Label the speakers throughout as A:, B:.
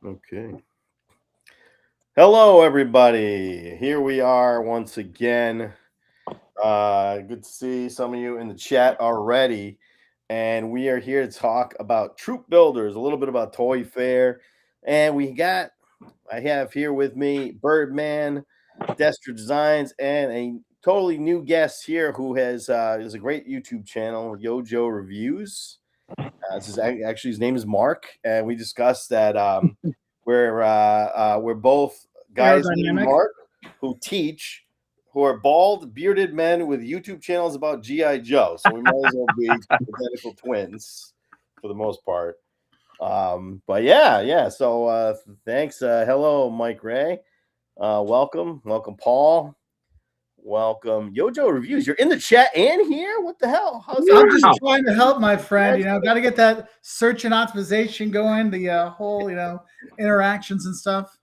A: Okay. Hello, everybody. Here we are once again. Good to see some of you in the chat already. And we are here to talk about troop builders, a little bit about Toy Fair. And I have here with me Birdman, Destro Designs, and a totally new guest here who has a great YouTube channel, Yojo Reviews. Actually his name is Mark, and we discussed that we're both guys named
B: Aerodynamic.
A: Mark who are bald, bearded men with YouTube channels about GI Joe. So we might as well be identical twins for the most part. But yeah. So thanks. Hello, Mike Ray. Welcome, Paul. Welcome, Yojo Reviews. You're in the chat and here. What the hell? How's
B: I'm
A: that?
B: just trying to help my friend. Got to get that search and optimization going. The whole, interactions and stuff.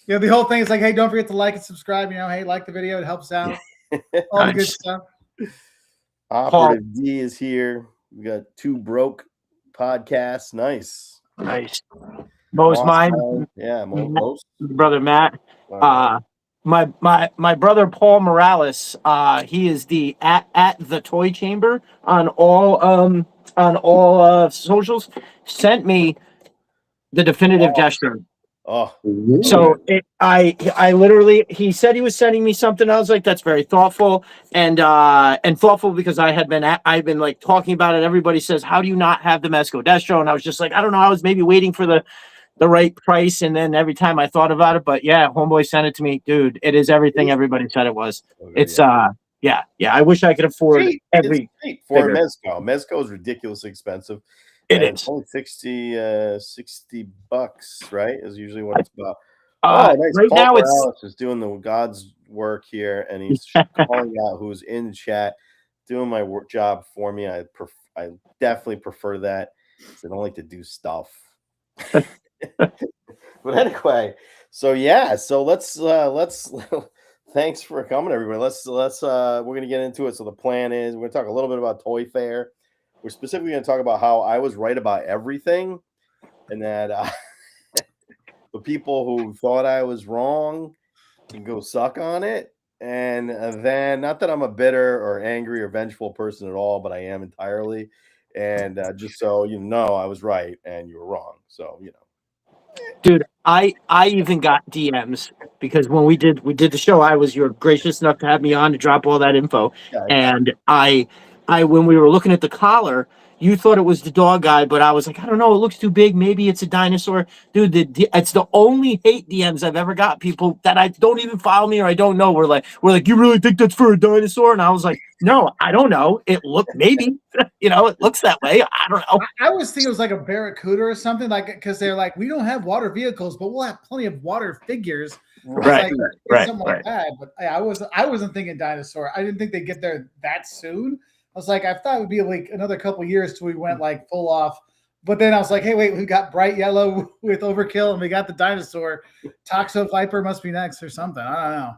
B: The whole thing is like, hey, don't forget to like and subscribe. Hey, like the video; it helps out. All the good stuff.
A: Operative D is here. We got two broke podcasts. Nice.
C: Most mine.
A: Yeah, most.
C: Brother Matt. My brother Paul Morales. He is the at the Toy Chamber on all socials. Sent me the definitive gesture.
A: Oh,
C: so I literally, he said he was sending me something. I was like, that's very thoughtful and thoughtful because I've been like talking about it. Everybody says, how do you not have the Mezco Destro? And I was just like, I don't know. I was maybe waiting for the right price. And then every time I thought about it, but yeah, homeboy sent it to me, dude. It is everything everybody said it was.
A: Okay,
C: it's yeah. I wish I could afford every
A: for Mezco. Mezco is ridiculously expensive.
C: It's
A: only $60, right? Is usually what it's about. Nice.
C: Right
A: Paul
C: now
A: Morales is doing the God's work here, and he's calling out who's in the chat, doing my work job for me. I definitely prefer that. I don't like to do stuff. But anyway, so let's thanks for coming, everybody. Let's we're gonna get into it. So the plan is we're gonna talk a little bit about Toy Fair. We're specifically going to talk about how I was right about everything, and that the people who thought I was wrong can go suck on it. And then, not that I'm a bitter or angry or vengeful person at all, but I am entirely. And just so you know, I was right and you were wrong. So
C: Dude, I even got DMs because when we did the show, you were gracious enough to have me on to drop all that info.
A: Yeah.
C: And I when we were looking at the collar, you thought it was the dog guy, but I was like, I don't know, it looks too big. Maybe it's a dinosaur. Dude, it's the only hate DMs I've ever got. People that I don't even follow me or I don't know. We're like, you really think that's for a dinosaur? And I was like, no, I don't know. It looked maybe, it looks that way. I don't know.
B: I always think it was like a barracuda or something, like because they're like, we don't have water vehicles, but we'll have plenty of water figures.
C: Right.
B: Something like that. But I wasn't thinking dinosaur. I didn't think they'd get there that soon. I was like, I thought it would be like another couple years till we went like full off. But then I was like, hey, wait, we got bright yellow with overkill and we got the dinosaur. Toxo Viper must be next or something. I don't know.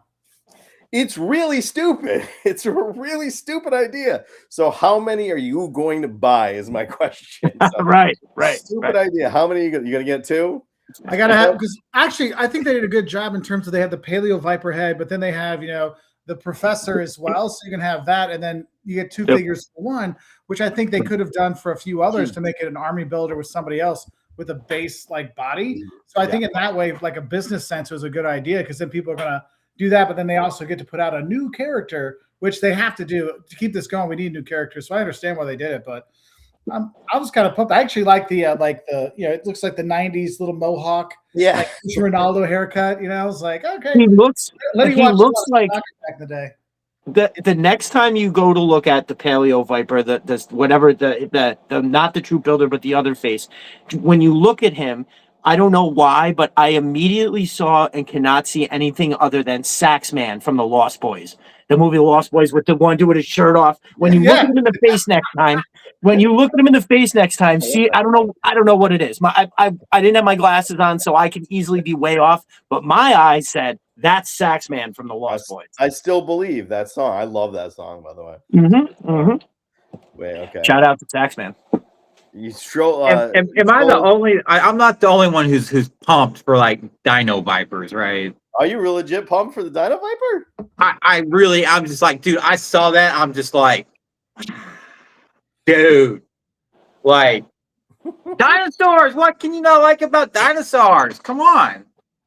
A: It's really stupid. It's a really stupid idea. So how many are you going to buy is my question. So,
C: right.
A: Stupid idea. How many are you going to get two?
B: I got to have, because actually I think they did a good job in terms of they have the Paleo Viper head, but then they have, the Professor as well. So you can have that. And then you get two figures for one, which I think they could have done for a few others to make it an army builder with somebody else with a base like body. So I think in that way, like a business sense was a good idea because then people are going to do that. But then they also get to put out a new character, which they have to do to keep this going. We need new characters. So I understand why they did it, but I was kind of pumped. I actually like the it looks like the 90s little mohawk, like Ronaldo haircut. I was like, okay.
C: He looks like
B: back in the day.
C: The next time you go to look at the Paleo Viper, the not the troop builder, but the other face, when you look at him, I don't know why, but I immediately saw and cannot see anything other than Saxman from the Lost Boys. The movie Lost Boys with the one dude with his shirt off. When you look at him in the face next time, see, I don't know what it is. I didn't have my glasses on, so I could easily be way off. But my eyes said that's Saxman from the Lost Boys.
A: I still believe that song. I love that song, by the way.
C: Mm-hmm.
A: Wait, okay.
C: Shout out to Saxman.
A: You stroll.
D: Am I the only? I'm not the only one who's pumped for like Dino Vipers, right?
A: Are you real legit pumped for the Dino Viper?
D: I'm just like, dude, I saw that. I'm just like, dude, like dinosaurs. What can you not like about dinosaurs? Come on.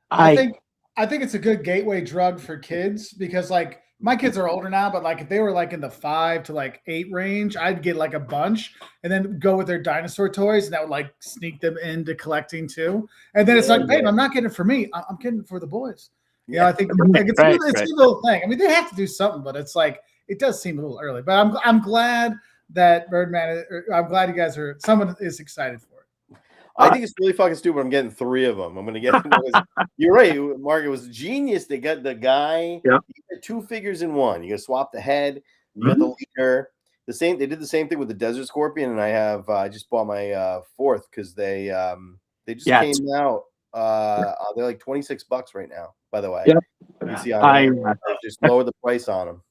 B: I think it's a good gateway drug for kids because like my kids are older now, but like if they were like in the 5 to like 8 range, I'd get like a bunch and then go with their dinosaur toys, and that would like sneak them into collecting too. And then it's like, babe, I'm not getting it for me. I'm getting it for the boys. You know, I think like it's a little thing. I mean, they have to do something, but it's like it does seem a little early. But I'm glad that Birdman. I'm glad you guys are. Someone is excited for it.
A: I think it's really fucking stupid. I'm getting 3 of them. I'm gonna get. You're right, Mark. It was genius. They got the guy.
C: Yeah.
A: You get 2 figures in one. You got to swap the head. You got the leader. The same. They did the same thing with the Desert Scorpion, and I have. I just bought my 4th because they just came out. They're like $26 right now. By the way, you see, I just lowered the price on them.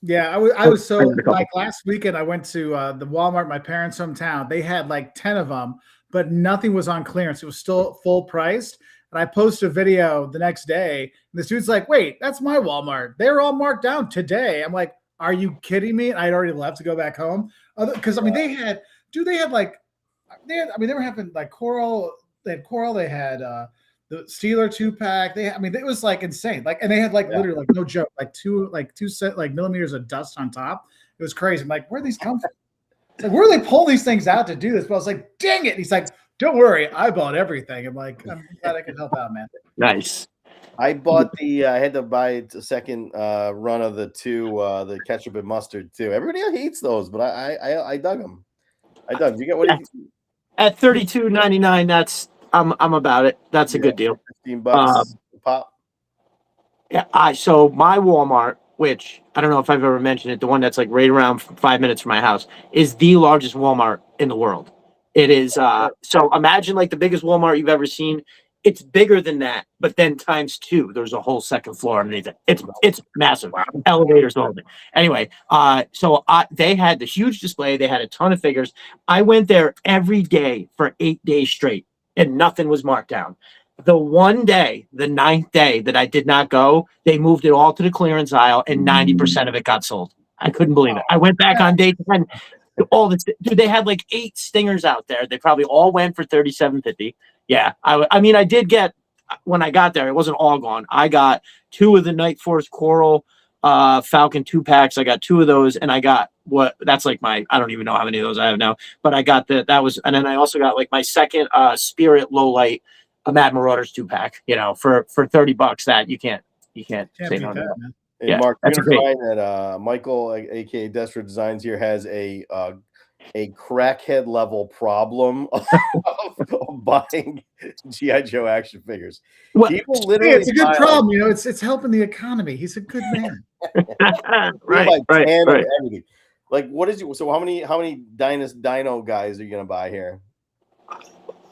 B: Yeah, I was so like last weekend. I went to the Walmart, my parents' hometown. They had like 10 of them, but nothing was on clearance. It was still full priced. And I posted a video the next day. And this dude's like, "Wait, that's my Walmart. They're all marked down today." I'm like, "Are you kidding me?" And I'd already left to go back home because I mean they had they were having like coral. They had coral. They had the Steeler 2-pack. It was like insane. Like, and they had like literally like no joke, like two millimeters of dust on top. It was crazy. I'm like, where are these come from? It's like, where are they pulling these things out to do this? But I was like, dang it. And he's like, don't worry, I bought everything. I'm like, I'm glad I could help out, man.
C: Nice.
A: I bought I had to buy a second run of the 2, the ketchup and mustard too. Everybody hates those, but I dug them. I dug. You get what?
C: At $32.99, that's I'm about it. That's a good deal.
A: $15 pop.
C: Yeah, so my Walmart, which I don't know if I've ever mentioned it, the one that's like right around 5 minutes from my house, is the largest Walmart in the world. It is so imagine like the biggest Walmart you've ever seen. It's bigger than that, but then times 2. There's a whole second floor underneath it. It's massive. Elevators, all of it. Anyway, so they had the huge display. They had a ton of figures. I went there every day for 8 days straight, and nothing was marked down. The one day, the 9th day that I did not go, they moved it all to the clearance aisle, and 90% of it got sold. I couldn't believe it. I went back on day 10. Dude, they had like 8 stingers out there. They probably all went for $37.50. Yeah, I mean, I did get, when I got there, it wasn't all gone. I got 2 of the Night Force Coral Falcon 2-packs. I got 2 of those, and I got that's like my, I don't even know how many of those I have now, but I got and then I also got like my second Spirit Low Light Mad Marauders 2-pack, for $30 that you can't say no to that.
A: Hey, yeah, Mark, you're gonna find that Michael, aka Destro Designs here, has a crackhead level problem of buying G.I. Joe action figures. People literally,
B: it's a good problem, it's helping the economy. He's a good man.
C: right.
A: Everything. Like, what is it? So how many Dino guys are you gonna buy here?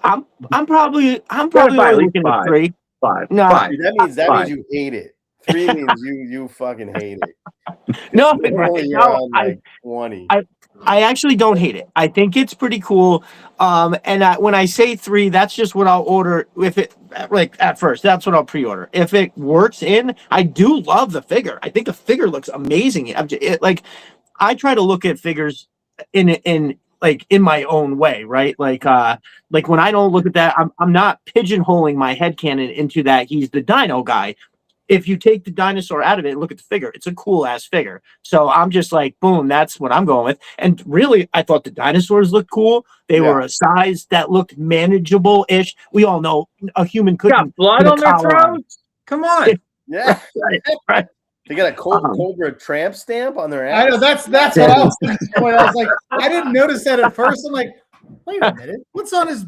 C: I'm probably looking at 3.
D: 5.
C: No,
D: 5.
A: That means you hate it. 3 means you fucking hate it.
C: No,
A: like 20.
C: I actually don't hate it. I think it's pretty cool. And when I say 3, that's just what I'll order. If it like at first, that's what I'll pre-order. If it works I do love the figure. I think the figure looks amazing. I try to look at figures in my own way, right? Like when I don't look at that, I'm not pigeonholing my headcanon into that he's the dino guy. If you take the dinosaur out of it and look at the figure, it's a cool ass figure. So I'm just like, boom, that's what I'm going with. And really, I thought the dinosaurs looked cool. They were a size that looked manageable-ish. We all know a human couldn't
D: got blood on their throats. Come on.
A: Yeah.
C: right.
A: They got a Cobra tramp stamp on their ass.
B: I know that's what I was thinking. I was like, I didn't notice that at first. I'm like, wait a minute, what's on his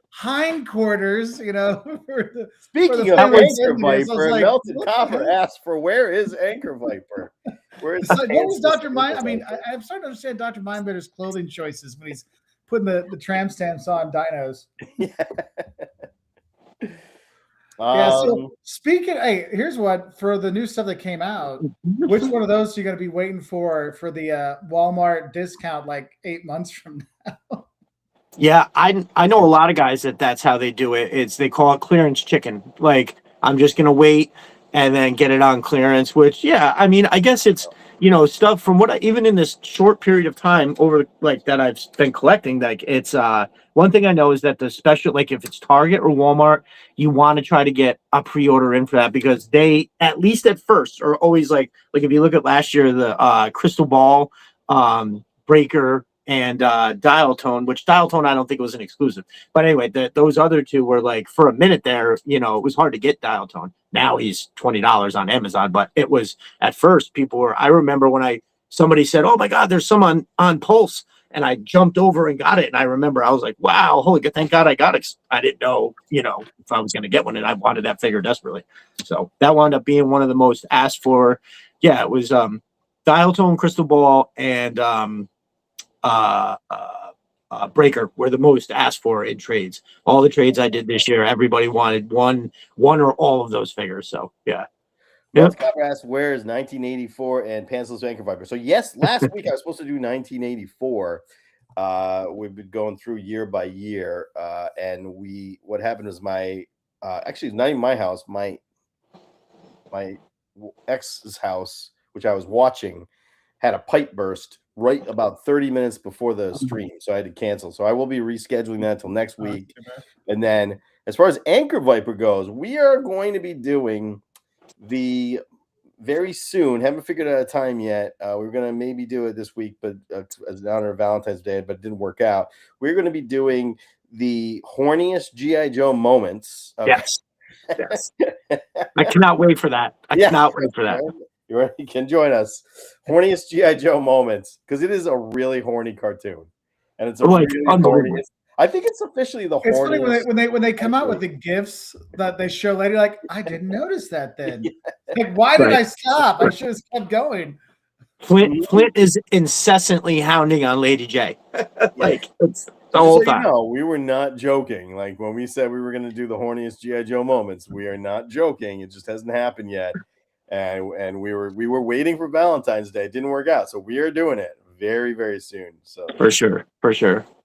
B: hindquarters? Speaking
A: of Anchor Viper, like, Melted Copper asked for where is Anchor Viper? Where is
B: what was Dr. Mind? I mean, I'm starting to understand Dr. Mindbitter's clothing choices when he's putting the tramp stamps on dinos. So speaking, here's what for the new stuff that came out. Which one of those are you going to be waiting for the Walmart discount like 8 months from now?
C: Yeah, I know a lot of guys that's how they do it. It's they call it clearance chicken. Like I'm just gonna wait and then get it on clearance. Which yeah, I mean I guess it's stuff from what even in this short period of time over like that I've been collecting. Like it's one thing I know is that the special like if it's Target or Walmart, you want to try to get a pre-order in for that because they at least at first are always like if you look at last year the crystal ball breaker and dial tone, which dial tone I don't think was an exclusive. But anyway, those other two were like for a minute there, it was hard to get dial tone. Now he's $20 on Amazon, but it was at first people were. I remember when somebody said, "Oh my God, there's some on Pulse," and I jumped over and got it. And I remember I was like, "Wow, holy God, thank God I got it." I didn't know, if I was going to get one, and I wanted that figure desperately. So that wound up being one of the most asked for. Yeah, it was dial tone, crystal ball, and breaker were the most asked for in trades. All the trades I did this year, everybody wanted one or all of those figures. So yeah.
A: Well, Cobra asked, where is 1984 and Pantsless Anchor Viper? So yes, last week I was supposed to do 1984. We've been going through year by year, and what happened was actually it's not even my house, my ex's house, which I was watching, had a pipe burst right about 30 minutes before the stream, so I had to cancel. So I will be rescheduling that until next week. And then as far as Anchor Viper goes, we are going to be doing the very soon. Haven't figured out a time yet. We're gonna maybe do it this week, but as an honor of Valentine's Day, but it didn't work out. We're going to be doing the horniest GI Joe moments.
C: Yes. I cannot wait for that. I cannot wait for that.
A: You can join us. Horniest GI Joe moments, because it is a really horny cartoon, and it's a really horny. I think it's officially the horniest.
B: It's funny when they come out with the gifs that they show later. Like, I didn't notice that then. Like, why did I stop? I should have kept going.
C: Flint is incessantly hounding on Lady J. It's the whole time.
A: We were not joking. Like when we said we were going to do the horniest GI Joe moments, we are not joking. It just hasn't happened yet. And we were waiting for Valentine's Day. It didn't work out, so we are doing it very, very soon. So
C: for sure.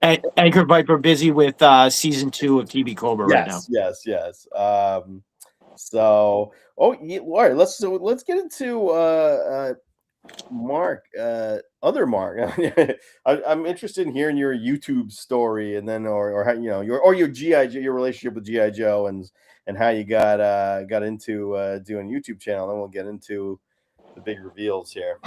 C: Anchor Viper busy with season 2 of TV Cobra right now.
A: Yes. So all right, let's get into Mark, other Mark. I'm interested in hearing your YouTube story, and then or how your GI Joe, your relationship with GI Joe, and how you got into doing a YouTube channel. Then we'll get into the big reveals here.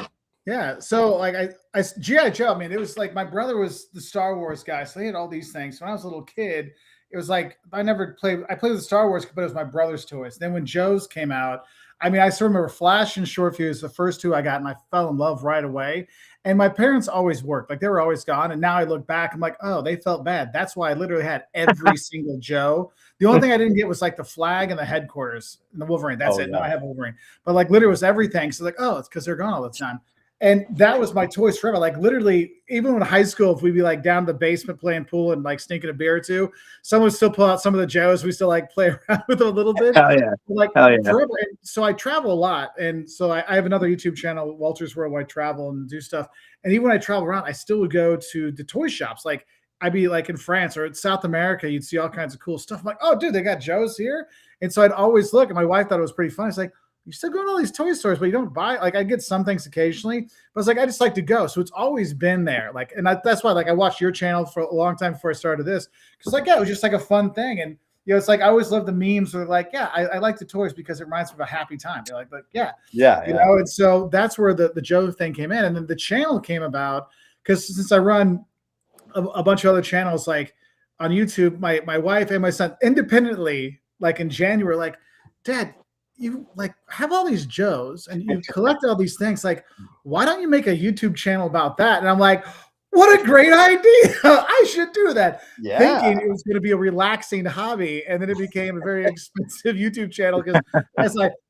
B: Yeah, so like I GI Joe. I mean, it was like my brother was the Star Wars guy, so he had all these things. When I was a little kid, it was like I played with the Star Wars, but it was my brother's toys. Then when Joe's came out, I mean, I still remember Flash and Short Fuse, the first two I got, and I fell in love right away. And my parents always worked, like they were always gone. And now I look back, I'm like, oh, they felt bad. That's why I literally had every single Joe. The only thing I didn't get was like the flag and the headquarters and the Wolverine. That's it. Yeah. No, I have Wolverine. But like literally was everything. So like, oh, it's because they're gone all the time. And that was my toys forever. Like literally, even in high school, if we'd be like down in the basement playing pool and like stinking a beer or two, someone would still pull out some of the Joes. We still like play around with them a little bit.
C: Hell yeah.
B: Like
C: forever.
B: And so I travel a lot. And so I have another YouTube channel, Walter's World, where I travel and do stuff. And even when I travel around, I still would go to the toy shops. Like I'd be like in France or in South America, you'd see all kinds of cool stuff. I'm like, oh, dude, they got Joes here. And so I'd always look. And my wife thought it was pretty funny. It's like, you still go to all these toy stores, but you don't buy. Like I get some things occasionally, but it's like I just like to go. So it's always been there. Like, and that's why like I watched your channel for a long time before I started this, because like it was just like a fun thing. And it's like I always love the memes where like I like the toys because it reminds me of a happy time. You're like yeah. And so that's where the Joe thing came in, and then the channel came about because since I run a bunch of other channels like on YouTube, my wife and my son independently, like in January, like, Dad, you like have all these Joes and you collect all these things. Like, why don't you make a YouTube channel about that? And I'm like, what a great idea. I should do that. Yeah. Thinking it was going to be a relaxing hobby. And then it became a very expensive YouTube channel because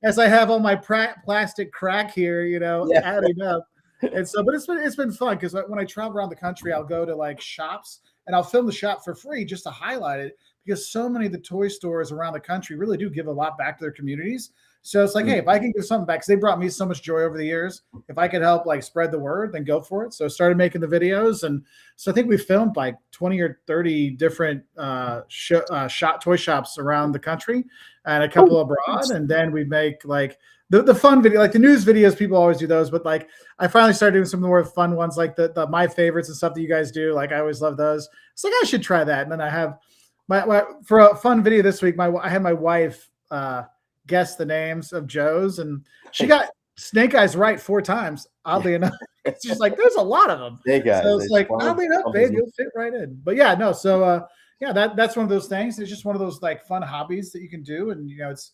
B: as I have all my plastic crack here, adding up. And so, but it's been fun because when I travel around the country, I'll go to like shops and I'll film the shop for free just to highlight it. because so many of the toy stores around the country really do give a lot back to their communities. So it's like, hey, if I can give something back, because they brought me so much joy over the years, if I could help like spread the word, then go for it. So I started making the videos, and so I think we filmed like 20 or 30 different toy shops around the country, and a couple abroad, and then we make like the fun video, like the news videos. People always do those, but like I finally started doing some more fun ones, like the my favorites and stuff that you guys do. Like I always love those. It's like I should try that. And then I have my for a fun video this week. I had my wife guess the names of Joes, and she got Snake Eyes right 4 times. Oddly enough, it's just like there's a lot of them.
A: Snake Eyes.
B: So it's like oddly enough, babe, you'll fit right in. But yeah, no. So yeah, that's one of those things. It's just one of those like fun hobbies that you can do, and you know, it's.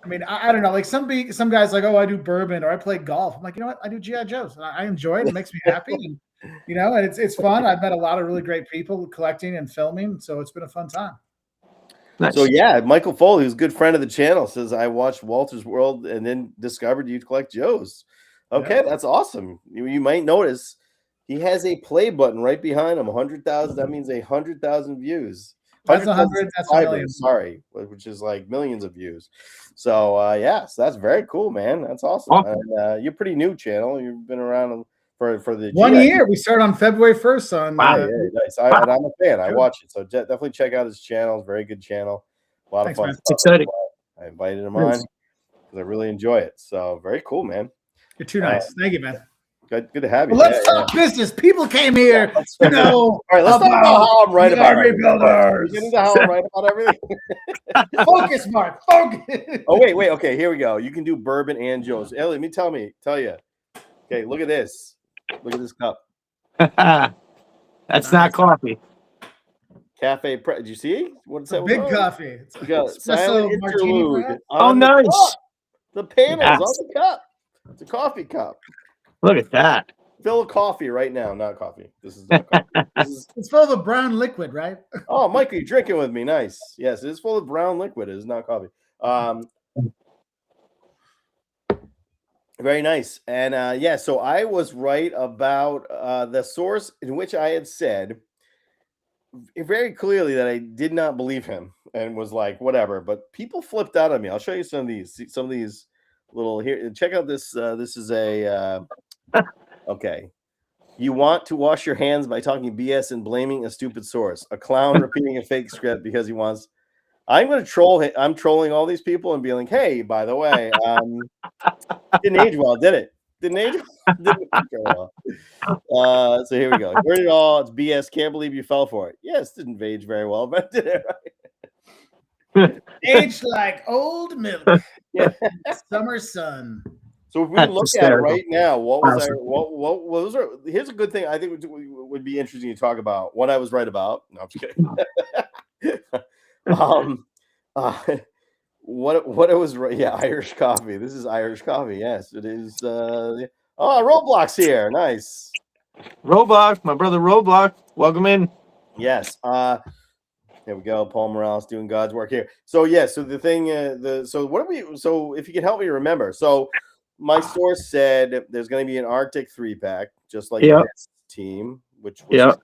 B: I mean, I don't know. Like some guys like, oh, I do Birdman or I play golf. I'm like, you know what? I do GI Joes. And I enjoy it. It makes me happy, and you know, and it's fun. I've met a lot of really great people collecting and filming, so it's been a fun time.
C: Nice.
A: So yeah, Michael Foley, who's a good friend of the channel, says I watched Walter's World and then discovered you collect Joes. Okay,
B: Yeah.
A: that's awesome. You might notice he has a play button right behind him. 100,000. That means 100,000 views.
B: That's 100. That's a million.
A: Sorry, which is like millions of views. So yeah, so that's very cool, man. That's awesome. And, you're pretty new channel. You've been around for the
B: 1 year. We started on February 1st. On
A: wow, yeah, nice. And I'm a fan. I watch it, so definitely check out his channel. It's a very good channel. A lot of fun.
C: It's exciting.
A: I invited him on because I really enjoy it. So very cool, man.
B: You're too nice. Thank you, man.
A: Good to have you.
B: Well, let's talk business. People came here, you know.
A: All right, let's talk about how I'm right about everything.
B: rebuilders.
A: Get into how I'm right about everything.
B: Focus, Mark. Focus.
A: Oh wait. Okay, here we go. You can do bourbon and Joe's. Ellie, let me tell you. Okay, look at this. Look at this cup.
C: That's not coffee.
A: Cafe Pre. Did you see? What's that?
B: Big coffee. It's
A: We got
B: espresso
A: silent
B: martini,
A: interlude
B: perhaps?
A: on the
C: nice.
A: cup. The panels
C: Yes.
A: on the cup. It's a coffee cup.
C: Look at that.
A: Fill a coffee right now. Not coffee. This is not coffee.
B: It's full of a brown liquid, right?
A: Oh, Mike, are you drinking with me? Nice. Yes, it is full of brown liquid. It is not coffee. Very nice. And yeah, so I was right about the source in which I had said very clearly that I did not believe him and was like, whatever. But people flipped out on me. I'll show you some of these little here. Check out this. This is a okay. You want to wash your hands by talking BS and blaming a stupid source. A clown repeating a fake script because he wants. I'm going to troll. I'm trolling all these people and be like, hey, by the way, didn't age well, did it? Didn't age well. So here we go. Heard it all. It's BS. Can't believe you fell for it. Yes, didn't age very well, but did it right.
B: Aged like old milk.
A: Yeah.
B: Summer sun.
A: So if we
C: That's
A: look
C: hysterical.
A: at it right now, what was
C: Awesome.
A: what those are? Here's a good thing I think would be interesting to talk about. What I was right about. No, I'm just kidding. What it was right? Yeah, Irish coffee. This is Irish coffee. Yes, it is. Oh, Roblox here. Nice.
C: Roblox, my brother Roblox. Welcome in.
A: Yes. There we go. Paul Morales doing God's work here. So yeah. So the thing. So what are we? So if you can help me remember. So my source said there's going to be an Arctic 3-pack, just like this team, which was.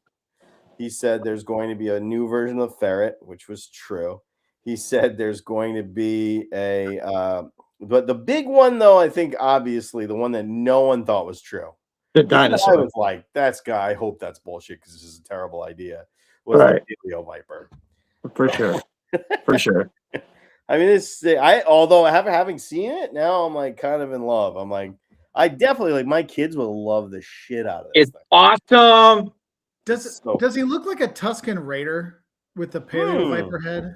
A: He said there's going to be a new version of Ferret, which was true. He said there's going to be but the big one though, I think obviously the one that no one thought was true.
C: The dinosaur.
A: I was like, that's guy. I hope that's bullshit because this is a terrible idea. Was
C: Right.
A: the Paleo Viper.
C: For sure. For sure.
A: I mean, although having seen it now, I'm like kind of in love. I'm like, I definitely like my kids will love the shit out of this
D: It's
A: thing.
D: awesome.
B: Does he look like a Tuscan Raider with the Paleo Viper head?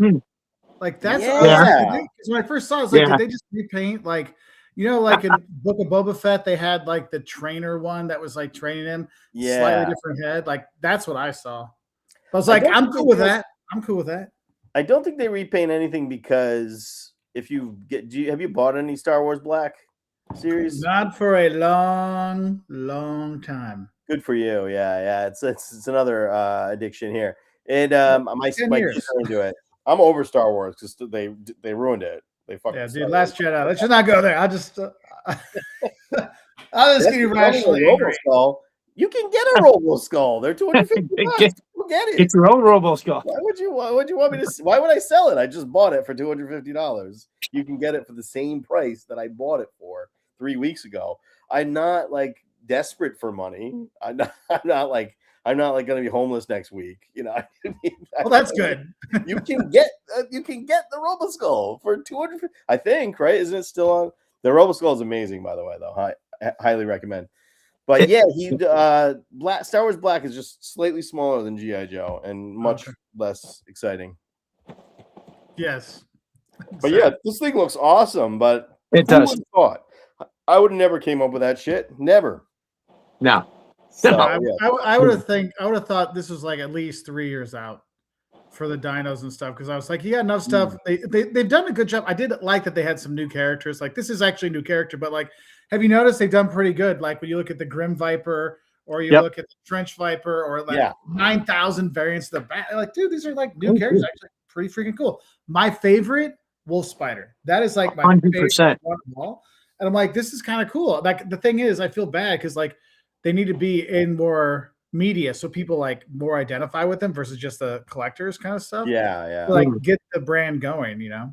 B: Like that's
A: Yeah.
B: because when I first saw it, I was like,
C: Yeah.
B: did they just repaint like like in Book of Boba Fett, they had like the trainer one that was like training him, slightly different head. Like that's what I saw. I was like, I'm cool with that. I'm cool with that.
A: I don't think they repaint anything because if you have you bought any Star Wars Black series?
B: Not for a long, long time.
A: Good for you. Yeah. It's another addiction here. And my
B: 10
A: kids
B: years.
A: are into it. I'm over Star Wars because they ruined it. They fucking
B: Yeah,
A: Star
B: dude. Last
A: Wars.
B: Jedi. Let's just not go there. I'll just get you rationally angry.
A: You can get a Robo Skull. They're $250.
C: Get,
A: Go get it.
C: get your own Robo Skull.
A: Why would you want me to? Why would I sell it? I just bought it for $250. You can get it for the same price that I bought it for 3 weeks ago. I'm not like desperate for money. I'm not like going to be homeless next week. You know.
B: Well, that's good.
A: You can get the Robo Skull for $250. I think, right? Isn't it still on? The Robo Skull is amazing, by the way, though. Highly recommend. But yeah, Star Wars Black is just slightly smaller than G.I. Joe and much less exciting.
B: Yes.
A: But yeah, this thing looks awesome. But
C: It
A: who
C: does.
A: would have thought? I would have never came up with that shit. Never.
C: No.
A: So,
B: I
A: yeah.
B: would have thought this was like at least 3 years out for the dinos and stuff, because I was like, you got enough stuff. They've done a good job. I did like that they had some new characters. Like, this is actually a new character, but like, have you noticed they've done pretty good? Like when you look at the Grim Viper, or you look at the Trench Viper, or like 9,000 variants of the bat. Like, dude, these are like new characters. Actually, pretty freaking cool. My favorite, Wolf Spider. That is like my
C: 100%.
B: favorite one of all. And I'm like, this is kind of cool. Like, the thing is, I feel bad because like they need to be in more media so people like more identify with them versus just the collectors kind of stuff.
A: Yeah.
B: So, like, get the brand going, you know.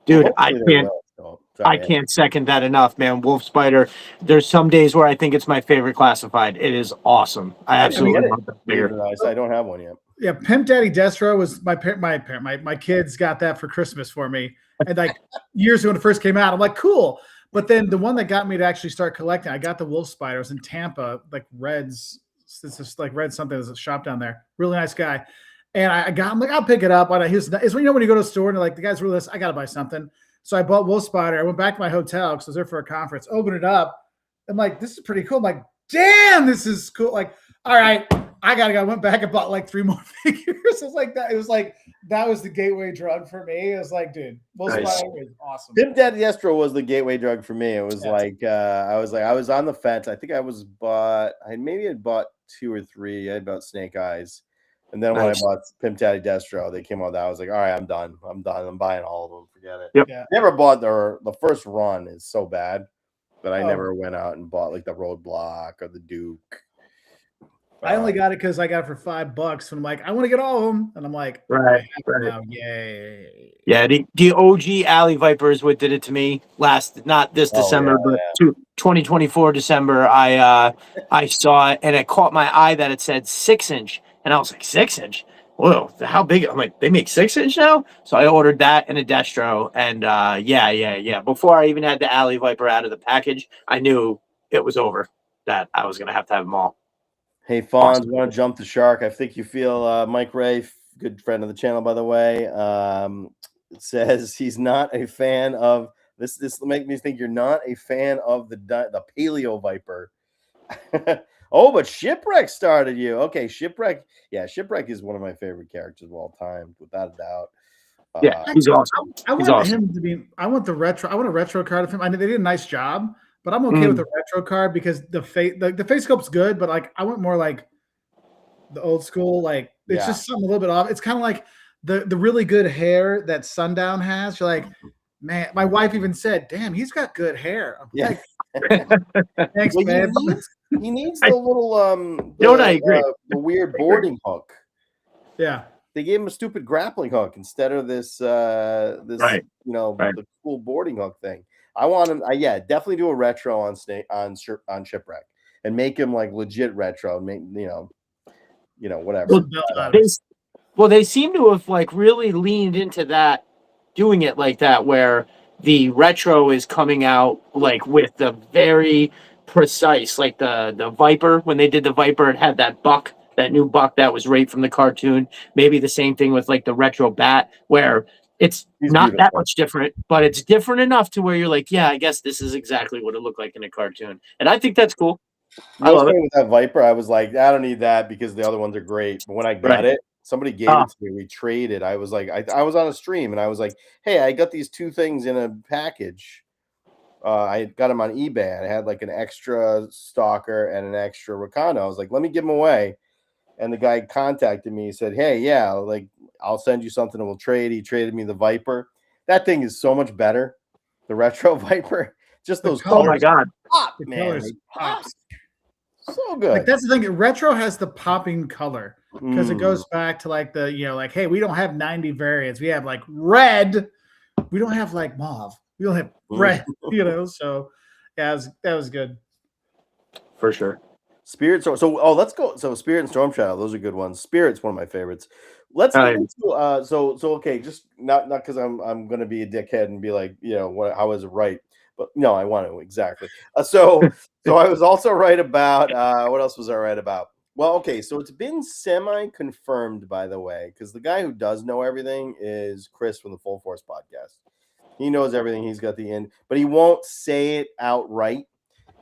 C: Dude,
A: Well,
C: I
A: hopefully they
C: can't.
A: will. So,
C: I can't second that enough, man. Wolf Spider. There's some days where I think it's my favorite classified. It is awesome. I absolutely love that figure.
A: I don't have one yet.
B: Yeah, Pimp Daddy Destro was my kids got that for Christmas for me, and like years ago when it first came out, I'm like, cool. But then the one that got me to actually start collecting, I got the Wolf Spiders in Tampa, like Red's. It's just like Red something. There's a shop down there. Really nice guy. And I'm like, I'll pick it up. It's when you go to a store and they're like, the guy's really nice. I got to buy something. So I bought Wolf Spider. I went back to my hotel because I was there for a conference. Opened it up. I'm like, this is pretty cool. I'm like, damn, this is cool. Like, all right, I gotta go. I went back and bought like 3 more figures. It was like that. It was like that was the gateway drug for me. It was like, dude, Wolf Spider was awesome.
A: Pimp Daddy Destro was the gateway drug for me. It was I was on the fence. I think I had bought 2 or 3. I had bought Snake Eyes. And then when I bought Pimp Daddy Destro, they came out that I was like, all right, I'm done. I'm buying all of them. Forget it.
C: Yep.
B: Yeah.
A: Never bought the first run is so bad that I never went out and bought like the Roadblock or the Duke.
B: I only got it because I got it for $5, and I'm like, I want to get all of them, and I'm like,
C: right.
B: Yay!
C: Yeah, the OG Alley Viper is what did it to me not this December, but 2024 December. I saw it and it caught my eye that it said 6-inch, and I was like, 6-inch. Whoa, how big? I'm like, they make 6-inch now? So I ordered that and a Destro, and yeah. Before I even had the Alley Viper out of the package, I knew it was over. That I was gonna have to have them all.
A: Hey, Fonz, want to jump the shark? I think you feel Mike Ray, good friend of the channel, by the way, says he's not a fan of this. This will make me think you're not a fan of the Paleo Viper. Oh, but Shipwreck started you. Okay, Shipwreck. Yeah, Shipwreck is one of my favorite characters of all time, without a doubt.
C: Yeah, he's awesome.
B: I want him to be. I want the retro. I want a retro card of him. I mean, they did a nice job. But I'm okay with the retro card because the face scope's good, but like I want more like the old school. Like it's just something a little bit off. It's kind of like the really good hair that Sundown has. You're like, man. My wife even said, "Damn, he's got good hair." I'm like, thanks, man.
A: He needs the little
C: I agree.
A: The weird boarding hook.
B: Yeah.
A: They gave him a stupid grappling hook instead of this the cool boarding hook thing. I want him. Definitely do a retro on Shipwreck and make him like legit retro. Make whatever.
C: Well, they seem to have like really leaned into that, doing it like that, where the retro is coming out like with the very precise, like the Viper. When they did the Viper, it had that new buck that was right from the cartoon. Maybe the same thing with like the retro bat, where it's not that much different, but it's different enough to where you're like, yeah, I guess this is exactly what it looked like in a cartoon. And I think that's cool. I love it.
A: With that Viper, I was like, I don't need that because the other ones are great. But when I got it, somebody gave it to me. We traded. I was like, I was on a stream and I was like, hey, I got these 2 things in a package. I got them on eBay. I had like an extra Stalker and an extra Rakano. I was like, let me give them away. And the guy contacted me. He said, hey, yeah, like I'll send you something and we'll trade. He traded me the Viper. That thing is so much better. The retro Viper. Just those colors.
C: Oh my God.
A: Pop, man. So
B: Like
A: good.
B: that's the thing. Retro has the popping color because it
A: Mm.
B: goes back to like the like, hey, we don't have 90 variants. We have like red. We don't have like mauve. We don't have red. So yeah, that was good.
C: For sure.
A: Spirit Storm. So let's go. So Spirit and Storm Shadow, those are good ones. Spirit's one of my favorites. Let's get into so okay, just not because I'm gonna be a dickhead and be like, how is it right? But no, I want to exactly. So I was also right about what else was I right about? Well, okay, so it's been semi-confirmed, by the way, because the guy who does know everything is Chris from the Full Force podcast. He knows everything. He's got the end, but he won't say it outright.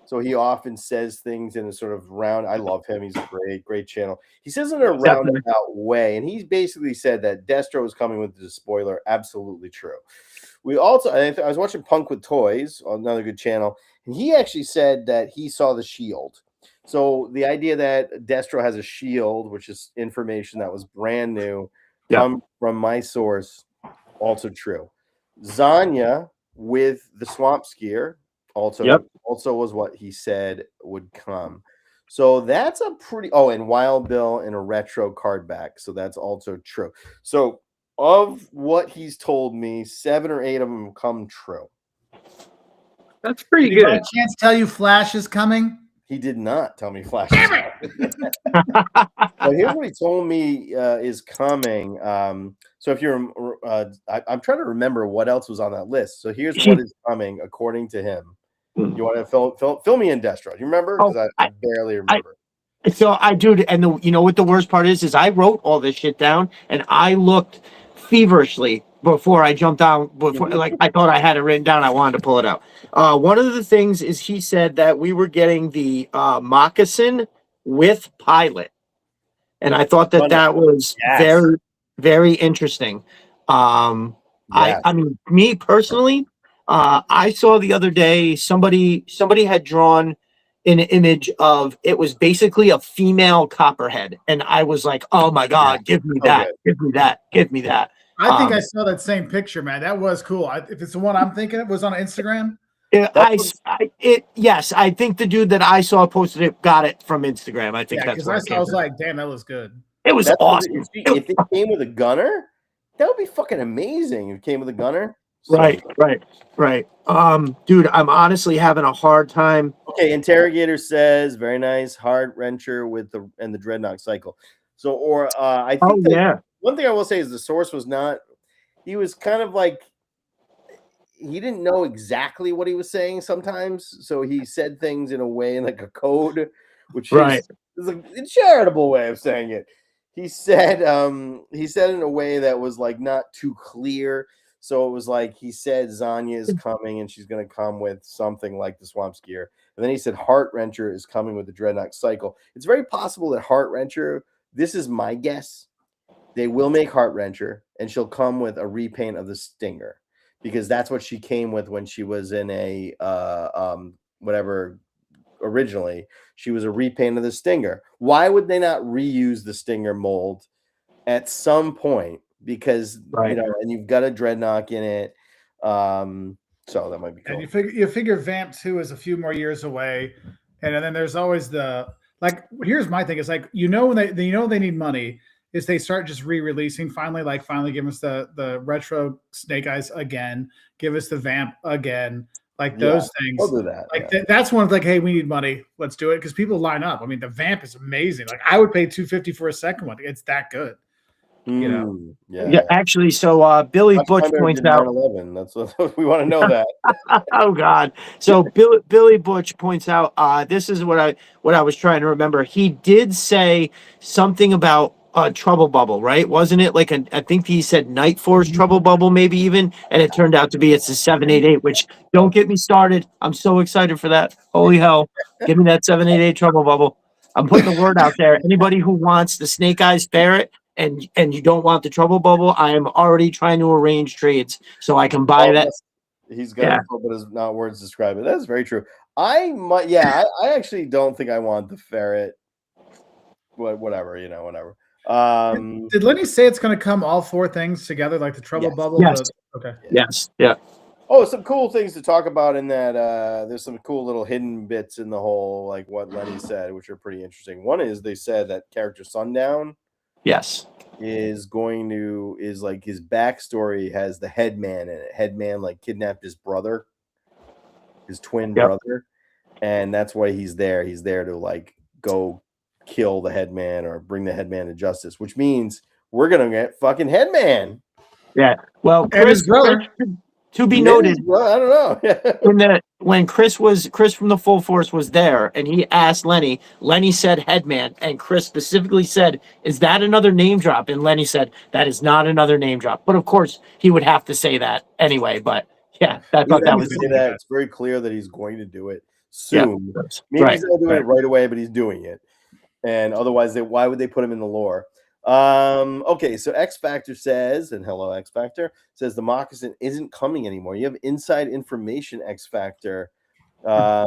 A: So he often says things in a sort of round. I love him. He's a great channel. He says it in a roundabout way, and he's basically said that Destro is coming with the spoiler. Absolutely true. We also, I was watching Punk with Toys, another good channel, and he actually said that he saw the shield. So the idea that Destro has a shield, which is information that was brand new, come from my source, also true. Zanya with the swamp skier also was what he said would come. So that's a pretty and Wild Bill in a retro card back. So that's also true. So of what he's told me, 7 or 8 of them come true.
C: That's pretty
B: good. Did by
C: good.
B: chance tell you Flash is coming?
A: He did not tell me Flash is coming. But here's what he told me is coming. So if you're, I'm trying to remember what else was on that list. So here's what is coming according to him. You want to fill me in, Destro? Do you remember? Because I barely remember.
C: So I do, and you know what the worst part is I wrote all this shit down and I looked feverishly before I jumped on. Before, like I thought I had it written down, I wanted to pull it out. One of the things is he said that we were getting the moccasin with pilot, and I thought that was very, very interesting. I mean, me personally, I saw the other day somebody had drawn an image of it was basically a female copperhead, and I was like, oh my god, give me that, give me that, give me that.
B: I think I saw that same picture, man. That was cool. If it's the one I'm thinking it was on Instagram.
C: Yes, I think the dude that I saw posted it got it from Instagram. I think that's where
B: I was like, damn, that was good.
C: It was awesome.
A: If it came with a gunner, that would be fucking amazing. If it came with a gunner.
C: Right. Dude, I'm honestly having a hard time.
A: Okay, Interrogator says very nice Heart Wrencher with the Dreadnought cycle. So, I think one thing I will say is the source was not. He was kind of like he didn't know exactly what he was saying sometimes, so he said things in a way like a code, which is a charitable way of saying it. He said in a way that was like not too clear. So it was like he said Zanya is coming and she's going to come with something like the Swamp Skier. And then he said Heart Wrencher is coming with the Dreadnought cycle. It's very possible that Heart Wrencher, this is my guess, they will make Heart Wrencher and she'll come with a repaint of the Stinger because that's what she came with when she was in a whatever originally. She was a repaint of the Stinger. Why would they not reuse the Stinger mold at some point? Because and you've got a Dreadnought in it, so that might be cool.
B: And you figure Vamp 2 is a few more years away, and then there's always the like. Here's my thing: it's like when they need money is they start just re-releasing finally give us the retro Snake Eyes again, give us the Vamp again, like those things.
A: We'll do that.
B: Like that's one of like, hey, we need money, let's do it because people line up. I mean, the Vamp is amazing. Like I would pay $250 for a second one. It's that good.
C: Actually, so Billy Butch points out
A: 9/11. That's what we want to know that.
C: Oh god. So Billy Butch points out this is what I was trying to remember. He did say something about Trouble Bubble, right? Wasn't it like I think he said Night Force Trouble Bubble maybe even, and it turned out to be it's the 788, which don't get me started. I'm so excited for that. Holy hell. Give me that 788 Trouble Bubble. I'm putting the word out there. Anybody who wants the Snake Eyes Ferret and you don't want the Trouble Bubble, I am already trying to arrange trades so I can buy that.
A: He's got it, but it's not words to describe it. That's very true. I actually don't think I want the ferret. Whatever.
B: Did Lenny say it's going to come all 4 things together, like the Trouble Bubble?
C: Yes.
B: Okay.
C: Yes. Yeah.
A: Oh, some cool things to talk about in that. There's some cool little hidden bits in the whole, like what Lenny said, which are pretty interesting. One is they said that character Sundown
C: Yes.
A: is like his backstory has the headman in it. Headman like kidnapped his brother, his twin
C: Yep.
A: brother, and that's why he's there. He's there to like go kill the headman or bring the headman to justice, which means we're gonna get fucking Headman.
C: Yeah. Well,
B: And
C: Chris,
B: his brother.
C: to be noted,
A: Well, I don't know.
C: when Chris from the Full Force was there and he asked Lenny, Lenny said Headman, and Chris specifically said, "Is that another name drop?" And Lenny said, "That is not another name drop." But of course, he would have to say that anyway. But yeah, I thought that was
A: say that. It's very clear that he's going to do it
C: yeah,
A: soon. Maybe
C: right,
A: he's not doing
C: right.
A: it right away, but he's doing it. And otherwise, why would they put him in the lore? Okay, so X Factor says, and hello, X Factor says the moccasin isn't coming anymore. You have inside information, X Factor.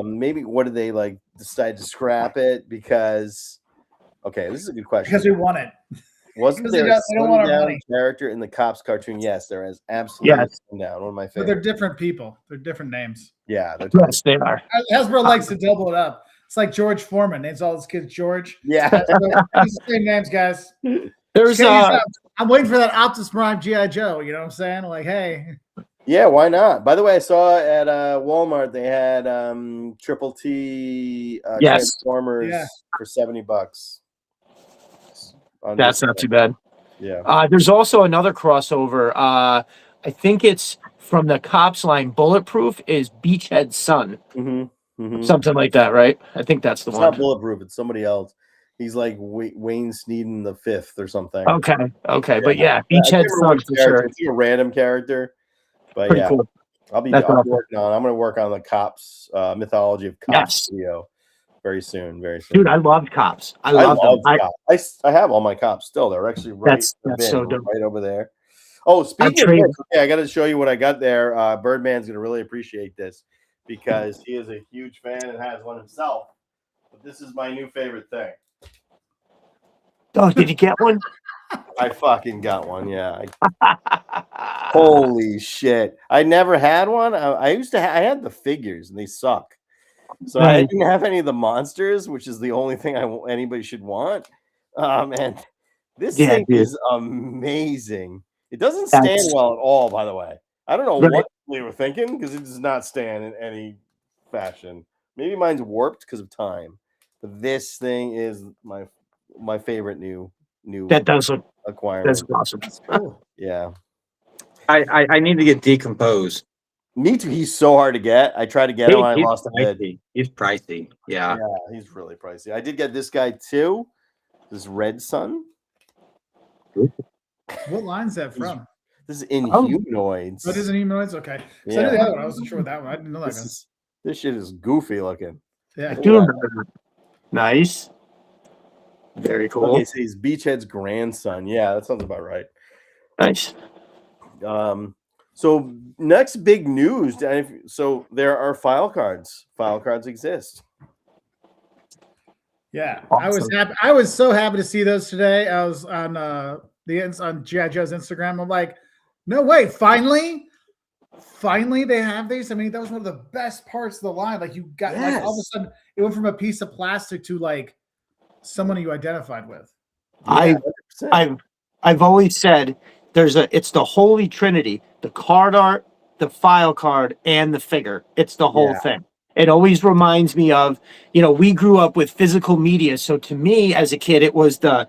A: Maybe what did they like decide to scrap it? Because okay, this is a good question.
B: Because we want it.
A: Wasn't there
B: they
A: a
B: don't want our
A: Sundown
B: money.
A: character in the Cops cartoon? Yes, there is absolutely
C: Yes.
A: Sundown. One of my
B: But
A: favorites.
B: they're different people. They're different names.
A: Yeah, they're
C: Yes, they are.
B: Hasbro likes to double it up. It's like George Foreman names all his kids George.
A: yeah.
B: It's the same names, guys.
C: There's
B: I'm waiting for that Optimus Prime G.I. Joe. You know what I'm saying? Like, hey.
A: Yeah, why not? By the way, I saw at Walmart they had Triple T
C: Yes.
A: Transformers for $70.
C: That's not too bad.
A: Yeah.
C: There's also another crossover. I think it's from the Cops line. Bulletproof is Beachhead's son. Something like that, right? I think that's the
A: it's
C: one.
A: Not Bulletproof. It's somebody else. He's like Wayne Sneeden the Fifth or something.
C: Okay, but yeah, Beachhead's son for sure.
A: It's a random character, but
C: Pretty
A: yeah,
C: cool.
A: I'll be working on. I'm going to work on the Cops mythology of Cops video very soon.
C: Dude, I loved Cops. I loved them.
A: Cops. I have all my Cops still. They're actually
C: that's so dope.
A: Right over there. Oh, speaking of this, okay, I got to show you what I got there. Birdman's going to really appreciate this because he is a huge fan and has one himself. But this is my new favorite thing.
C: Oh, did you get one?
A: I fucking got one. Yeah. Holy shit! I never had one. I used to. I had the figures, and they suck. So I didn't have any of the monsters, which is the only thing anybody should want. And this thing is amazing. It doesn't stand well at all, by the way. I don't know what they were thinking because it does not stand in any fashion. Maybe mine's warped because of time. But this thing is my favorite new.
C: That does look
A: acquirement.
C: That's awesome.
A: That's cool. Yeah.
D: I need to get decomposed.
A: Me too. He's so hard to get. I tried to get him. I lost a bid.
D: He's pricey. Yeah.
A: Yeah, he's really pricey. I did get this guy too. This Red Sun.
B: What line's that from?
A: This is Inhumanoids.
B: What is Inhumanoids? Okay. So I knew the other one. I wasn't sure what that one. I didn't know that.
A: This shit is goofy looking.
B: Yeah.
C: Nice. Very cool.
A: Okay, so he's Beachhead's grandson. Yeah, that sounds about right.
C: Nice.
A: So next big news. So there are file cards. File cards exist.
B: Yeah, awesome. I was happy. I was so happy to see those today. I was on on G.I. Joe's Instagram. I'm like, no way! Finally they have these. I mean, that was one of the best parts of the line. Like you got like all of a sudden it went from a piece of plastic to like someone you identified with.
C: Yeah, I've always said it's the holy trinity: the card art, the file card, and the figure. It's the whole thing. It always reminds me of, we grew up with physical media. So to me as a kid, it was the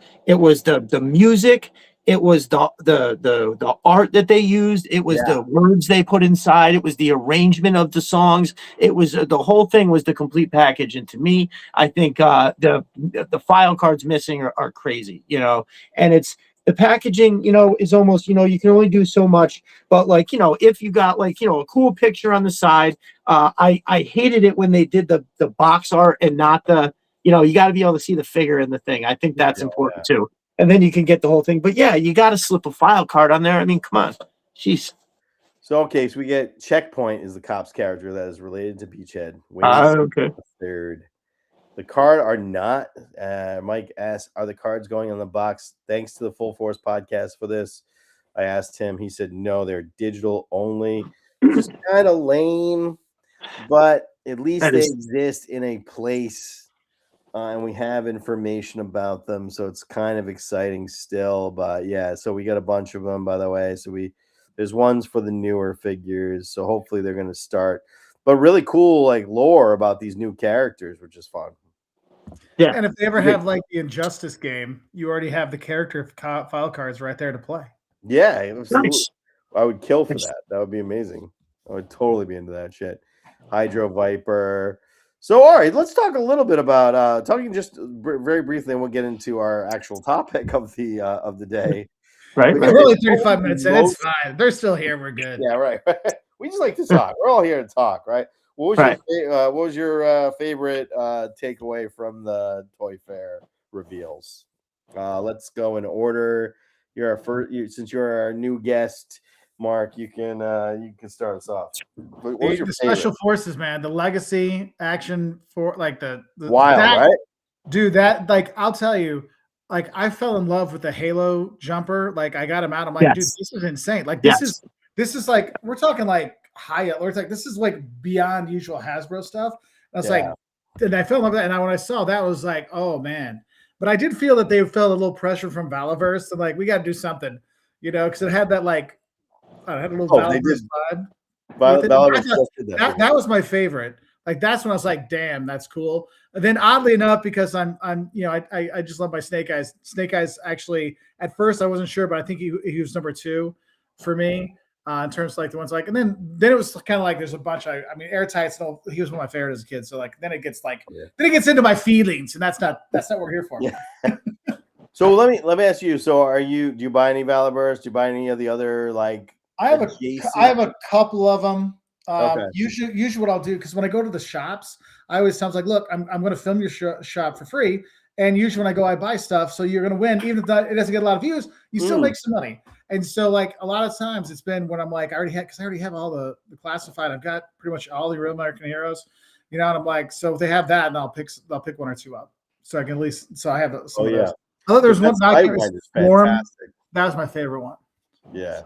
C: music, it was the art that they used, it was the words they put inside, it was the arrangement of the songs, it was the whole thing was the complete package. And to me, I think the file cards missing are crazy, and it's the packaging, is almost, you can only do so much, but if you got a cool picture on the side, I hated it when they did the box art and not the, you got to be able to see the figure in the thing. I think that's important too. And then you can get the whole thing, but yeah, you got to slip a file card on there. I mean, come on. Jeez.
A: So, okay. So we get Checkpoint is the Cops character that is related to Beachhead.
C: Okay.
A: Third. The card are not. Mike asked, "Are the cards going on the box?" Thanks to the Full Force podcast for this. I asked him. He said, "No, they're digital only." which is kind of lame, but at least
C: That
A: they
C: is-
A: exist in a place, and we have information about them, so it's kind of exciting still. But yeah, so we got a bunch of them, by the way. So there's ones for the newer figures, so hopefully they're going to start. But really cool, like lore about these new characters, which is fun.
C: Yeah.
B: And if they ever have like the Injustice game, you already have the character file cards right there to play.
A: Yeah, absolutely.
C: Nice.
A: I would kill for
C: Nice.
A: that. That would be amazing. I would totally be into that shit. Hydro Viper. So, all right, let's talk a little bit about talking just very briefly, and we'll get into our actual topic of the day.
C: Right.
A: We
B: We're
A: got
B: only
A: the
B: 35 minutes in. It's
A: gloat.
B: fine. They're still here. We're good.
A: Yeah, right. We just like to talk. We're all here to talk, right? What was your favorite takeaway from the Toy Fair reveals? Let's go in order. You're our first. Since you're our new guest, Mark, you can start us off. What was your
B: The
A: favorite?
B: Special Forces, man, the Legacy action for like the
A: Wild,
B: that,
A: right?
B: dude. That like I'll tell you, like I fell in love with the Halo jumper. Like I got him out. I'm like, dude,
C: Yes.
B: this is insane. Like
C: Yes.
B: this is like we're talking like high. Or it's like this is like beyond usual Hasbro stuff. And I was like, and I fell in love with that. And when I saw that, I was like, oh man. But I did feel that they felt a little pressure from Valaverse. And like, we got to do something, you know, because it had that like, I had a little Valaverse vibe. That was my favorite. Like that's when I was like, damn, that's cool. And then oddly enough, because I'm you know, I just love my Snake Eyes. Snake Eyes actually at first I wasn't sure, but I think he was number 2 for me in terms of like the ones like, and then it was kind of like there's a bunch. I mean, Airtight. No, he was one of my favorite as a kid. So like then it gets like then it gets into my feelings, and that's not what we're here for.
A: Yeah. So let me ask you. So do you buy any Valaverse? Do you buy any of the other like?
B: I have a couple of them.
A: Okay.
B: Usually what I'll do, because when I go to the shops, I always tell them like, look, I'm going to film your shop for free. And usually when I go, I buy stuff. So you're going to win. Even if it doesn't get a lot of views, you still make some money. And so like a lot of times it's been when I'm like, I already have all the classified. I've got pretty much all the Real American Heroes, you know, and I'm like, so if they have that, and I'll pick 1 or 2 up. So I can at least, so I have some of those. Oh, there's one. Swarm. That was my favorite one.
A: Yeah.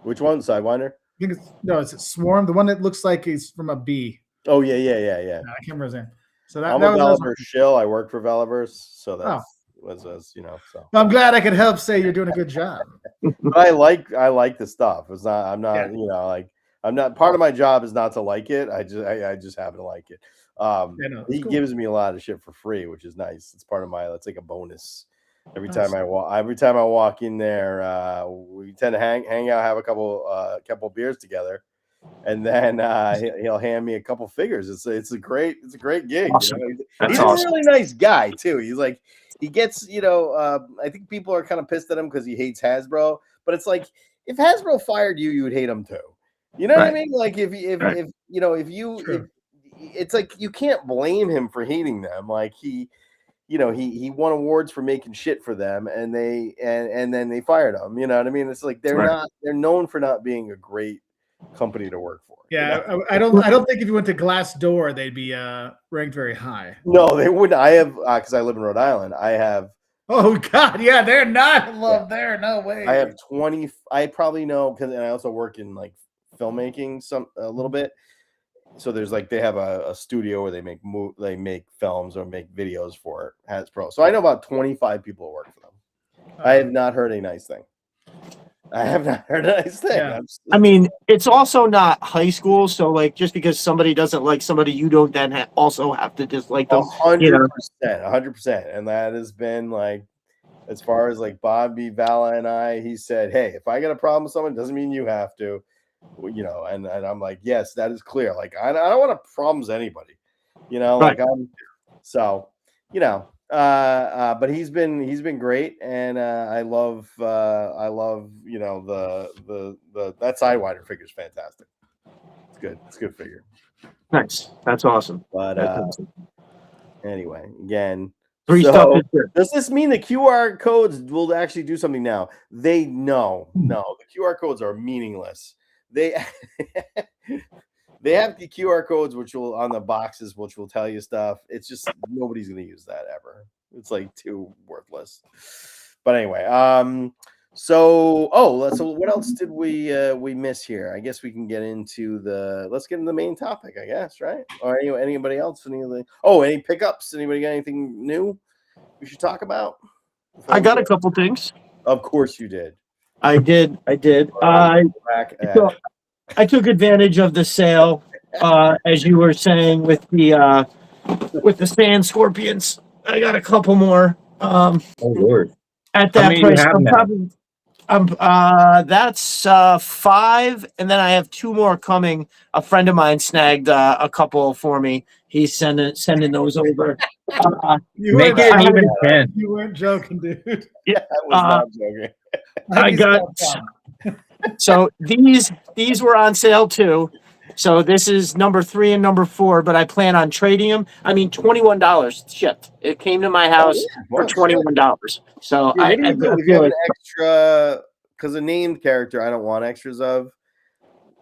A: Which one? Sidewinder?
B: I think it's Swarm, the one that looks like he's from a bee.
A: Oh yeah.
B: I can't remember his name. So
A: I'm a Valaverse shill. I work for Valaverse, so that was you know. So
B: I'm glad I could help say you're doing a good job.
A: But I like the stuff. It's not. I'm not. You know, like I'm not. Part of my job is not to like it. I just happen to like it. He gives me a lot of shit for free, which is nice. It's part of my. That's like a bonus. Every time I walk in there, we tend to hang out, have a couple beers together, and then he'll hand me a couple figures. It's a great gig.
C: Awesome.
A: You know? He's a really nice guy too. He's like he gets I think people are kind of pissed at him because he hates Hasbro, but it's like if Hasbro fired you, you would hate him too. You know what I mean? Like if it's like you can't blame him for hating them. Like he won awards for making shit for them, and then they fired him. You know what I mean? It's like they're known for not being a great company to work for.
B: Yeah, you know? I don't think if you went to Glassdoor, they'd be ranked very high.
A: No, they wouldn't. I have because I live in Rhode Island. I have.
B: Oh God, yeah, they're not loved there. No way.
A: I have 20. I probably know because I also work in like filmmaking a little bit. So there's like they have a studio where they make films or make videos for Hasbro. So I know about 25 people who work for them. I have not heard a nice thing. Yeah.
C: I mean, it's also not high school, so like just because somebody doesn't like somebody, you don't then also have to dislike them.
A: 100%, and that has been like as far as like Bobby Vala and I. He said, "Hey, if I got a problem with someone, doesn't mean you have to." You know, and I'm like, yes, that is clear. Like, I don't want to problems anybody, you know, like but he's been great, and I love you know the that Sidewinder figure is fantastic. It's a good figure.
C: Nice, that's awesome.
A: But anyway, again. Does this mean the QR codes will actually do something now? No, the QR codes are meaningless. They have the QR codes which will on the boxes which will tell you stuff. It's just nobody's going to use that ever. It's like too worthless. But anyway, So what else did we miss here? I guess we can get into let's get into the main topic, I guess, right? Or anybody else? Any pickups? Anybody got anything new we should talk about?
C: I got a couple things.
A: Of course you did.
C: I did.
A: Back at
C: So I took advantage of the sale, as you were saying, with the sand scorpions. I got a couple more.
D: Oh Lord.
C: At
D: How
C: that
D: many do you
C: price,
D: have
C: I'm
D: now?
C: probably that's 5, and then I have 2 more coming. A friend of mine snagged a couple for me. He's sending those over.
B: You
D: Make
B: weren't-
D: it an even 10.
B: You weren't joking, dude.
A: I was not joking.
C: I got so these were on sale too. So this is number 3 and number 4, but I plan on trading them. I mean, $21 shipped. It came to my house for $21. So
A: Yeah, what do you do? If you
C: feel
A: have an
C: like,
A: extra, because a named character I don't want extras of.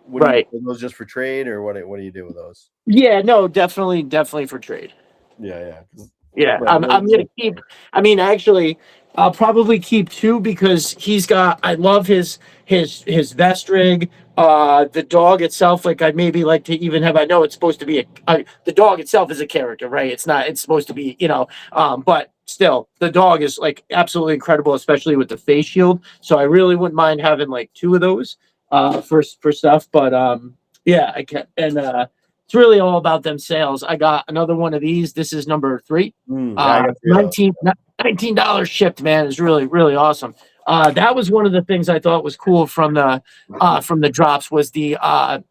A: What do
C: right.
A: you, are those just for trade, or what do you do with those?
C: Yeah, no, definitely for trade.
A: Yeah.
C: Yeah,
A: Right,
C: I'm gonna keep. I mean, actually, I'll probably keep 2 because he's got. I love his vest rig. The dog itself, like I'd maybe like to even have. I know it's supposed to be the dog itself is a character, right? It's not. It's supposed to be, but still, the dog is like absolutely incredible, especially with the face shield. So I really wouldn't mind having like 2 of those for stuff. But yeah, I can and. It's really all about them sales. I got another one of these. This is number 3.
A: I got 3 of those.
C: $19 shipped, man. Is really awesome. That was one of the things I thought was cool from the drops was the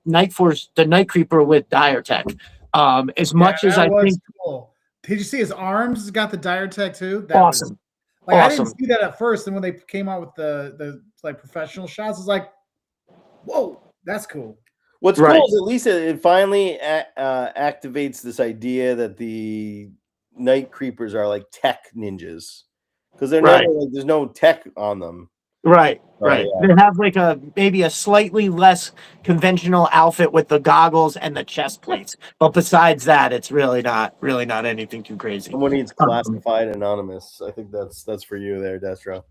C: Night Creeper with Dire Tech. As much as I think
B: cool. Did you see his arms? He's got the Dire Tech too. That
C: awesome.
B: I
C: Awesome.
B: didn't see that at first, and when they came out with the like professional shots, it's like, whoa, that's cool.
A: What's
C: Right.
A: cool is at least it finally activates this idea that the Night Creepers are like tech ninjas, because they're
C: Right.
A: never like there's no tech on them.
C: Right.
A: Yeah.
C: They have like maybe a slightly less conventional outfit with the goggles and the chest plates, but besides that, it's really not anything too crazy.
A: Someone needs classified anonymous. I think that's for you there, Destro.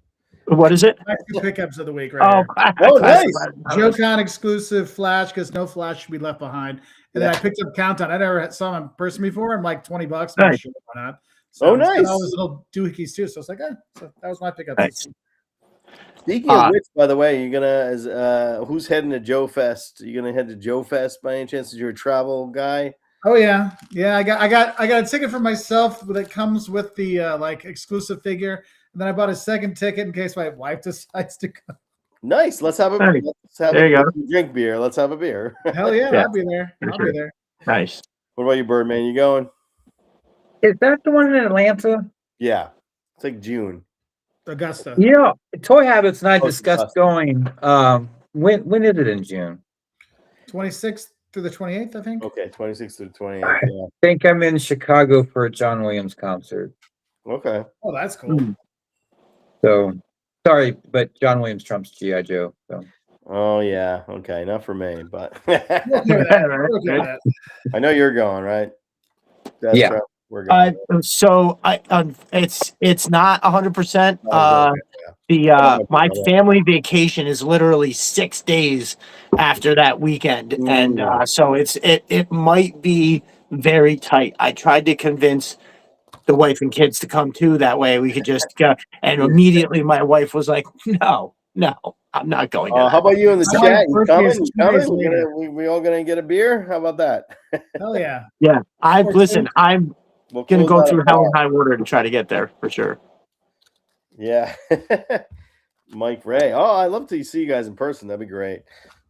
C: What is it?
B: That's the pickups of the week, right?
A: Oh, nice.
B: JoeCon exclusive Flash, because no Flash should be left behind. And then I picked up Countdown. I never saw him in person before. I'm like $20.
C: Nice.
B: Sure, why not? So
A: Oh, nice.
B: all those little doohickeys too. So it's like, so that was my pickup.
C: Nice.
A: Speaking of which, by the way, you're gonna who's heading to Joe Fest? You gonna head to Joe Fest by any chance? Is you a travel guy?
B: Oh yeah. I got a ticket for myself that comes with the like exclusive figure. And then I bought a second ticket in case my wife decides to come.
A: Nice. Let's have
C: There you go.
A: Drink beer. Let's have a beer.
B: Hell yeah,
C: Yeah,
B: I'll be there. I'll be there.
C: Nice.
A: What about you, Birdman? You going?
D: Is that the one in Atlanta?
A: Yeah. It's like June.
B: Augusta.
D: Yeah. Toy Habits and I
A: Oh,
D: discussed
A: Augusta.
D: going. When is it in June?
B: 26th through the 28th, I think.
A: Okay, 26th to 28th.
D: I
A: Yeah.
D: think I'm in Chicago for a John Williams concert.
A: Okay.
B: Oh, that's cool.
D: So sorry, but John Williams trumps G.I. Joe. So
A: Oh yeah. Okay. Not for me, but
B: We'll do that. We'll do that.
A: I know you're going, right? That's
D: Yeah.
A: right. We're going.
C: So it's not 100%.
A: Yeah.
C: My family vacation is literally 6 days after that weekend, and so it might be very tight. I tried to convince the wife and kids to come too. That way we could just go. And immediately my wife was like, "No, I'm not going." To
A: How about you in the
B: My
A: chat? You
B: birthday
A: coming?
B: is
A: You
B: 2 days
A: coming?
B: later.
A: We all gonna get a beer? How about that?
B: Hell yeah.
C: Yeah, I'm
A: We'll
C: gonna
A: close
C: go
A: out
C: through
A: a
C: hell
A: bar.
C: and high water to try to get there for sure.
A: Yeah. Mike Ray. Oh, I'd love to see you guys in person. That'd be great.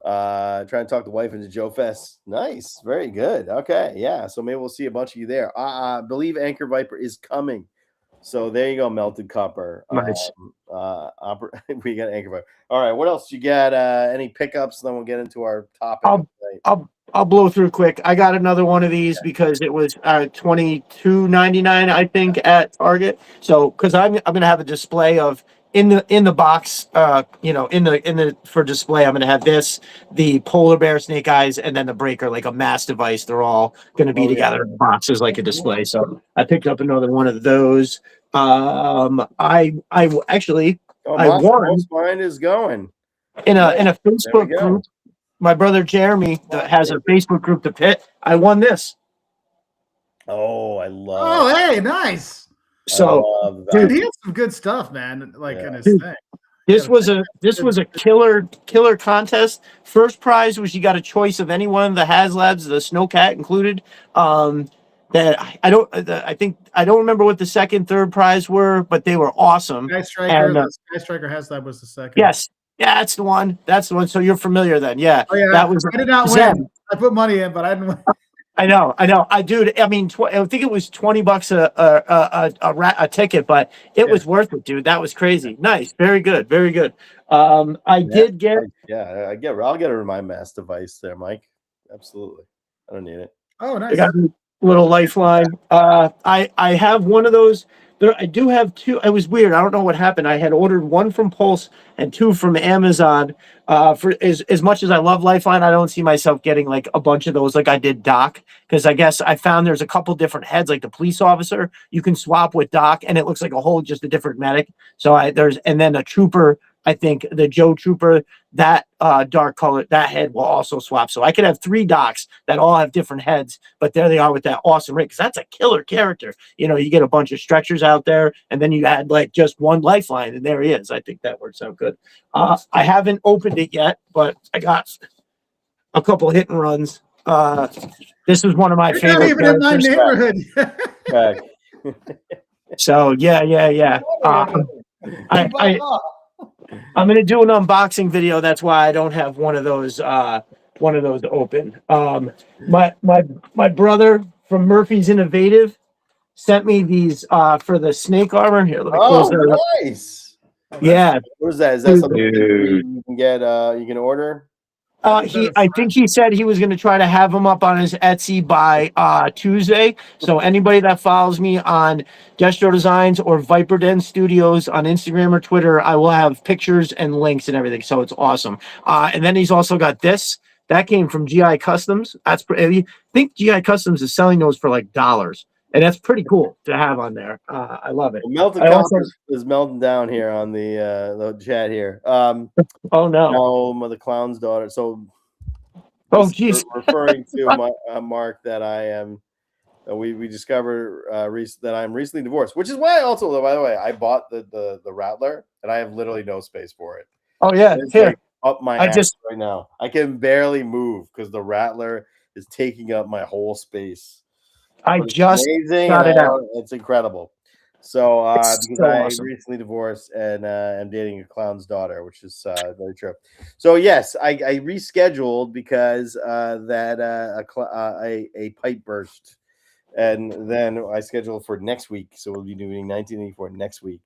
A: Trying to talk the wife into Joe Fest. Nice. Very good. Okay. Yeah. So maybe we'll see a bunch of you there. I believe Anchor Viper is coming. So there you go, Melted Copper.
C: Nice.
A: We got Anchor Viper. All right. What else? You got any pickups? Then we'll get into our topic.
C: I'll blow through quick. I got another one of these because it was $22.99, I think, at Target. So because I'm gonna have a display of in the box, in the for display, I'm gonna have the polar bear, snake eyes, and then the breaker, like a mass device. They're all gonna be together in boxes like a display. So I picked up another one of those. I actually
A: Oh,
C: I won
A: Most Mine is going.
C: in a
A: There we
C: Facebook
A: go.
C: group. My brother Jeremy that has a Facebook group, The Pit. I won this.
A: Oh, I love.
B: Oh, hey, nice.
C: So,
A: I love
B: Dude,
A: that.
B: he has some good stuff, man. Like in his
C: Dude,
B: thing.
C: this was a killer contest. First prize was you got a choice of any one of the HasLabs, the Snowcat included. That I don't remember what the second, third prize were, but they were awesome.
B: Sky Striker,
C: And,
B: the Sky Striker HasLab was the second.
C: yes, yeah, that's the one. That's the one. So you're familiar then, yeah.
B: Oh yeah,
C: That was
B: I did not
C: Zen.
B: win. I put money in, but I didn't win.
C: I know. I dude. I mean, I think it was $20 a ticket, but it was worth it, dude. That was crazy. Nice, very good, very good. Did get.
A: I'll get rid of my mass device there, Mike. Absolutely, I don't need it.
B: Oh, nice.
C: I got a little lifeline. I have one of those. I do have two. It was weird. I don't know what happened. I had ordered one from Pulse and two from Amazon. For as much as I love Lifeline, I don't see myself getting like a bunch of those like I did Doc, because I guess I found there's a couple different heads, like the police officer you can swap with Doc, and it looks like just a different medic. So and then a trooper. I think the Joe Trooper, that dark color, that head will also swap. So I could have 3 Docs that all have different heads, but there they are with that awesome rig, because that's a killer character. You know, you get a bunch of stretchers out there, and then you add like just one Lifeline, and there he is. I think that works out good. I haven't opened it yet, but I got a couple hit and runs. This was one of my
B: You're not
C: favorite
B: even in my
C: characters.
B: neighborhood.
C: So yeah. I'm gonna do an unboxing video. That's why I don't have one of those open. My brother from Murphy's Innovative sent me these for the snake armor. Here, let me close that up.
A: Nice.
C: Yeah.
A: What is that? Is that something you can get? You can order?
C: I think he said he was going to try to have them up on his Etsy by Tuesday. So anybody that follows me on Destro Designs or Viper Den Studios on Instagram or Twitter, I will have pictures and links and everything. So it's awesome. And then he's also got this. That came from GI Customs. I think GI Customs is selling those for like $. And that's pretty cool to have on there. I love it.
A: Well, is melting down here on the chat here.
C: Oh no!
A: No, the clown's daughter. So,
C: geez.
A: referring to Mark, that I am. We discovered that I'm recently divorced, which is why also, by the way, I bought the Rattler, and I have literally no space for it.
C: Oh yeah,
A: it's
C: here.
A: Like up my ass right now. I can barely move because the Rattler is taking up my whole space.
C: I just got it out.
A: It's incredible. So, because I
C: awesome.
A: recently divorced and I'm dating a clown's daughter, which is very true. So yes, I rescheduled because a pipe burst, and then I scheduled for next week. So we'll be doing 1984 next week.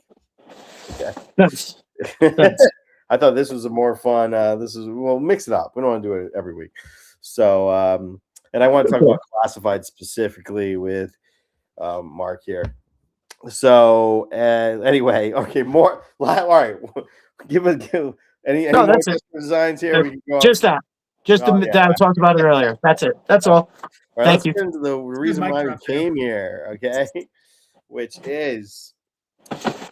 A: Okay.
C: Nice.
A: I thought this was a more fun. We'll mix it up. We don't want to do it every week. So. And I want to talk about classified specifically with Mark here. So anyway, okay, more. All right, give any more designs here. We can go
C: just that. Just that I talked about it earlier. That's it. That's all.
A: Right,
C: Thank you.
A: Get into the reason why we came here, okay? Which is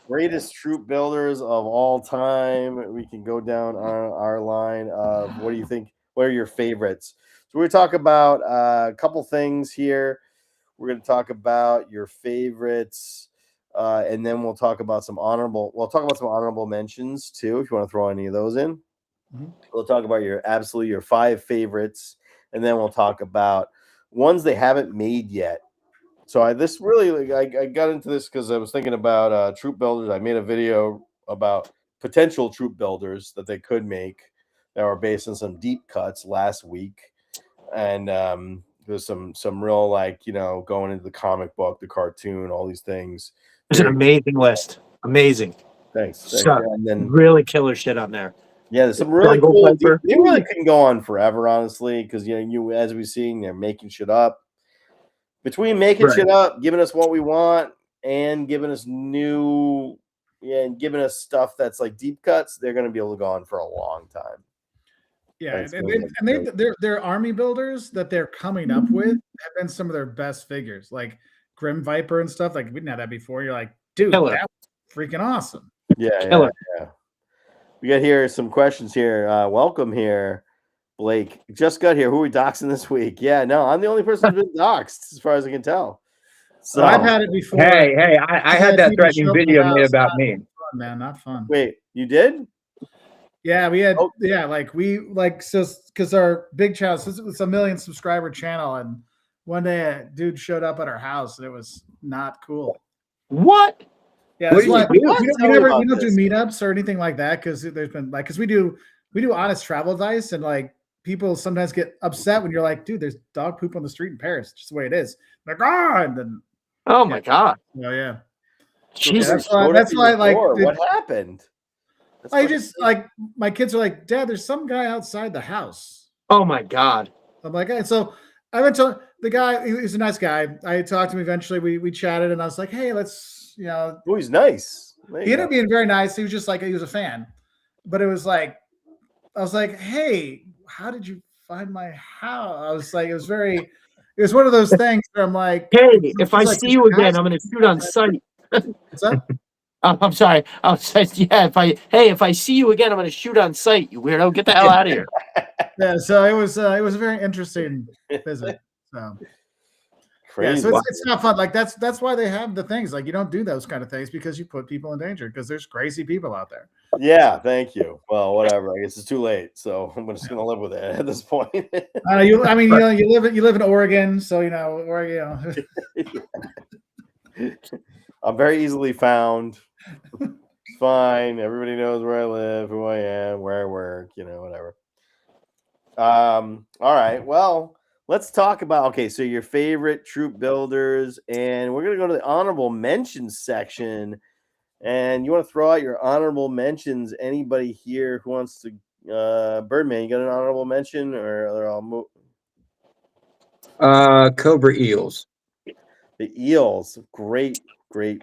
A: greatest troop builders of all time. We can go down on our line of what do you think? What are your favorites? So we're going to talk about a couple things here. We're going to talk about your favorites, and then we'll talk about some honorable. We'll talk about some honorable mentions too, if you want to throw any of those in. Mm-hmm. We'll talk about your 5 favorites, and then we'll talk about ones they haven't made yet. So I got into this because I was thinking about troop builders. I made a video about potential troop builders that they could make that were based on some deep cuts last week. And there's some real going into the comic book, the cartoon, all these things.
C: It's an amazing list. Amazing.
A: Thanks.
C: And then really killer shit on there.
A: Yeah, there's some really cool. They really couldn't go on forever, honestly, because you as we've seen, they're making shit up. Between making shit up, giving us what we want, and giving us and giving us stuff that's like deep cuts, they're going to be able to go on for a long time.
B: Yeah, their army builders that they're coming up with have been some of their best figures, like Grim Viper and stuff. Like we didn't have that before. You're like, dude, that was freaking awesome.
A: Yeah. We got here some questions here. Welcome here, Blake. Just got here. Who are we doxing this week? Yeah, no, I'm the only person who's been doxed, as far as I can tell. So
B: I've had it before.
D: Hey, I had that
B: people show
D: threatening
B: up at the
D: video made
B: house.
D: about
B: Not
D: me.
B: fun, man, not fun.
A: wait, you did?
B: Yeah, we had
A: Oh.
B: so because our big channel, so it's a 1 million subscriber channel, and one day a dude showed up at our house and it was not cool.
C: What?
B: Yeah,
D: What
B: that's
D: do
B: why
D: you do?
A: Tell me
B: we
A: about
B: don't do
A: this.
B: meetups or anything like that because there's been because we do honest travel advice, and like people sometimes get upset when you're like, dude, there's dog poop on the street in Paris, just the way it is. Like, and then
C: Oh my God.
B: yeah.
C: Jesus.
B: That's why like
A: what happened?
B: I just like my kids are like, Dad, there's some guy outside the house.
C: Oh my God.
B: I'm like, hey, so I went to the guy. He's a nice guy. I talked to him eventually. We chatted, and I was like, hey, let's
A: Oh, he's nice.
B: He ended up being very nice. He was just like he was a fan, but it was like I was like, hey, how did you find my house? I was like, it was one of those things where I'm like,
C: hey, if I
B: like,
C: see you again, I'm gonna shoot on sight.
B: What's up?
C: I'm sorry. I was yeah. If I see you again, I'm gonna shoot on sight. You weirdo, get the hell out of here.
B: Yeah. So it was a very interesting visit. So.
A: Crazy.
B: Yeah, so it's not fun. Like that's why they have the things. Like you don't do those kind of things because you put people in danger because there's crazy people out there.
A: Yeah, thank you. Well, whatever. I guess it's too late, so I'm just gonna live with it at this point.
B: You live in Oregon, so
A: I'm very easily found. It's fine. Everybody knows where I live, who I am, where I work. Whatever. All right. Well. Let's talk about, so your favorite troop builders, and we're going to go to the honorable mentions section. And you want to throw out your honorable mentions? Anybody here who wants to, Birdman, you got an honorable mention, or I'll move?
D: Cobra eels.
A: The eels, great.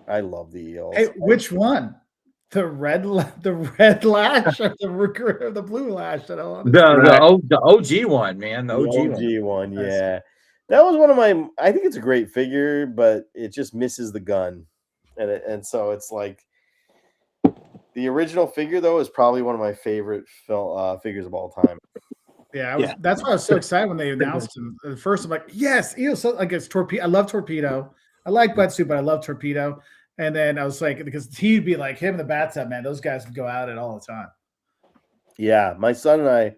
A: I love the eels.
B: Hey, which one? The red lash or the blue lash?
D: The OG one, man. The OG
A: one. Yeah. That was one of my. I think it's a great figure, but it just misses the gun, and so it's like the original figure though is probably one of my favorite figures of all time.
B: Yeah, that's why I was so excited when they announced him. At first, I'm like, yes, eels. So like it's Torpedo. I love Torpedo. I like Wetsuit, but I love Torpedo. And then I was like, because he'd be like him and the Bathtub man, those guys would go at it all the time.
A: Yeah, my son and I,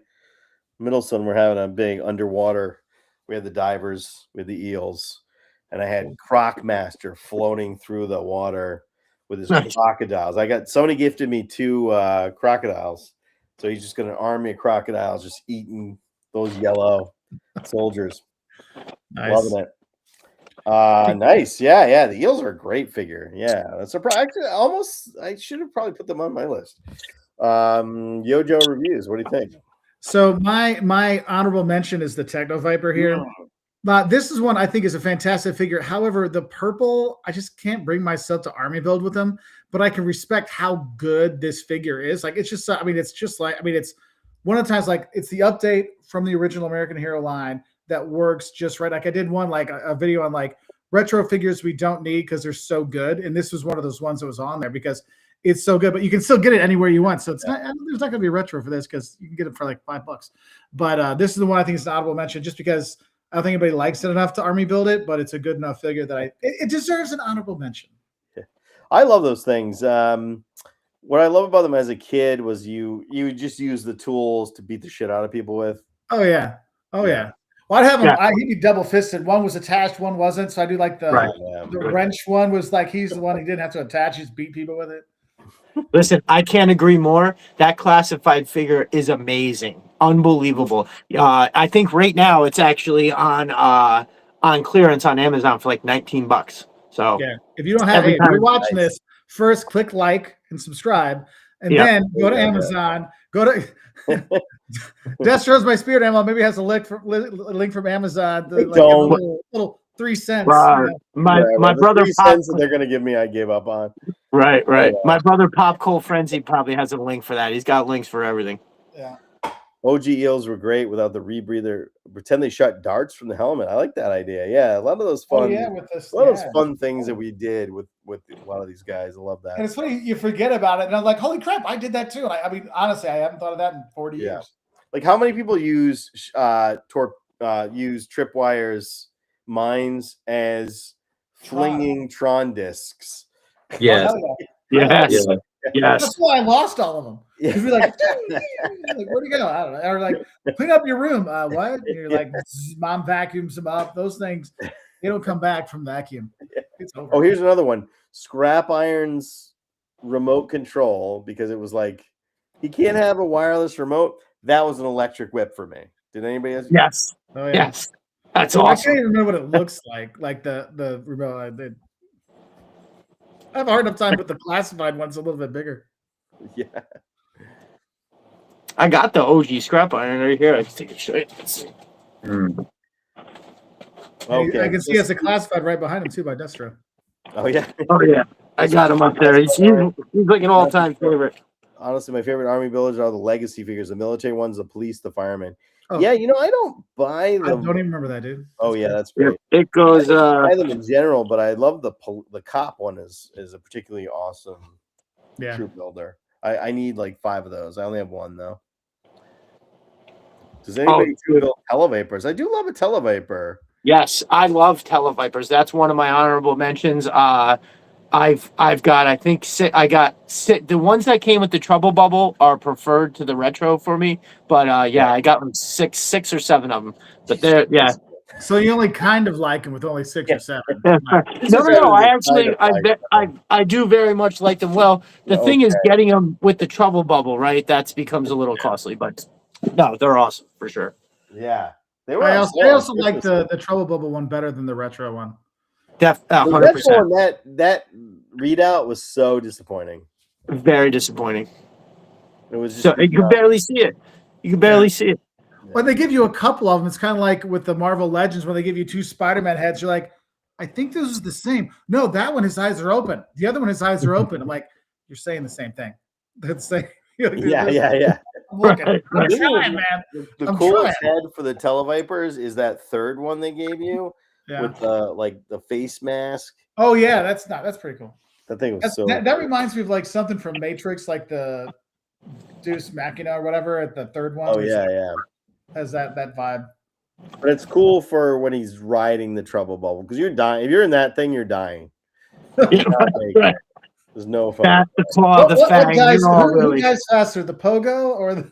A: middle son, were having a big underwater. We had the divers, we had the eels, and I had Croc Master floating through the water with his crocodiles. Somebody gifted me 2 crocodiles, so he's just got an army of crocodiles just eating those yellow soldiers.
B: Nice.
A: Loving it. Nice. Yeah. The eels are a great figure. Yeah. That's I should have probably put them on my list. Yojo Reviews. What do you think?
B: So my honorable mention is the Techno Viper here. This is one I think is a fantastic figure. However, the purple, I just can't bring myself to army build with them, but I can respect how good this figure is. Like, it's just, it's one of the times, like, it's the update from the original American Hero line that works just right. Like, I did one, like a video on like retro figures we don't need because they're so good. And this was one of those ones that was on there because it's so good, but you can still get it anywhere you want. So it's not, there's not going to be a retro for this because you can get it for like $5. But this is the one I think is an honorable mention just because I don't think anybody likes it enough to army build it, but it's a good enough figure that it deserves an honorable mention.
A: Yeah. I love those things. What I love about them as a kid was you just use the tools to beat the shit out of people with.
B: Oh yeah. Well, I'd have them. He'd be double fisted. One was attached, one wasn't. So I do like the wrench one was like he's the one he didn't have to attach. He just beat people with it.
C: Listen, I can't agree more. That classified figure is amazing, unbelievable. I think right now it's actually on clearance on Amazon for like $19. So
B: yeah, if you don't have, if you're watching this, first click like and subscribe, and then go to Amazon. Go to Destro's my spirit animal. Maybe has a link from Amazon. Little 3 cents.
C: My brother
A: 3 cents that they're gonna give me, I gave up on.
C: Right. My brother Pop Coal Frenzy probably has a link for that. He's got links for everything.
B: Yeah.
A: OG eels were great without the rebreather. Pretend they shot darts from the helmet. I like that idea. Yeah, a lot of those fun.
B: Oh yeah, with this.
A: A lot of those
B: Yeah.
A: fun things that we did with a lot of these guys. I love
B: And
A: that.
B: it's funny, you forget about it, and I'm like, holy crap, I did that too. I mean, honestly, I haven't thought of that in 40
A: Yeah.
B: years.
A: Like how many people use use tripwires mines as flinging Tron discs?
D: Yes.
B: Oh, hell yeah.
C: Yes.
D: Yeah.
C: Yes.
B: That's why I lost all of them. Because we're like, like, where'd he go? I don't know. Or like, clean up your room. What? And you're like, mom vacuums them up. Those things, they don't come back from vacuum. It's over.
A: Oh, here's another one. Scrap Iron's remote control, because it was like he can't have a wireless remote. That was an electric whip for me. Did anybody else?
C: Yes.
B: Oh, yeah.
C: Yes. That's
B: I
C: awesome.
B: can't even remember what it looks like the remote I did. I have a hard enough time with the classified ones a little bit bigger.
A: Yeah.
C: I got the OG scrap iron right here. I can take a show you. Let's see.
D: Mm.
A: Okay.
B: I can see it's a classified right behind him too by Destro.
A: Oh yeah.
C: Oh yeah, I got him up there. He's like an all-time favorite.
A: Honestly, my favorite army builders are the legacy figures, the military ones, the police, the firemen.
B: Oh.
A: Yeah, I don't buy
B: I
A: them.
B: don't even remember that, dude.
A: Oh yeah, that's
C: Yeah,
A: great.
C: it goes.
A: I buy them in general, but I love the cop one is a particularly awesome troop builder. I need like 5 of those. I only have 1 though. Does anybody build Televapors? I do love a Televaper.
C: Yes, I love Televipers. That's one of my honorable mentions. I've got, I think, the ones that came with the trouble bubble are preferred to the retro for me. But yeah, I got like six or 7 of them. But they're
B: So you only kind of like them with only 6 or 7.
C: No. I do very much like them. Well, the thing is getting them with the trouble bubble, right? That becomes a little costly, but no, they're awesome for sure.
A: Yeah, they
B: I also like the trouble bubble one better than the retro one.
C: 100%.
A: That readout was so disappointing.
C: Very disappointing.
A: It was just
C: so you could barely see it. You could barely see it.
B: When they give you a couple of them, it's kind of like with the Marvel Legends when they give you 2 Spider-Man heads. You're like, I think this is the same. No, that one, his eyes are open. The other one, his eyes are open. I'm like, you're saying the same thing. That's like,
A: yeah.
B: I'm looking. I'm
A: Right.
B: trying, man.
A: The coolest head for the Televipers is that 3rd one they gave you with the face mask.
B: Oh yeah, that's pretty cool.
A: That thing was
B: that reminds me of like something from Matrix, like the Deus Machina or whatever at the 3rd one.
A: Oh yeah.
B: Has that vibe.
A: But it's cool for when he's riding the trouble bubble, because you're dying. If you're in that thing, you're dying. There's no fun.
C: The claw, the fang.
B: Who guys faster, the pogo or the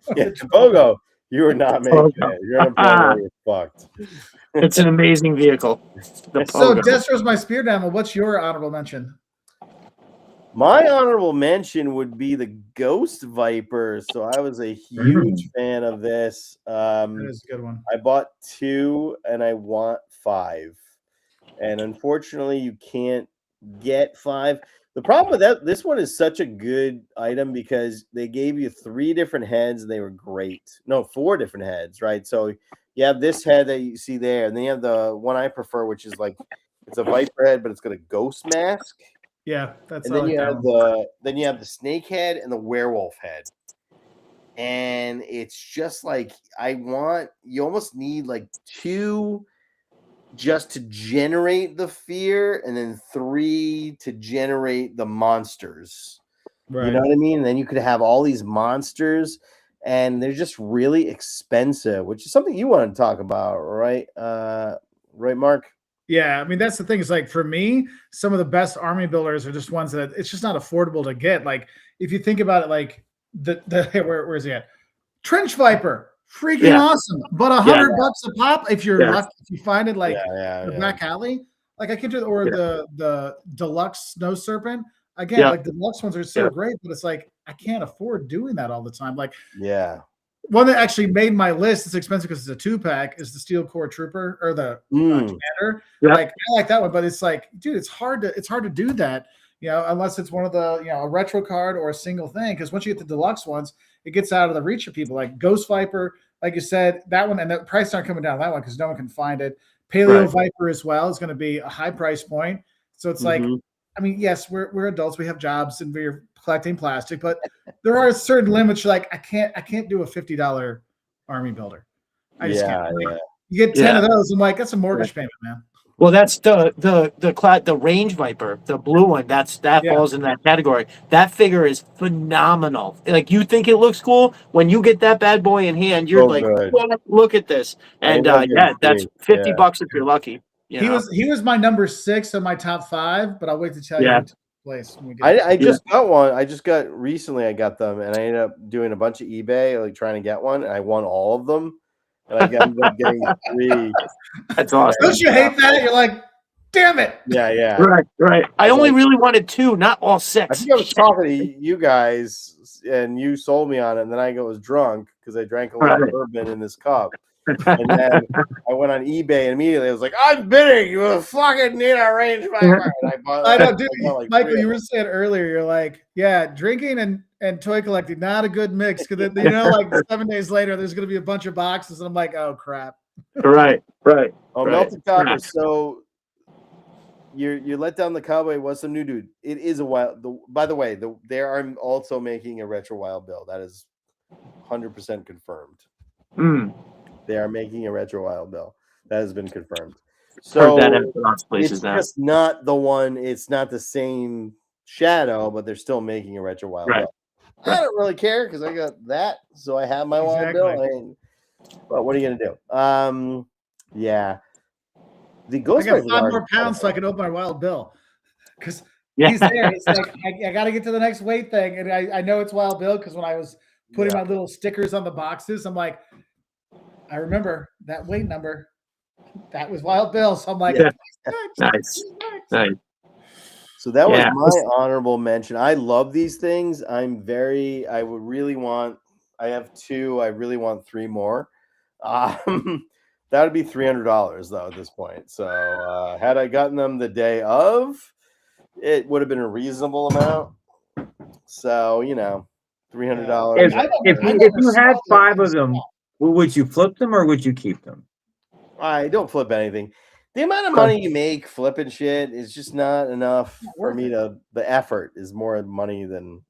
A: the pogo? You are not making it. You're on a pogo. You're fucked.
C: It's an amazing vehicle.
B: So Destro's my spirit animal. What's your honorable mention?
A: My honorable mention would be the Ghost Viper. So I was a huge fan of this.
B: That is a good one.
A: I bought 2 and I want 5. And unfortunately, you can't get 5. The problem with that, this one is such a good item because they gave you 3 different heads and they were great. No, 4 different heads, right? So you have this head that you see there, and then you have the one I prefer, which is like it's a Viper head, but it's got a ghost mask.
B: Yeah, that's.
A: And then you have the snake head and the werewolf head, and it's just like you almost need like 2 just to generate the fear, and then 3 to generate the monsters. Right. You know what I mean? And then you could have all these monsters, and they're just really expensive, which is something you want to talk about, right? Right, Mark?
B: Yeah, I mean that's the thing. Is like for me, some of the best army builders are just ones that it's just not affordable to get. Like if you think about it, like where is he at? Trench Viper, freaking awesome, but $100 a pop if you're lucky, if you find it like the back alley. Like I can do, or the deluxe Snow Serpent. Again, like the deluxe ones are so great, but it's like I can't afford doing that all the time. Like one that actually made my list. It's expensive because it's a 2-pack. Is the Steel Core Trooper or the Commander? Like I like that one, but it's like, dude, it's hard to do that. Unless it's one of the a retro card or a single thing. Because once you get the deluxe ones, it gets out of the reach of people. Like Ghost Viper, like you said, that one, and the price aren't coming down on that one because no one can find it. Paleo Viper as well is going to be a high price point. So it's like, I mean, yes, we're adults, we have jobs, and we're collecting plastic, but there are certain limits. Like I can't do a $50 army builder. I just can't. Like, you get 10 of those, I'm like, that's a mortgage payment, man.
C: Well, that's the range viper, the blue one. That falls in that category. That figure is phenomenal. Like you think it looks cool when you get that bad boy in hand. You're like, look at this, and that's $50 if you're lucky.
B: He was my number 6 of my top 5, but I'll wait to tell you who took place. When we get
A: I just got one. I just got recently. I got them, and I ended up doing a bunch of eBay, like trying to get one. And I won all of them. And I ended up getting 3.
C: That's awesome.
B: Don't you hate that? You're like, damn it.
A: Yeah.
C: Right. I only really wanted 2, not all 6.
A: I think I was talking to you guys, and you sold me on it. And then I was drunk because I drank a lot of bourbon in this cup. And then I went on eBay and immediately I was like, I'm bidding. You fucking need a range finder.
B: I know, dude. Michael, you were saying earlier, you're like, yeah, drinking and toy collecting, not a good mix. Because, like 7 days later, there's going to be a bunch of boxes. And I'm like, oh, crap.
C: Right.
A: Oh, Melted Copper. So you let down the cowboy was some new dude. It is a wild. By the way, they are also making a retro wild bill. That is 100% confirmed. They are making a retro wild bill. That has been confirmed. So it's just not the one. It's not the same shadow, but they're still making a retro wild bill. I don't really care because I got that, so I have my wild bill. But what are you gonna do? Yeah. The Ghost.
B: I got 5 more pounds so I can open my wild bill. Because he's there. It's like I got to get to the next weight thing, and I know it's wild bill because when I was putting my little stickers on the boxes, I'm like, I remember that weight number. That was wild bill. So I'm like,
C: nice.
A: So that was my honorable mention. I love these things. I would really want. I have 2. I really want 3 more. That would be $300 though at this point. So had I gotten them the day of, it would have been a reasonable amount. So $300.
D: If you had 5 of them, would you flip them or would you keep them?
A: I don't flip anything. The amount of money you make flipping shit is just not enough for me to. The effort is more money than.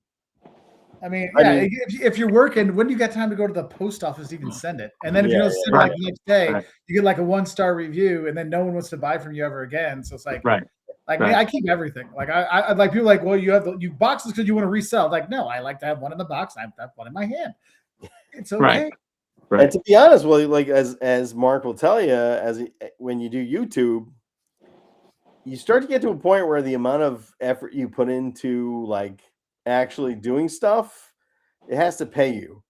B: I mean, if you're working, when do you get time to go to the post office to even send it? And then if you don't send it like the next day, you get like a 1-star review, and then no one wants to buy from you ever again. So it's like, me, I keep everything. Like I like people like, well, you have you boxes because you want to resell. Like, no, I like to have one in the box. I have one in my hand. It's okay.
A: Right. And to be honest, well, like as Mark will tell you, when you do YouTube, you start to get to a point where the amount of effort you put into like actually doing stuff, it has to pay you.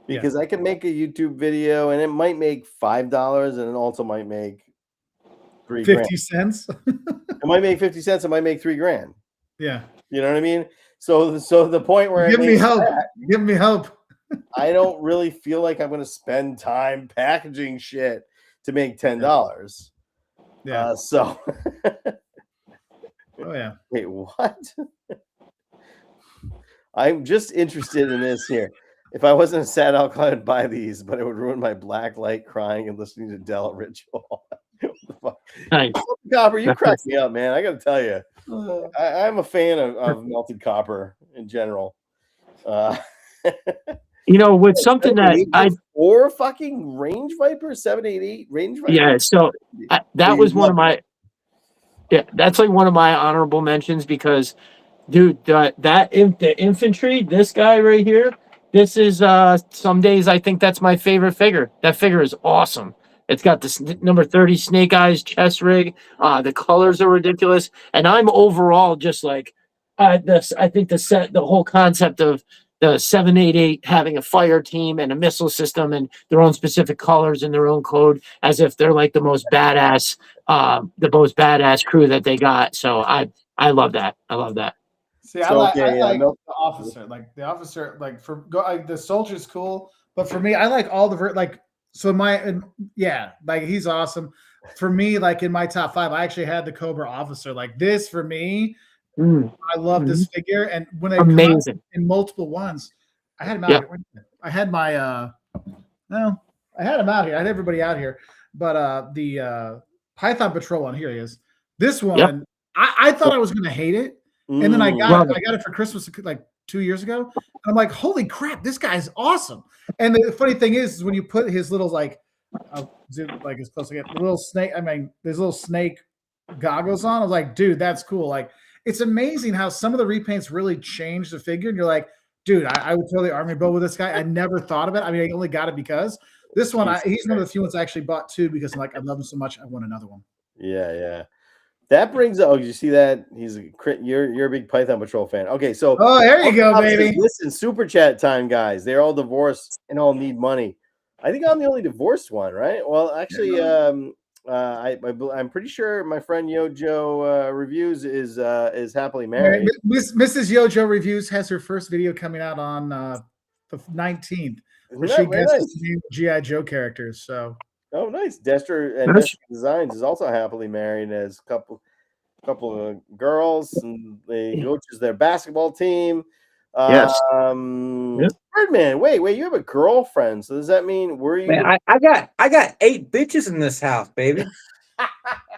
A: Because I can make a YouTube video and it might make $5 and it also might make
B: 50 cents.
A: It might make 50 cents, it might make $3,000.
B: Yeah.
A: You know what I mean? So the point where
B: give me hope.
A: I don't really feel like I'm going to spend time packaging shit to make $10.
B: Yeah.
A: So.
B: Oh yeah.
A: Wait, what? I'm just interested in this here. If I wasn't a sad alcohol, I'd buy these, but it would ruin my black light crying and listening to Del Ritual. What the fuck?
C: Nice.
A: Copper, you crack me up, man. I got to tell you, I'm a fan of Melted Copper in general.
C: With something that I
A: 4 fucking range viper 788 range viper.
C: Yeah, so that was one of my. Yeah, that's like one of my honorable mentions because, dude, the infantry, this guy right here, this is some days I think that's my favorite figure. That figure is awesome. It's got the number 30 Snake Eyes chest rig. The colors are ridiculous, and I'm overall just like I think the whole concept of the 788 having a fire team and a missile system and their own specific colors and their own code, as if they're like the most badass crew that they got. So I love that. I love that.
B: See, I like the officer. Like the officer, like the soldier's cool, but for me, I like all the like he's awesome. For me, like in my top 5, I actually had the Cobra officer. Like this for me. I love this figure, and when they come out in multiple ones, I had him out here. I had my I had him out here. I had everybody out here, but the Python Patrol one, here he is. This one, I thought I was gonna hate it, and then I got it for Christmas like 2 years ago. And I'm like, holy crap, this guy's awesome. And the funny thing is when you put his little like as close to get little snake, I mean, there's little snake goggles on. I was like, dude, that's cool. Like, it's amazing how some of the repaints really change the figure. And you're like, dude, I would totally army build with this guy. I never thought of it. I mean, I only got it because this one, he's one of the few ones I actually bought too because I'm like, I love him so much. I want another one.
A: Yeah. That brings up. Oh, you see that? You're a big Python Patrol fan. Okay, so
B: there you go, baby.
A: Listen, super chat time, guys. They're all divorced and all need money. I think I'm the only divorced one, right? Well, actually, I'm pretty sure my friend Yojo Reviews is happily married.
B: Mrs. Yojo Reviews has her first video coming out on the 19th, where she gets GI Joe characters. So.
A: Oh, nice. Destro and Destro Designs is also happily married as a couple of girls, and they coaches their basketball team.
C: Yes.
A: Birdman, wait, you have a girlfriend, so does that mean
D: Man, I got 8 bitches in this house, baby.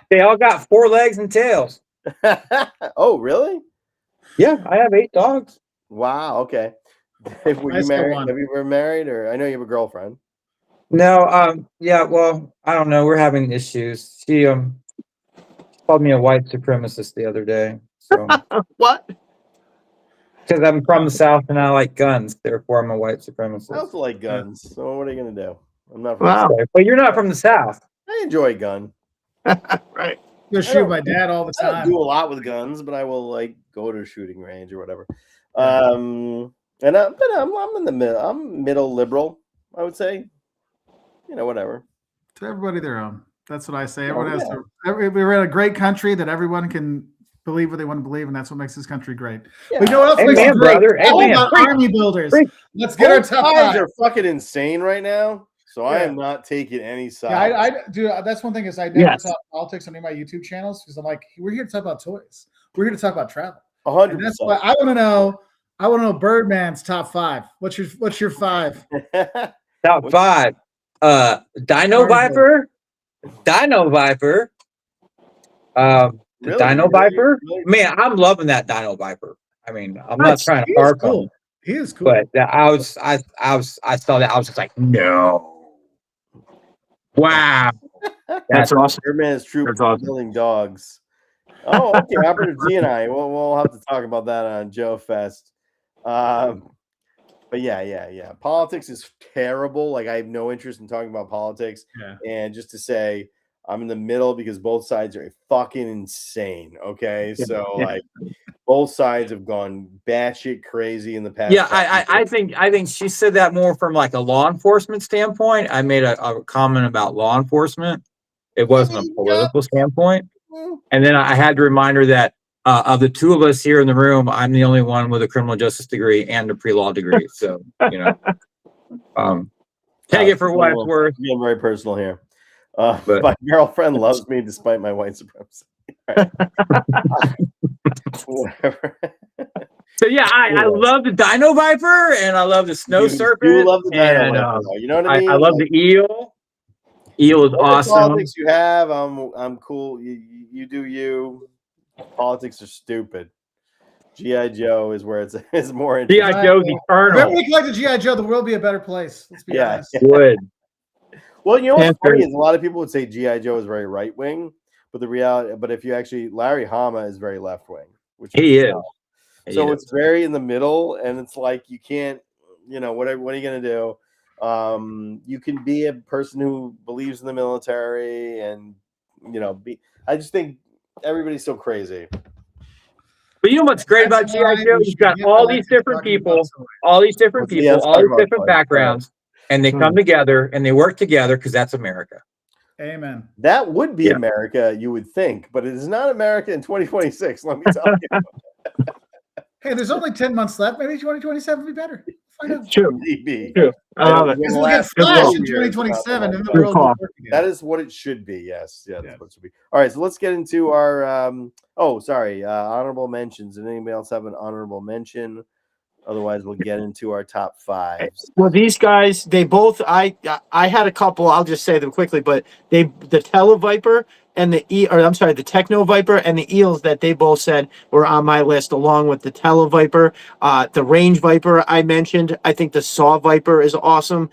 D: They all got 4 legs and tails.
A: Oh, really?
D: Yeah, I have 8 dogs.
A: Wow. Okay. Were you married? Have you ever married, or I know you have a girlfriend?
D: No, yeah, well, I don't know. We're having issues. She called me a white supremacist the other day. So
C: what?
D: Because I'm from the South and I like guns, therefore I'm a white supremacist.
A: I also like guns. So what are you gonna do? I'm not
D: from the South. But you're not from the South.
A: I enjoy a gun.
C: Right.
B: Go shoot my dad all the time.
A: I don't do a lot with guns, but I will like go to a shooting range or whatever. And I'm in the middle. I'm middle liberal, I would say. You know, whatever.
B: To everybody their own. That's what I say. Everyone has to. We're in a great country that everyone can believe what they want to believe, and that's what makes this country great.
A: Yeah.
B: But you know what else makes it great?
D: Brother.
B: Army builders. Let's get our top 5.
A: Are fucking insane right now. So I am not taking any side.
B: Yeah, I do. That's one thing is I never talk politics on any of my YouTube channels because I'm like, we're here to talk about toys. We're here to talk about travel.
A: 100%.
B: That's why I want to know. I want to know Birdman's top 5. What's your 5?
D: Top 5. Dino Viper. Really? Dino Viper. Man, I'm loving that Dino Viper. I mean, I'm not trying to harp on him.
B: He is cool.
D: But I saw that. I was just like, no. Wow.
C: That's awesome.
A: Birdman is true for killing dogs. Oh, okay. Albert D and I. We'll have to talk about that on Joe Fest. But yeah. Politics is terrible. Like I have no interest in talking about politics.
B: Yeah.
A: And just to say, I'm in the middle because both sides are fucking insane. Okay, so like both sides have gone batshit crazy in the past.
D: Yeah, I think she said that more from like a law enforcement standpoint. I made a comment about law enforcement. It wasn't a political standpoint. And then I had to remind her that of the 2 of us here in the room, I'm the only one with a criminal justice degree and a pre-law degree. So, you know, take it for what it's worth.
A: Being very personal here. My girlfriend loves me despite my white supremacy. Whatever.
D: So yeah, I love the Dino Viper and I love the Snow Serpent.
A: You love the Dino Viper, you know what I mean?
D: I love the eel. Eel is awesome.
A: Politics you have, I'm cool. You do you. Politics are stupid. G.I. Joe is where it's more interesting.
D: G.I. Joe's eternal.
B: If we collect the G.I. Joe, the world would be a better place. Let's be honest.
D: Would.
A: Well, you know what's funny is a lot of people would say G.I. Joe is very right wing, but the reality, but if you actually, Larry Hama is very left wing, which
D: he is.
A: So it's very in the middle, and it's like you can't, you know, what are you gonna do? You can be a person who believes in the military, and you know, I just think everybody's so crazy.
D: But you know what's great about G.I. Joe? You've got all these different people, all these different backgrounds, and they come together and they work together because that's America.
B: Amen.
A: That would be America, you would think, but it is not America in 2026. Let me tell you.
B: Hey, there's only 10 months left. Maybe 2027 will be better.
C: True.
A: True.
B: We'll get Flash in 2027 and the world will work again.
A: That is what it should be. Yes. Yeah, that's what it should be. All right, so let's get into our honorable mentions. Did anybody else have an honorable mention? Otherwise, we'll get into our top 5.
C: Well, these guys, they both. I had a couple. I'll just say them quickly. But the Televiper, and the Techno Viper and the Eels that they both said were on my list, along with the Tele Viper, the Range Viper I mentioned. I think the Saw Viper is awesome.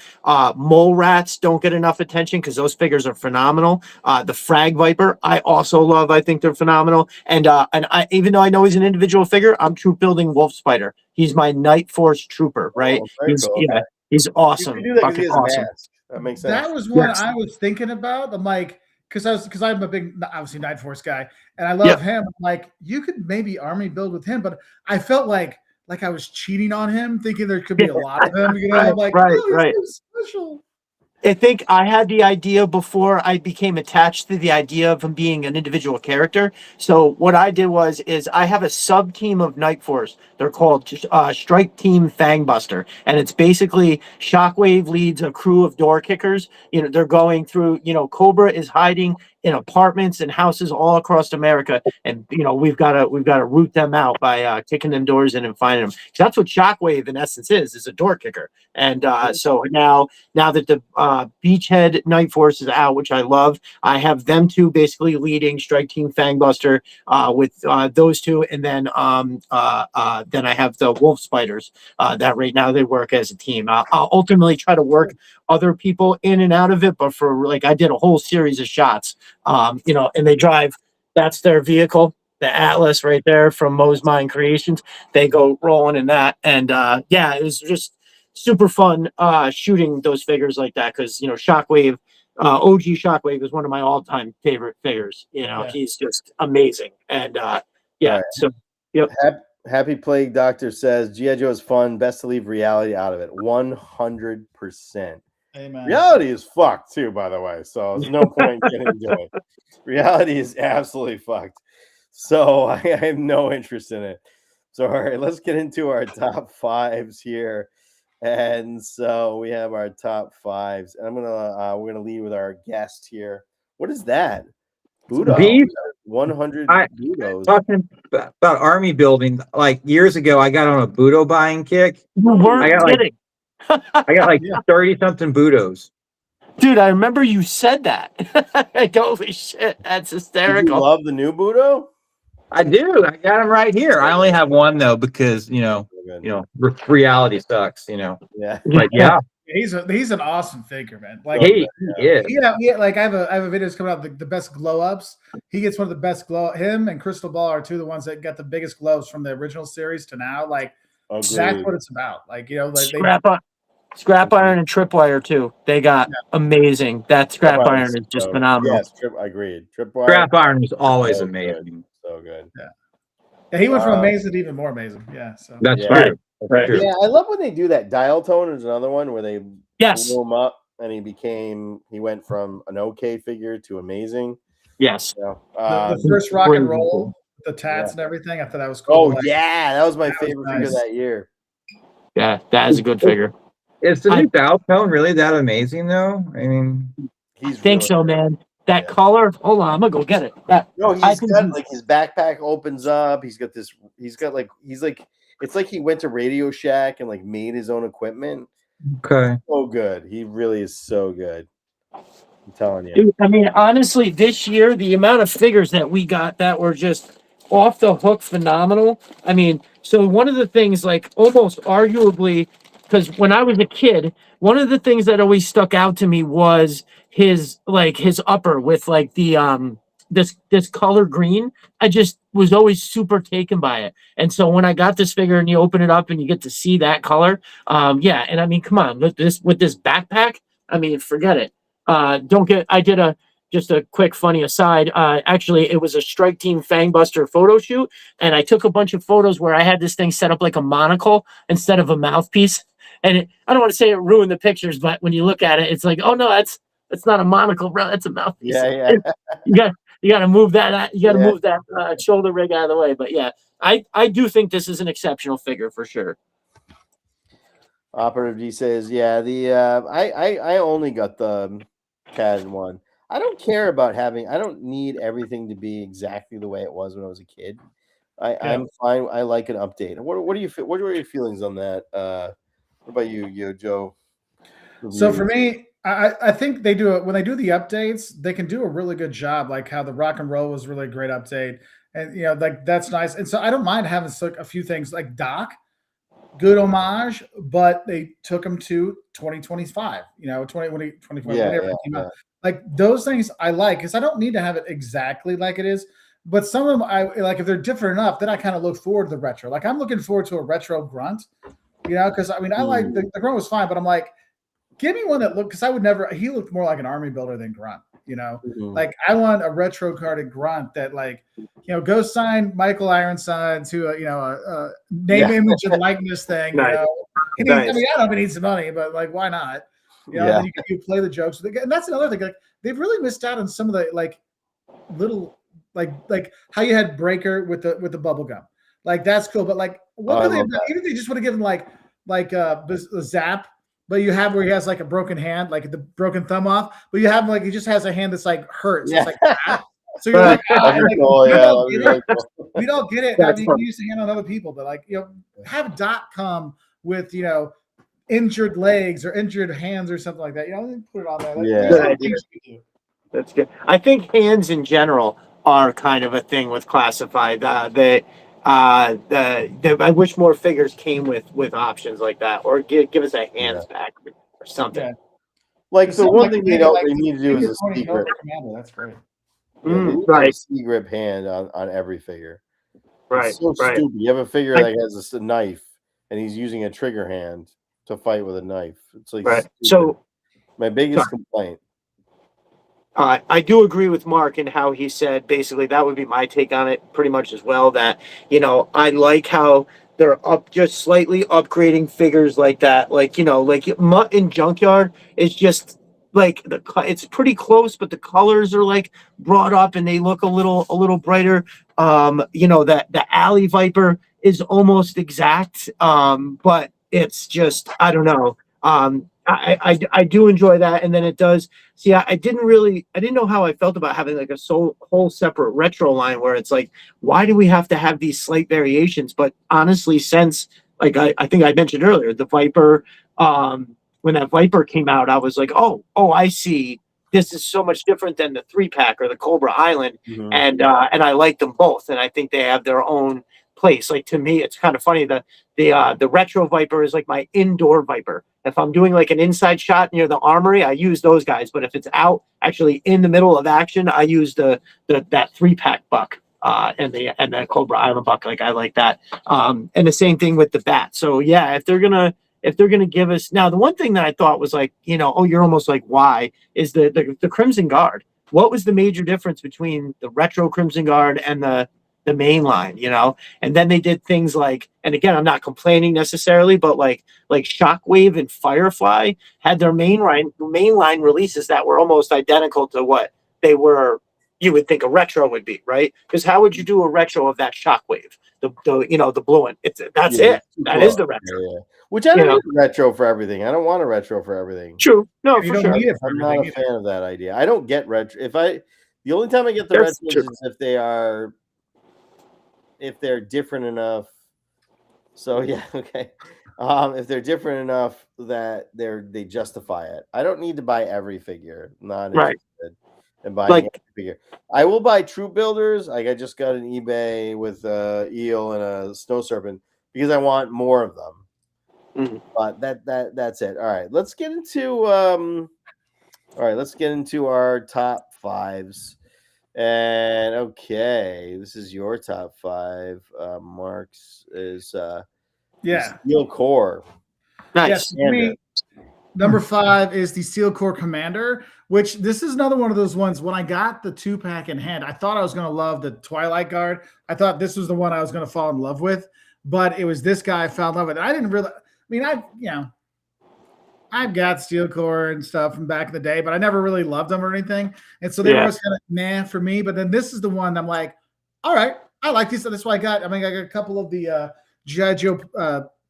C: Mole Rats don't get enough attention because those figures are phenomenal. The Frag Viper I also love. I think they're phenomenal. And I, even though I know he's an individual figure, I'm troop building Wolf Spider. He's my Night Force trooper, right?
A: Oh, very
C: He's
A: cool. Okay.
C: he's awesome.
A: You do that because he
C: Fucking
A: has a
C: awesome.
A: mask. That makes sense.
B: That was one
C: Yes.
B: I was thinking about. I'm like, because I'm a big, obviously, Night Force guy, and I love him. I'm like, you could maybe army build with him, but I felt like I was cheating on him, thinking there could be a lot of him. You know, I'm like,
C: right,
B: no,
C: right.
B: he's so special.
C: I think I had the idea before I became attached to the idea of him being an individual character. So what I did is I have a sub team of Night Force. They're called Strike Team Fangbuster, and it's basically Shockwave leads a crew of door kickers. You know, they're going through. You know, Cobra is hiding in apartments and houses all across America, and you know we've got to root them out by kicking them doors in and finding them. That's what Shockwave in essence is a door kicker. And so now that the Beachhead Night Force is out, which I love, I have them two basically leading Strike Team Fangbuster with those two, and then I have the Wolf Spiders that right now they work as a team. I'll ultimately try to work other people in and out of it, but for like I did a whole series of shots, you know, and they drive. That's their vehicle. The Atlas right there from Mo's Mind Creations. They go rolling in that, and yeah, it was just super fun shooting those figures like that because you know Shockwave, OG Shockwave is one of my all-time favorite figures. You know, he's just amazing, and yeah.
A: Right.
C: So, yep.
A: Happy Plague Doctor says G.I. Joe is fun. Best to leave reality out of it. 100%.
B: Amen.
A: Reality is fucked too, by the way. So there's no point getting into it. Reality is absolutely fucked. So I have no interest in it. So all right, let's get into our top fives here. And so we have our top fives. And we're gonna lead with our guest here. What is that? Budo.
D: Beef?
A: 100 Budos.
D: Talking about army building, like years ago, I got on a Budo buying kick.
C: You weren't kidding.
D: I got like 30 something Budos.
C: Dude, I remember you said that. Like, holy shit, that's hysterical.
A: Did you love the new Budo?
D: I do. I got him right here. I only have one though because you know, reality sucks. You know.
A: Yeah.
D: But yeah,
B: he's an awesome figure, man. Like
D: he is.
B: Yeah. Like I have a videos coming out the best glow ups. He gets one of the best glow. Him and Crystal Ball are two of the ones that got the biggest glows from the original series to now. Like that's what it's about. Like you know, like
C: Scrap Iron and Tripwire too. They got amazing. That Scrap Iron is just phenomenal.
A: Yes, I agreed.
D: Scrap Iron is always amazing.
A: So good.
B: Yeah, he went from amazing to even more amazing. Yeah, so
D: that's true.
C: Right.
A: Yeah, I love when they do that. Dial Tone is another one where they blew him up and he went from an okay figure to amazing.
C: Yes.
A: You know,
B: the first rock and roll, the tats and everything. I thought that was cool.
A: Oh yeah, that was my favorite figure that year.
C: Yeah, that is a good figure.
D: Is the new Dial Tone really that amazing though? I mean,
C: I think so, man. That color. Hold on, I'm gonna go get it.
A: He's got like his backpack opens up. He's got this. It's like he went to Radio Shack and like made his own equipment.
D: Okay.
A: So good. He really is so good. I'm telling you.
C: Dude, I mean, honestly, this year the amount of figures that we got that were just off the hook phenomenal. I mean, so one of the things, like almost arguably, because when I was a kid, one of the things that always stuck out to me was his upper with like the this color green. I just was always super taken by it. And so when I got this figure and you open it up and you get to see that color, yeah. And I mean, come on, with this backpack, I mean, forget it. Just a quick funny aside. Actually, it was a Strike Team Fangbuster photo shoot, and I took a bunch of photos where I had this thing set up like a monocle instead of a mouthpiece. And I don't want to say it ruined the pictures, but when you look at it, it's like, oh no, that's not a monocle, bro. That's a mouthpiece.
A: Yeah.
C: You got to move that. You got to move that shoulder rig out of the way. But yeah, I do think this is an exceptional figure for sure.
A: Operative G says, yeah, I only got the CAD one. I don't care about I don't need everything to be exactly the way it was when I was a kid. I'm fine. I like an update. What are your feelings on that? What about you, Yojo?
B: So for me, I think they do it when they do the updates. They can do a really good job, like how the rock and roll was really a great update, and like that's nice. And so I don't mind having a few things like Doc, good homage, but they took him to 2025. 2024,
A: Yeah,
B: whenever
A: yeah,
B: it came out.
A: yeah.
B: Like those things I like because I don't need to have it exactly like it is. But some of them I like if they're different enough, then I kind of look forward to the retro. Like I'm looking forward to a retro grunt, because I mean I like the grunt was fine, but I'm like, give me one that looked because I would never. He looked more like an army builder than Grunt. Like I want a retro carded Grunt that go sign Michael Ironside to a name, image, and likeness thing.
C: Nice.
B: I mean, I don't know if he needs some money, but like, why not? Then you can play the jokes with it. And that's another thing. Like they've really missed out on some of the little like how you had Breaker with the bubble gum. Like that's cool, but like what could they have done? Even if they just would have given a zap. But you have where he has like a broken hand, like the broken thumb off. But you have like he just has a hand that's like hurt. So it's like that. So you're like, we don't get it. I mean, you use the hand on other people, but have Doc come with injured legs or injured hands or something like that. Put it on there.
C: That's good. I think hands in general are kind of a thing with classified. I wish more figures came with options like that, or give us a hands back or something.
B: Yeah.
A: Like the one thing they need to do is a C grip.
B: That's great.
A: Right, a C grip hand on every figure.
C: Right,
A: it's so stupid. You have a figure that has a knife, and he's using a trigger hand to fight with a knife. It's like
C: right.
A: Stupid.
C: So
A: my biggest complaint.
C: I do agree with Mark in how he said basically that would be my take on it pretty much as well. That I like how they're just slightly upgrading figures like that. Like Mutt in Junkyard is just like it's pretty close, but the colors are like brought up and they look a little brighter. That the Alley Viper is almost exact, but it's just I don't know. I do enjoy that, and then it does. See, I didn't know how I felt about having like a whole separate retro line where it's like, why do we have to have these slight variations? But honestly, since like I think I mentioned earlier, the Viper, when that Viper came out, I was like, oh, I see. This is so much different than the 3-pack or the Cobra Island, and I like them both, and I think they have their own place. Like to me, it's kind of funny that the retro Viper is like my indoor Viper. If I'm doing like an inside shot near the armory, I use those guys. But if it's out actually in the middle of action, I use that 3-pack buck and the Cobra Island buck. Like I like that. And the same thing with the bat. So yeah, if they're gonna give us now, the one thing that I thought was like, you're almost like, why is the Crimson Guard? What was the major difference between the retro Crimson Guard and the main line, and then they did things like, and again, I'm not complaining necessarily, but like Shockwave and Firefly had their mainline releases that were almost identical to what they were. You would think a retro would be, right? Because how would you do a retro of that Shockwave? The blue one. That's it. That is the retro.
A: Yeah. Which I don't need a retro for everything. I don't want a retro for everything.
C: True. No,
B: you
C: for
B: don't
C: sure.
B: need it for
A: I'm not a fan of that idea. I don't get retro. The only time I get the
C: That's
A: retros
C: true.
A: is if they're different enough. So yeah, okay. If they're different enough that they justify it. I don't need to buy every figure. Not interested in buying every figure. I will buy troop builders. Like I just got an eBay with eel and a snow serpent because I want more of them. But that's it. All right, let's get into our top fives. And okay, this is your top 5. Mark's is Steel Core.
C: Nice.
B: Yes, number 5 is the Steel Core Commander, which this is another one of those ones. When I got the 2-pack in hand, I thought I was going to love the Twilight Guard. I thought this was the one I was going to fall in love with, but it was this guy I fell in love with. I didn't really. I mean, I've got Steel Core and stuff from back in the day, but I never really loved them or anything. And so they were always kind of meh for me. But then this is the one I'm like, all right, I like these. So that's why I got a couple of the G.I. Joe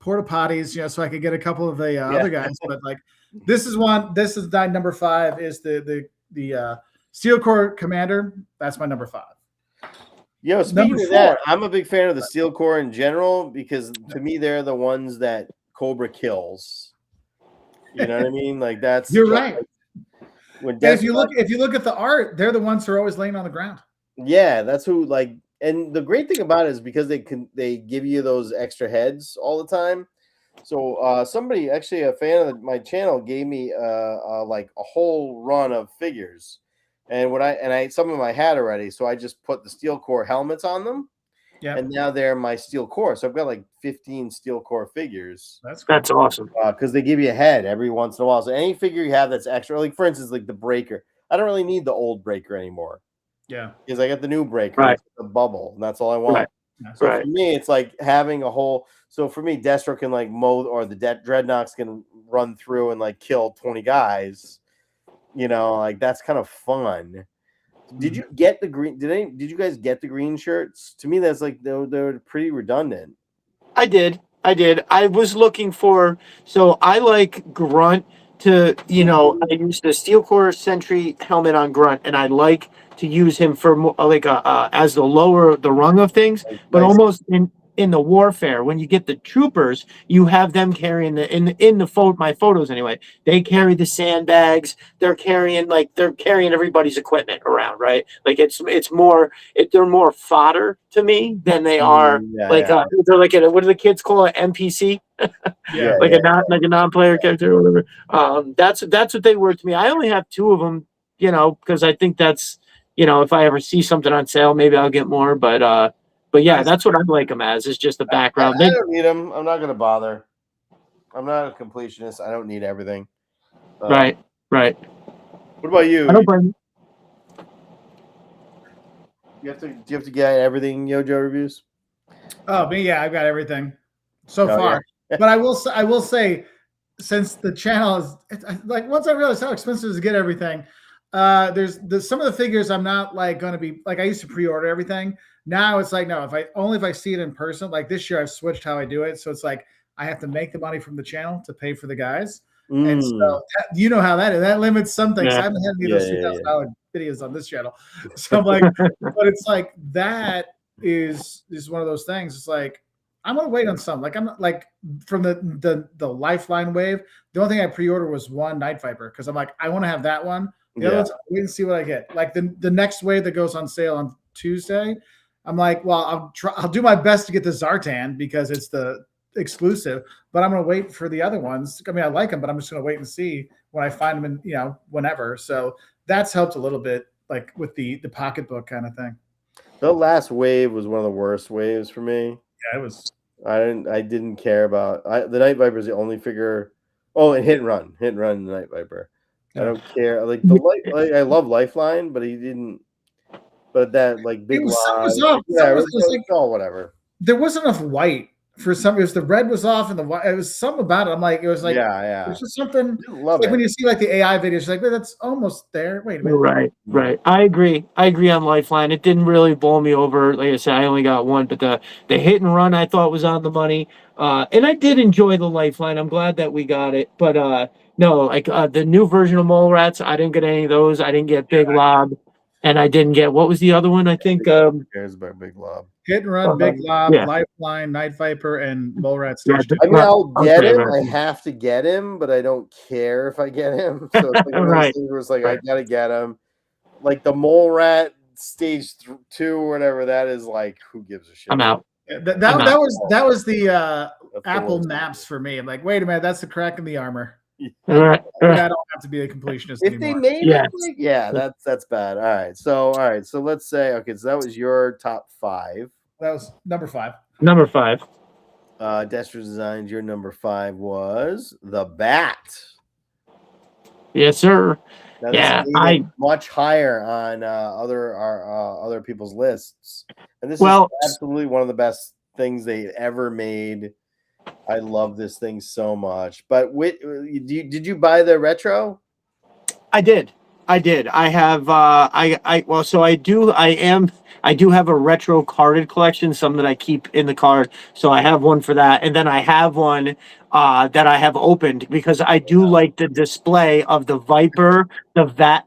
B: porta potties, so I could get a couple of the other guys. But like, this is my number 5 is the Steel Core Commander. That's my number 5.
A: Speaking of that, I'm a big fan of the Steel Core in general because to me, they're the ones that Cobra kills. You know what I mean? Like that's
B: you're right.
A: when
B: And if you
A: Destro,
B: look at the art, they're the ones who are always laying on the ground.
A: yeah, that's who like. And the great thing about it is because they give you those extra heads all the time. So somebody actually a fan of my channel gave me like a whole run of figures, and I some of them I had already, so I just put the steel core helmets on them,
B: Yeah,
A: and now they're my steel core. So I've got like 15 steel core figures
B: that's cool.
C: That's awesome.
A: because they give you a head every once in a while. So any figure you have that's extra, like for instance, like the breaker, I don't really need the old breaker anymore
B: Yeah,
A: because I got the new breaker,
C: Right.
A: it's the bubble, and that's all I want.
C: Right.
B: yeah.
A: So
C: Right.
A: for me, it's like having a whole. So for me, Destro can like mow, or the Dreadnoks can run through and like kill 20 guys. You know, like that's kind of fun. Did you get the green? Did you guys get the green shirts? To me, that's like they're pretty redundant.
C: I did. I was looking for, so I like Grunt to, I use the steel core sentry helmet on Grunt, and I like to use him for more, like as the lower the rung of things,
A: Like,
C: but
A: nice.
C: almost in the warfare when you get the troopers, you have them carrying my photos anyway. They carry the sandbags. They're carrying everybody's equipment around, right? Like they're more fodder to me than they are
A: Yeah,
C: like
A: yeah,
C: they're like what do the kids call it, NPC,
A: yeah,
C: like
A: yeah.
C: a non-player character or whatever. That's what they were to me. I only have 2 of them, because I think that's, if I ever see something on sale, maybe I'll get more. But yeah, that's what I like them as. Is just the background.
A: I don't need them. I'm not gonna bother. I'm not a completionist. I don't need everything.
C: Right.
A: What about you?
C: I don't blame you.
A: Do you have to get everything Yojo reviews?
B: Oh, me, yeah, I've got everything so
A: Oh,
B: far.
A: yeah.
B: But I will say, since the channel is like, once I realized how expensive it is to get everything, there's some of the figures I'm not like going to be like, I used to pre-order everything. Now it's like, no, if I see it in person, like this year I've switched how I do it. So it's like I have to make the money from the channel to pay for the guys. And so you know how that is. That limits some things.
C: Yeah.
B: I haven't had any of those $2,000 videos on this channel. So I'm like, but it's like that is one of those things. It's like I'm gonna wait on some. Like I'm not like from the Lifeline wave. The only thing I pre-ordered was one Night Viper because I'm like I want to have that one. The other ones, I'll wait and see what I get. Like the next wave that goes on sale on Tuesday, I'm like, well, I'll do my best to get the Zartan because it's the exclusive, but I'm gonna wait for the other ones. I mean, I like them, but I'm just gonna wait and see when I find them in, whenever. So that's helped a little bit, like with the pocketbook kind of thing.
A: The last wave was one of the worst waves for me.
B: Yeah, it was.
A: I didn't care about the Night Viper is the only figure. Oh, and Hit and Run the Night Viper.
B: Yeah.
A: I don't care. Like I love Lifeline, but he didn't. But that like big
B: was
A: line,
B: off.
A: yeah,
B: It was like,
A: oh whatever.
B: there wasn't enough white for some. It was the red was off and the white. It was something about it. I'm like, it was like,
A: yeah.
B: It's just something.
A: Love
B: like
A: it.
B: when you see like the AI videos, like, well, that's almost there. Wait a minute.
C: Right. I agree on Lifeline. It didn't really blow me over. Like I said, I only got one, but the Hit and Run I thought was on the money. And I did enjoy the Lifeline. I'm glad that we got it. But no, like the new version of Mole Rats, I didn't get any of those. I didn't get Big Lob, and I didn't get, what was the other one? I think
A: Who cares about Big Lob?
B: Hit and Run, Big Lob,
C: yeah.
B: Lifeline, Night Viper, and Mole Rat
C: Yeah,
B: Stage 2.
A: I mean, I'll get him.
C: right.
A: I have to get him, but I don't care if I get him. So it's like one of those
C: Right.
A: things where it's like I gotta get him. Like the Mole Rat Stage 2 or whatever that is, like who gives a shit?
C: I'm out.
B: Yeah, that was the
A: That's the
B: Apple
A: worst.
B: Maps for me. I'm like, wait a minute, that's the crack in the armor.
C: Right.
B: I don't have to be a completionist
A: If
B: anymore.
A: they made
C: Yeah.
A: it, like, yeah, that's bad. All right, so let's say so that was your top 5.
B: That was number 5.
C: Number 5.
A: Destro's Designs. Your number 5 was the Bat.
C: Yes, sir.
A: Now,
C: Yeah,
A: this made it much higher on other people's lists, and this is absolutely one of the best things they ever made. I love this thing so much. But did you buy the retro?
C: I did. I have I do have a retro carded collection, some that I keep in the card. So I have one for that. And then I have one that I have opened because I do like the display of the Viper, the Bat,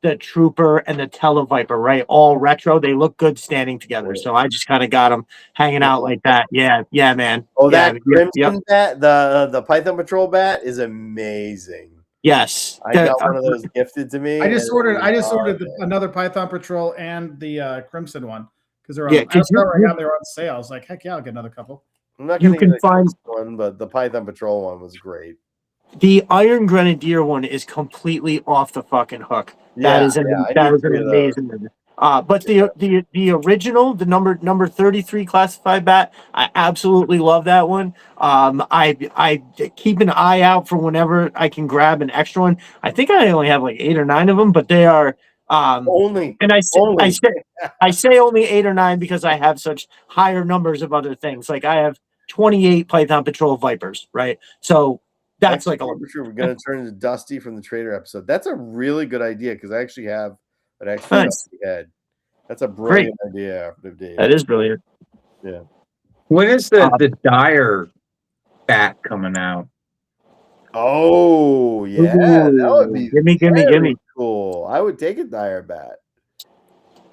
C: the Trooper, and the Televiper, right? All retro. They look good standing together. So I just kind of got them hanging out like that. Yeah, man.
A: Oh,
C: yeah,
A: that Crimson Bat, the Python Patrol Bat is amazing.
C: Yes.
A: I got one of those gifted to me.
B: I just
A: and
B: ordered another Python Patrol and the Crimson one because they're on.
C: Yeah,
B: I remember they're on sale. I was like, heck yeah, I'll get another couple.
A: I'm not
C: you
A: going to
C: can
A: get the
C: find
A: Crimson one, but the Python Patrol one was great.
C: the Iron Grenadier one is completely off the fucking hook.
A: Yeah,
C: That is an amazing one. But the original, the number 33 classified bat, I absolutely love that one. I keep an eye out for whenever I can grab an extra one. I think I only have like 8 or 9 of them, but they are
A: Only.
C: and I say only 8 or 9 because I have such higher numbers of other things. Like I have 28 Python Patrol Vipers, right? So that's like a
A: sure we're going to turn into Dusty from the Trader episode. That's a really good idea because I actually have an extra Dusty head. That's a brilliant idea, Dave.
C: That is brilliant.
A: Yeah.
D: When is the Dire bat coming out?
A: Oh yeah, that would be
C: gimme.
A: Cool. I would take a Dire bat.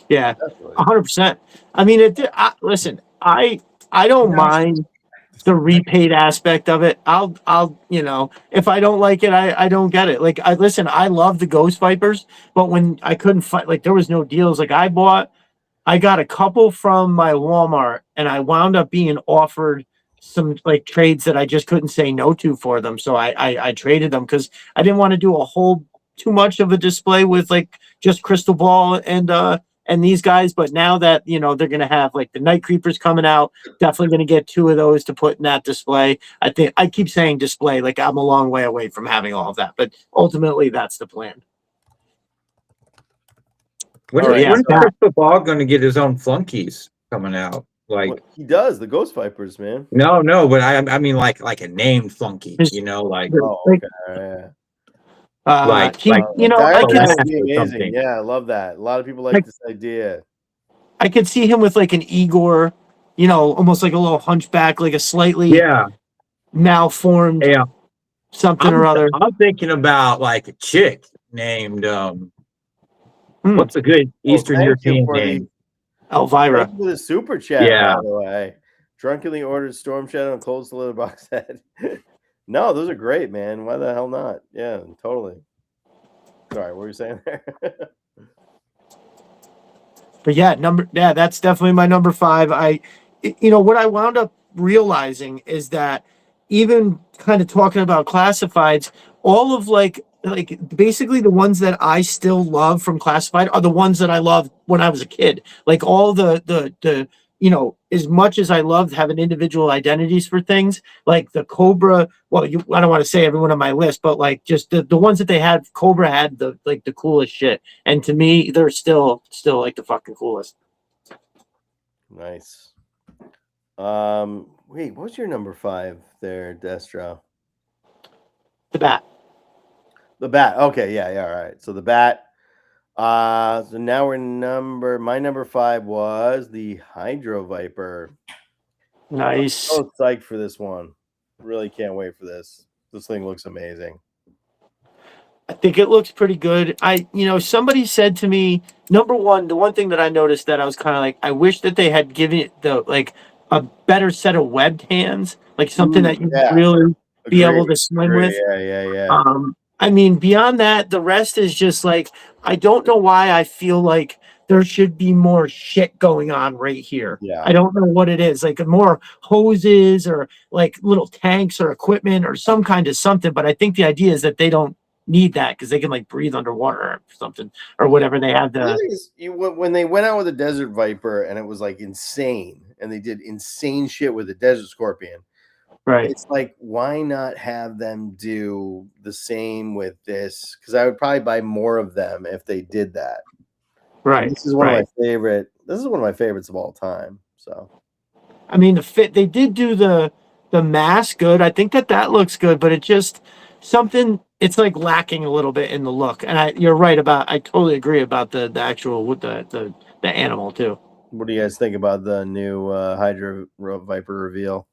C: Yeah, 100%. I mean, listen, I don't mind the repaid aspect of it. I'll if I don't like it, I don't get it. Like I love the Ghost Vipers, but when I couldn't find, like, there was no deals. Like I got a couple from my Walmart and I wound up being offered some like trades that I just couldn't say no to for them. So I traded them because I didn't want to do a whole too much of a display with like just Crystal Ball and these guys. But now that, they're going to have like the Night Creepers coming out, definitely going to get 2 of those to put in that display. I think I keep saying display, like I'm a long way away from having all of that, but ultimately that's the plan.
D: When's Crystal Ball going to get his own flunkies coming out? Like,
A: well, he does, the Ghost Vipers, man.
D: No, but I mean like a named flunky, like.
A: Oh, okay. Yeah.
C: I can
A: be amazing. Yeah, I love that. A lot of people like this idea.
C: I could see him with like an Igor, almost like a little hunchback, like a slightly malformed something or other.
D: I'm thinking about like a chick named what's a good Eastern European name?
C: Elvira.
A: Thank you for the super chat, by the way. Drunkenly ordered Storm Shadow and closed the litter box head. No, those are great, man. Why the hell not? Yeah, totally. Sorry, what were you saying there?
C: But that's definitely my number 5. What I wound up realizing is that even kind of talking about classifieds, all of like basically the ones that I still love from classified are the ones that I loved when I was a kid. Like all the as much as I loved having individual identities for things, like the Cobra. Well, I don't want to say everyone on my list, but like just the ones that they had, Cobra had the coolest shit, and to me, they're still like the fucking coolest.
A: Nice. Wait, what's your number 5 there, Destro?
C: The bat.
A: The bat. Okay, yeah, all right. So the bat. So now my number 5 was the Hydro Viper.
C: Nice.
A: I'm so psyched for this one. Really can't wait for this. This thing looks amazing.
C: I think it looks pretty good. Somebody said to me, number one, the one thing that I noticed that I was kind of like, I wish that they had given it a better set of webbed hands, like something that you really be able to swing with.
A: Yeah.
C: I mean, beyond that, the rest is just like, I don't know why I feel like there should be more shit going on right here.
A: Yeah.
C: I don't know what it is, like more hoses or like little tanks or equipment or some kind of something. But I think the idea is that they don't need that because they can like breathe underwater or something or whatever they have.
A: When they went out with the Desert Viper and it was like insane and they did insane shit with the Desert Scorpion.
C: Right.
A: It's like, why not have them do the same with this? Because I would probably buy more of them if they did that.
C: Right.
A: This is one of my favorite. This is one of my favorites of all time. So,
C: I mean, they did do the mask good. I think that looks good, but it just something. It's like lacking a little bit in the look. And you're right about. I totally agree about the actual with the animal too.
A: What do you guys think about the new Hydro Viper reveal?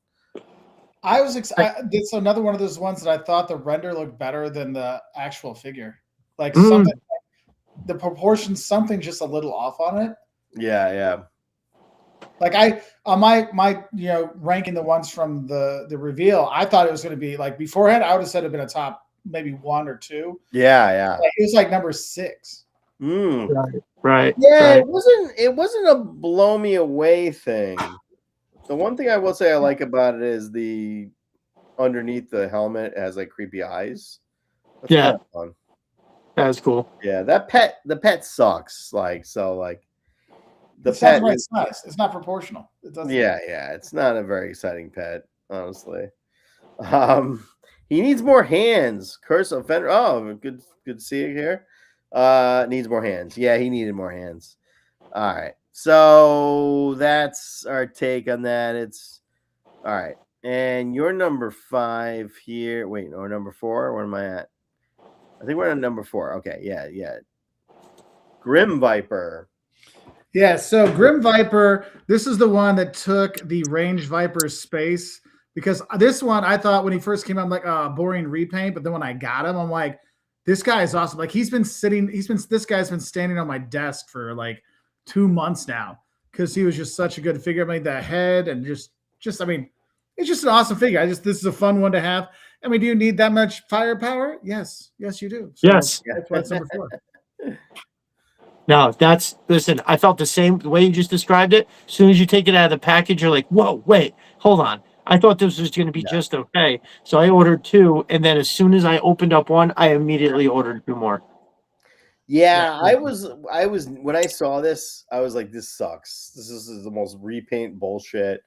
B: I was excited. It's another one of those ones that I thought the render looked better than the actual figure. Like something, the proportions, something just a little off on it.
A: Yeah.
B: Like my ranking the ones from the reveal, I thought it was going to be like beforehand. I would have said it'd been a top maybe 1 or 2.
A: Yeah.
B: Like, it was like number 6.
C: Right.
A: Yeah, it wasn't a blow me away thing. The one thing I will say I like about it is the underneath the helmet has like creepy eyes. That's
C: Yeah.
A: kind of fun.
C: That's cool.
A: Yeah, the pet sucks. Like the
B: It sounds
A: pet
B: right
A: is,
B: size. It's not proportional. It doesn't.
A: yeah, it's not a very exciting pet, honestly. He needs more hands. Curse offender. Oh, good to see you here. Needs more hands. Yeah, he needed more hands. All right. So that's our take on that. It's all right. And you're number 5 here. Wait, or number 4. Where am I at? I think we're on number 4. Okay, yeah. Grim Viper.
B: Yeah, so Grim Viper, this is the one that took the Range Viper's space, because this one I thought when he first came out, I'm like, boring repaint. But then when I got him, I'm like, this guy is awesome. Like this guy's been standing on my desk for like 2 months now because he was just such a good figure. I mean, the head and just I mean, it's just an awesome figure. This is a fun one to have. I mean, do you need that much firepower? Yes, you do. So
C: Yes.
B: that's why it's number 4.
C: No, listen, I felt the same way you just described it. As soon as you take it out of the package, you're like, whoa, wait, hold on. I thought this was going to be just okay. So I ordered 2. And then as soon as I opened up one, I immediately ordered 2 more.
A: Yeah, I was when I saw this, I was like, this sucks. This is the most repaint bullshit.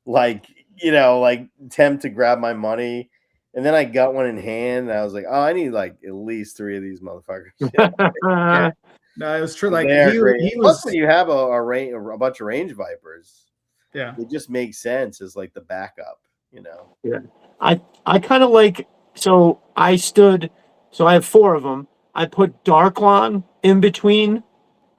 A: Like, like attempt to grab my money. And then I got one in hand and I was like, oh, I need like at least 3 of these motherfuckers. Yeah.
B: No, it was true. Like
A: he was. Plus, when you have a bunch of Range Vipers,
B: yeah,
A: it just makes sense as like the backup.
C: Yeah, I kind of like. So I have 4 of them. I put Darklon in between,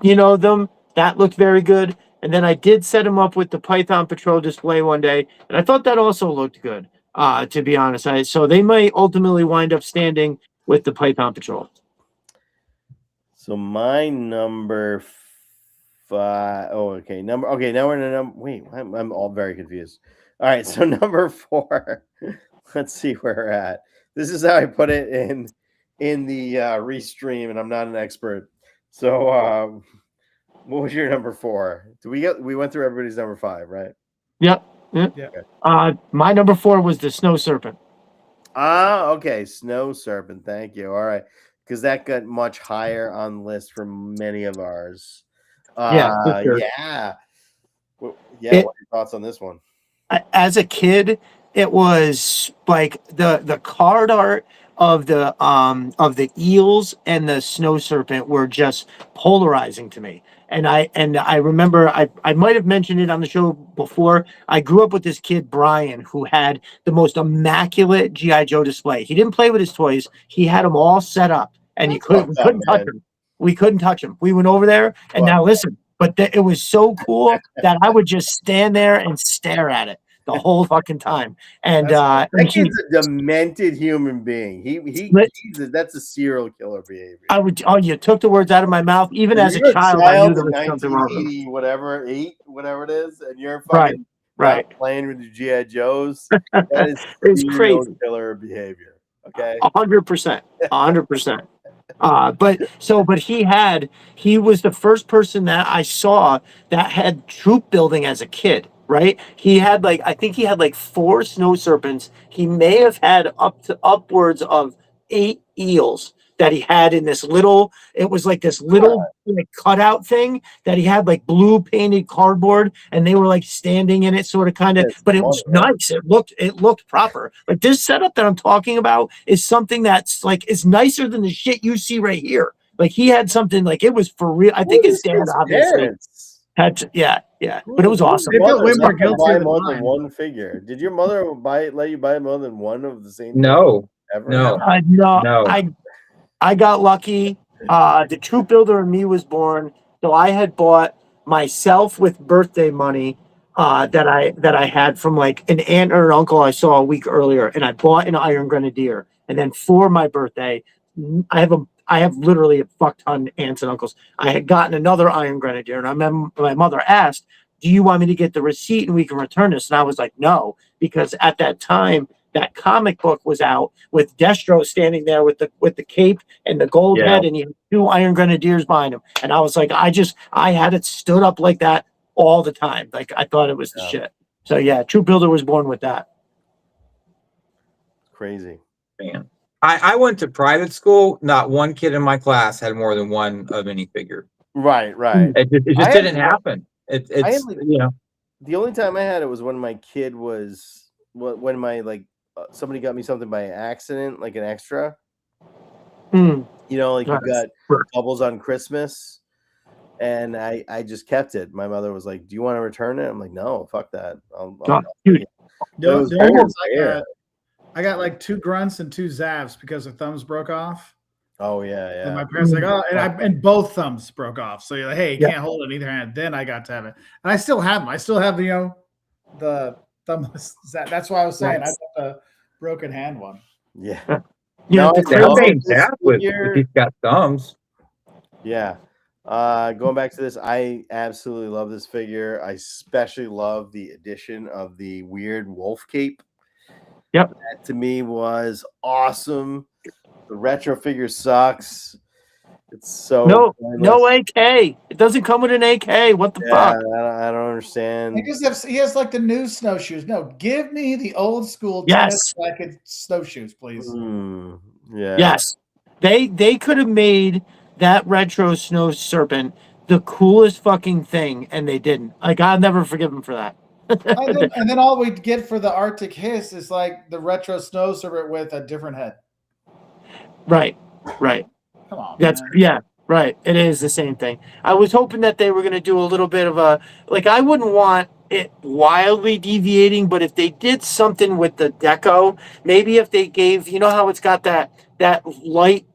C: them. That looked very good. And then I did set him up with the Python Patrol display one day, and I thought that also looked good. To be honest, so they might ultimately wind up standing with the Python Patrol.
A: So my number 5. Oh, okay. Now we're in a number. Wait, I'm all very confused. All right, so number 4. Let's see where we're at. This is how I put it in the restream, and I'm not an expert. So, what was your number 4? We went through everybody's number 5, right?
C: Yep.
A: Okay.
C: My number 4 was the Snow Serpent.
A: Okay. Snow Serpent. Thank you. All right. Because that got much higher on the list for many of ours.
C: Yeah. Sure.
A: Yeah. What are your thoughts on this one?
C: As a kid, it was like the card art of the eels and the Snow Serpent were just polarizing to me. And I remember I might have mentioned it on the show before. I grew up with this kid, Brian, who had the most immaculate G.I. Joe display. He didn't play with his toys. He had them all set up, and we couldn't touch him. We couldn't touch him. We went over there, and now listen, but it was so cool that I would just stand there and stare at it the whole fucking time. And
A: that kid's a demented human being. That's a serial killer behavior.
C: You took the words out of my mouth. Even as a child, I knew there was something wrong.
A: Whatever it is, and you're fucking
C: right
A: playing with your G.I. Joes. That is
C: it's
A: serial
C: crazy.
A: Killer behavior. Okay,
C: 100%, 100%. But he was the first person that I saw that had troop building as a kid. Right, I think he had like 4 Snow Serpents. He may have had upwards of 8 eels that he had in this little. It was like this little cutout thing that he had like blue painted cardboard, and they were like standing in it, sort of, kind of. But it was nice. It looked proper. Like this setup that I'm talking about is something that's like is nicer than the shit you see right here. Like he had something like it was for real. I think his dad obviously. Yeah, but it was awesome.
B: They felt way more guilty
A: buy more than one figure. Did your mother let you buy more than one of the same?
D: No,
A: ever?
D: No.
C: I got lucky. The troop builder in me was born, so I had bought myself with birthday money that I had from like an aunt or an uncle I saw a week earlier, and I bought an Iron Grenadier. And then for my birthday, I have literally a fuck ton aunts and uncles. I had gotten another Iron Grenadier, and I remember my mother asked, do you want me to get the receipt and we can return this? And I was like, no, because at that time, that comic book was out with Destro standing there with the cape and the gold
D: Yeah.
C: head, and he had 2 Iron Grenadiers behind him. And I was like, I had it stood up like that all the time. Like I thought it was the shit. So yeah, Troop Builder was born with that.
A: Crazy.
D: Man. I went to private school. Not one kid in my class had more than one of any figure.
A: Right.
D: It just didn't happen. It's
A: the only time I had it was when my kid was when my somebody got me something by accident, like an extra.
C: Mm.
A: You know, like you got
C: Sure.
A: doubles on Christmas, and I just kept it. My mother was like, "Do you want to return it?" I'm like, "No, fuck that."
C: Dude.
B: I got like 2 grunts and 2 zavs because the thumbs broke off.
A: Oh yeah.
B: And my parents like, oh, and both thumbs broke off. So you're like, hey, you can't hold it in either hand. Then I got to have it, and I still have them. I still have the thumbless. That's why I was saying I got the broken hand one.
A: Yeah.
D: He's got thumbs.
A: Yeah. Going back to this, I absolutely love this figure. I especially love the addition of the weird wolf cape.
C: Yep.
A: That to me was awesome. The retro figure sucks. It's so
C: no AK. It doesn't come with an AK. What the fuck?
A: I don't understand.
B: He has like the new snowshoes. No, give me the old school
C: Yes.
B: tennis snowshoes, please.
A: Yeah.
C: Yes. They could have made that retro snow serpent the coolest fucking thing, and they didn't. Like I'll never forgive them for that.
B: and then all we get for the Arctic Hiss is like the retro snow serpent with a different head.
C: Right.
B: Come on.
C: That's
B: man.
C: yeah, right. It is the same thing. I was hoping that they were going to do a little bit of a I wouldn't want it wildly deviating, but if they did something with the deco, maybe if they gave, you know how it's got that light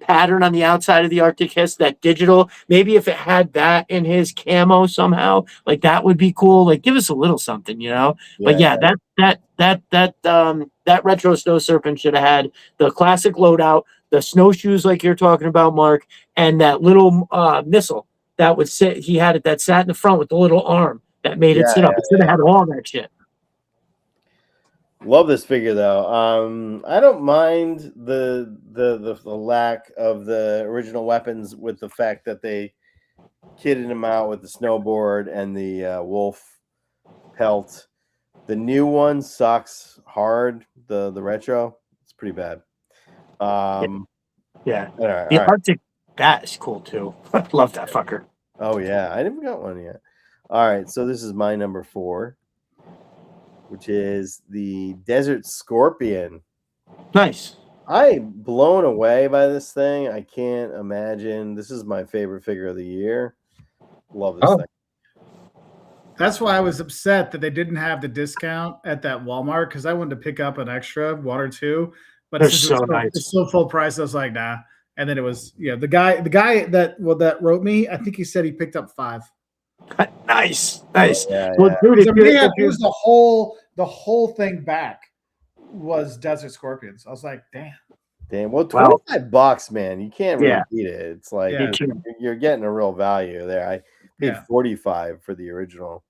C: pattern on the outside of the Arctic Hiss, that digital, maybe if it had that in his camo somehow, like that would be cool. Like give us a little something, you know. But yeah, that retro snow serpent should have had the classic loadout, the snowshoes like you're talking about, Mark, and that little missile that would sit. He had it that sat in the front with the little arm that made it sit up. It should have had all that shit.
A: Love this figure though. I don't mind the lack of the original weapons with the fact that they kitted him out with the snowboard and the wolf pelt. The new one sucks hard. The retro, it's pretty bad.
C: Yeah.
A: All right.
C: The Arctic, that is cool too. Love that fucker.
A: Oh yeah, I didn't got one yet. All right, so this is my number 4, which is the Desert Scorpion.
C: Nice.
A: I'm blown away by this thing. I can't imagine. This is my favorite figure of the year. Love this thing.
B: That's why I was upset that they didn't have the discount at that Walmart, because I wanted to pick up an extra one or two, but
C: They're so nice.
B: It's still full price. I was like, nah. And then it was the guy that wrote me. I think he said he picked up 5.
C: Nice.
A: Yeah,
C: Well, dude,
B: Here's the whole thing back was Desert Scorpions. I was like, damn.
A: Well, $25, man. You can't really beat it. It's like
C: Yeah.
A: you're getting a real value there. I paid $45 for the original.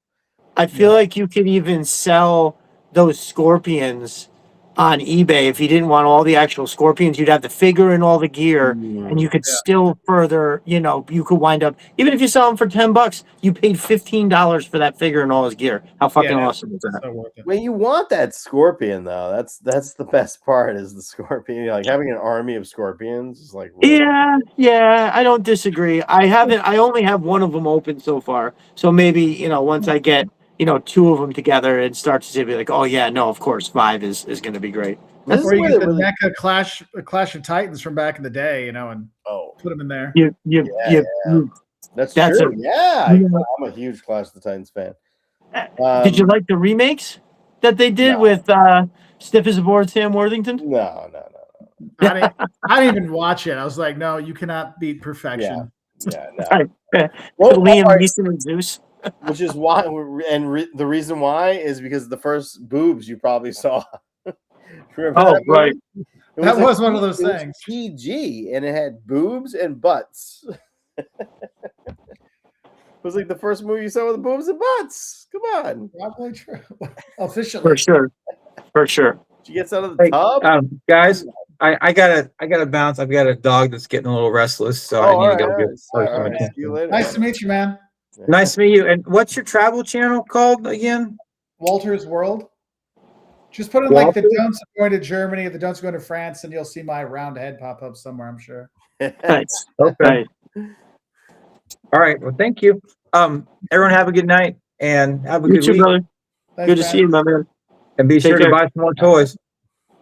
C: I feel like you could even sell those scorpions on eBay. If you didn't want all the actual scorpions, you'd have the figure and all the gear, and you could still further, you could wind up, even if you sell them for $10, you paid $15 for that figure and all his gear. How fucking awesome is that?
B: So worth it.
A: Well, you want that scorpion though. That's the best part, is the scorpion. Like having an army of scorpions is like really
C: Yeah, I don't disagree. I only have one of them open so far. So maybe, once I get 2 of them together and start to be like, oh yeah, no, of course 5 is going to be great.
A: This
B: Or
A: is
B: you
A: where
B: get
A: they
B: the
A: really-
B: NECA Clash of Titans from back in the day, and put them in there.
A: That's
C: That's
A: true. I'm a huge Clash of the Titans fan.
C: Did you like the remakes that they did with Stiff as a Board Sam Worthington?
A: No.
B: I didn't even watch it. I was like, no, you cannot beat perfection.
A: Yeah, no.
C: Liam Neeson and Zeus.
A: Which is why, the reason why is because the first boobs you probably saw. Remember that
C: right.
B: That was one of those
A: it was
B: things.
A: PG, and it had boobs and butts. It was like the first movie you saw with boobs and butts. Come on.
B: Probably true. Officially.
C: For sure.
A: She gets out of the
D: Hey,
A: tub.
D: guys, I gotta bounce. I've got a dog that's getting a little restless, so I
A: Oh,
D: need
A: all
D: to go
A: right,
D: give
A: all
D: her
A: right,
D: some
A: all right. See you
D: attention.
A: later.
B: Nice to meet you, man.
D: Nice to meet you. And what's your travel channel called again?
B: Walter's World. Just put in like the
D: Walter?
B: don'ts of going to Germany, the don'ts of going to France, and you'll see my round head pop up somewhere, I'm sure.
C: Nice.
D: Okay.
C: Nice.
D: All right. Well, thank you. Everyone have a good night and have a
C: You
D: good
C: too,
D: week.
C: brother.
B: Thanks,
C: Good to
B: man.
C: see you, my man.
D: And be
C: Take
D: sure to
C: care.
D: buy some more toys.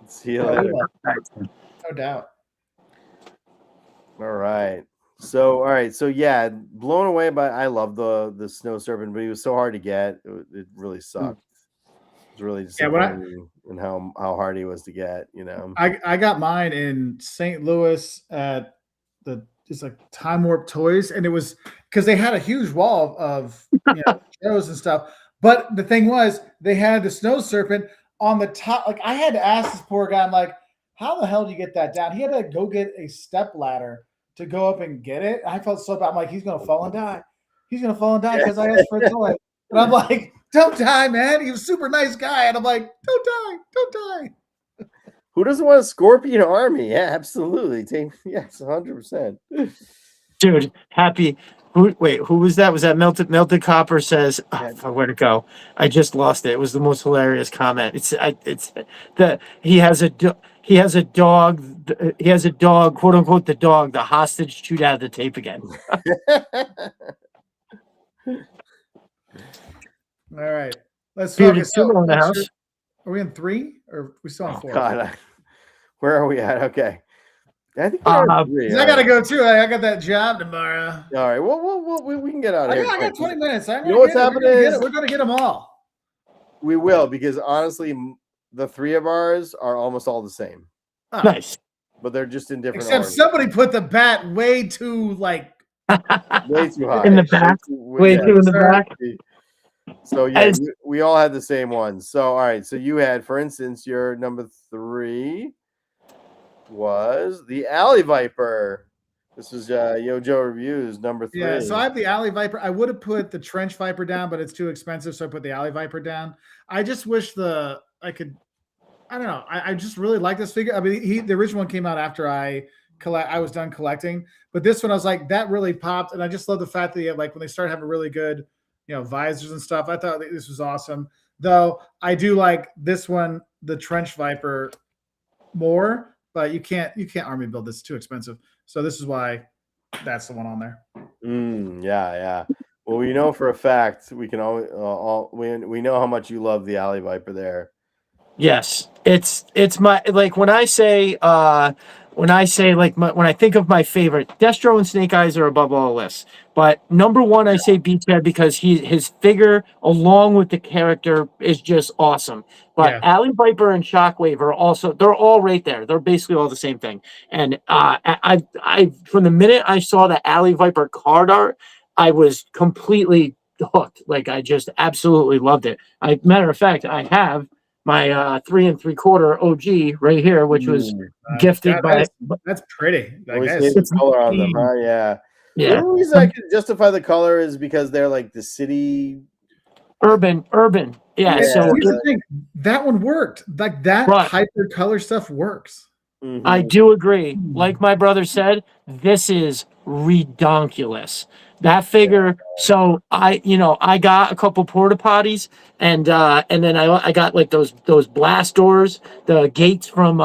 A: See you
B: Yeah, we
A: later.
B: will.
C: Thanks.
B: No doubt.
A: All right. So, all right. So, yeah, blown away by. I love the snow serpent, but he was so hard to get. It really sucked. It was really
B: Yeah, when I-
A: disappointing in how hard he was to get. You know.
B: I got mine in St. Louis at it's like Time Warp Toys, and it was because they had a huge wall of shows and stuff. But the thing was, they had the snow serpent on the top. Like I had to ask this poor guy, I'm like, how the hell do you get that down? He had to go get a step ladder to go up and get it. I felt so bad. I'm like, he's gonna fall and die. He's gonna fall and die because I asked for a toy. And I'm like, don't die, man. He was a super nice guy. And I'm like, don't die, don't die.
A: Who doesn't want a scorpion army? Yeah, absolutely. Yes, 100%.
C: Dude, happy. Who was that? Was that Melted Copper says, where'd it go? I just lost it. It was the most hilarious comment. He has a dog, quote unquote, the dog, the hostage chewed out of the tape again.
B: All right. Let's
C: Bearded
B: focus.
C: Sumo in the house.
B: Are we in 3 or are we still on 4?
A: God, where are we at? Okay. I think we're at 3.
B: I gotta go too. I got that job tomorrow.
A: All right. Well, we can get out of here.
B: I got 20 minutes.
A: You know what's happening is
B: we're gonna get them all.
A: we will, because honestly, the 3 of ours are almost all the same.
C: Nice.
A: But they're just in different
B: Except
A: orders.
B: somebody put the bat way too
A: way too high.
C: In the back. Way too in the back.
A: So yeah, we all had the same ones. So all right. So you had, for instance, your number 3 was the Alley Viper. This was Yojo Reviews number 3.
B: Yeah, so I have the Alley Viper. I would have put the Trench Viper down, but it's too expensive, so I put the Alley Viper down. I just wish I don't know. I just really like this figure. I mean, the original one came out after I was done collecting, but this one I was like, that really popped, and I just love the fact that you have, like, when they start having really good, visors and stuff. I thought this was awesome. Though I do like this one, the Trench Viper, more, but you can't army build this. It's too expensive. So this is why that's the one on there.
A: Yeah. Well, we know for a fact we can we know how much you love the Alley Viper there.
C: Yes, it's my, like, when I think of my favorite, Destro and Snake Eyes are above all lists. But number one, I say Beachhead because his figure along with the character is just awesome. But Alley Viper and Shockwave they're all right there. They're basically all the same thing. And I from the minute I saw the Alley Viper card art, I was completely hooked. Like, I just absolutely loved it. Matter of fact, I have my 3 3/4 OG right here, which was gifted by.
B: That's pretty.
A: It's color on them, huh? Yeah.
C: Yeah.
A: The only reason I can justify the color is because they're like the city.
C: Urban. Yeah. So
B: here's the thing. That one worked. Like that hyper color stuff works.
A: Mm-hmm.
C: I do agree. Like my brother said, this is redonkulous. That figure. So I got a couple porta potties, and then I got like those blast doors, the gates from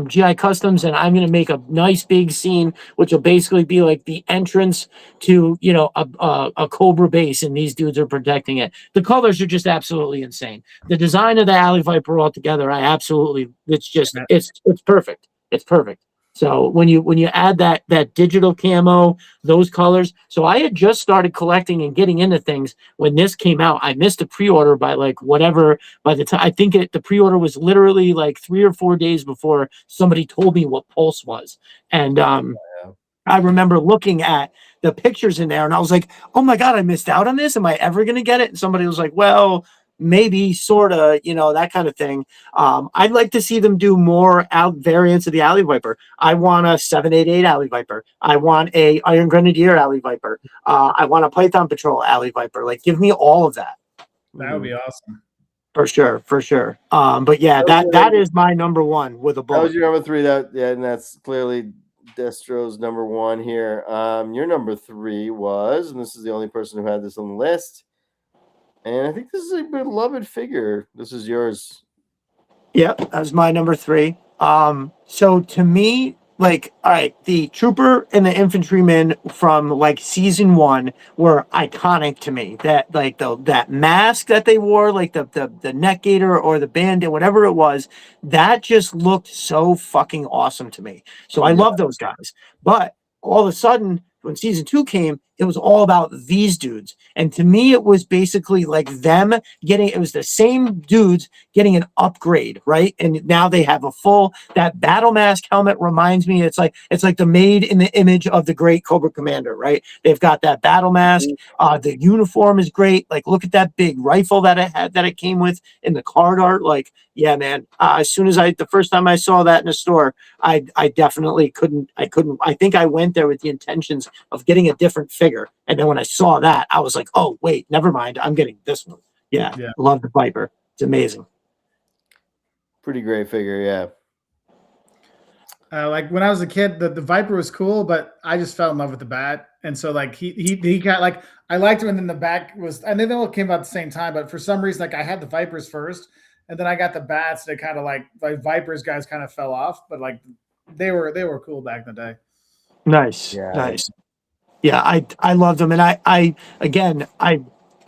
C: GI Customs, and I'm gonna make a nice big scene, which will basically be like the entrance to a Cobra base, and these dudes are protecting it. The colors are just absolutely insane. The design of the Alley Viper altogether, it's perfect. It's perfect. So when you add that digital camo, those colors. So I had just started collecting and getting into things when this came out. I missed a pre-order by like whatever. By the time I think the pre-order was literally like 3 or 4 days before somebody told me what Pulse was. And I remember looking at the pictures in there and I was like, oh my God, I missed out on this. Am I ever going to get it? And somebody was like, well, maybe, sort of, that kind of thing. I'd like to see them do more out variants of the Alley Viper. I want a 788 Alley Viper. I want a Iron Grenadier Alley Viper. I want a Python Patrol Alley Viper. Like, give me all of that.
B: That would be awesome.
C: For sure, for sure. But yeah, that is my number one with a
A: That was
C: bullet.
A: your number 3. That and that's clearly Destro's number 1 here. Your number 3 was, and this is the only person who had this on the list. And I think this is a beloved figure. This is yours.
C: Yep, that was my number 3. So to me, like, all right, the trooper and the infantryman from like season 1 were iconic to me. That like that mask that they wore, like the neck gaiter or the bandit, whatever it was, that just looked so fucking awesome to me. So I love those guys. But all of a sudden, when season 2 came, it was all about these dudes. And to me, it was basically like them getting, it was the same dudes getting an upgrade, right? And now they have a full, that battle mask helmet reminds me, it's like the made in the image of the great Cobra Commander, right? They've got that battle mask. The uniform is great. Like, look at that big rifle that it had, that it came with in the card art. Like, yeah, man. As soon as the first time I saw that in a store, I definitely couldn't, I think I went there with the intentions of getting a different figure. And then when I saw that, I was like, oh, wait, never mind. I'm getting this one. Yeah. Love the Viper. It's amazing.
A: Pretty great figure, yeah.
B: Like when I was a kid, the Viper was cool, but I just fell in love with the bat, and so like he got like I liked him, and then the back was, and then they all came out at the same time. But for some reason, like I had the Vipers first, and then I got the bats. That kind of like Vipers guys kind of fell off, but like they were cool back in the day.
C: Nice, nice. Yeah, I loved them, and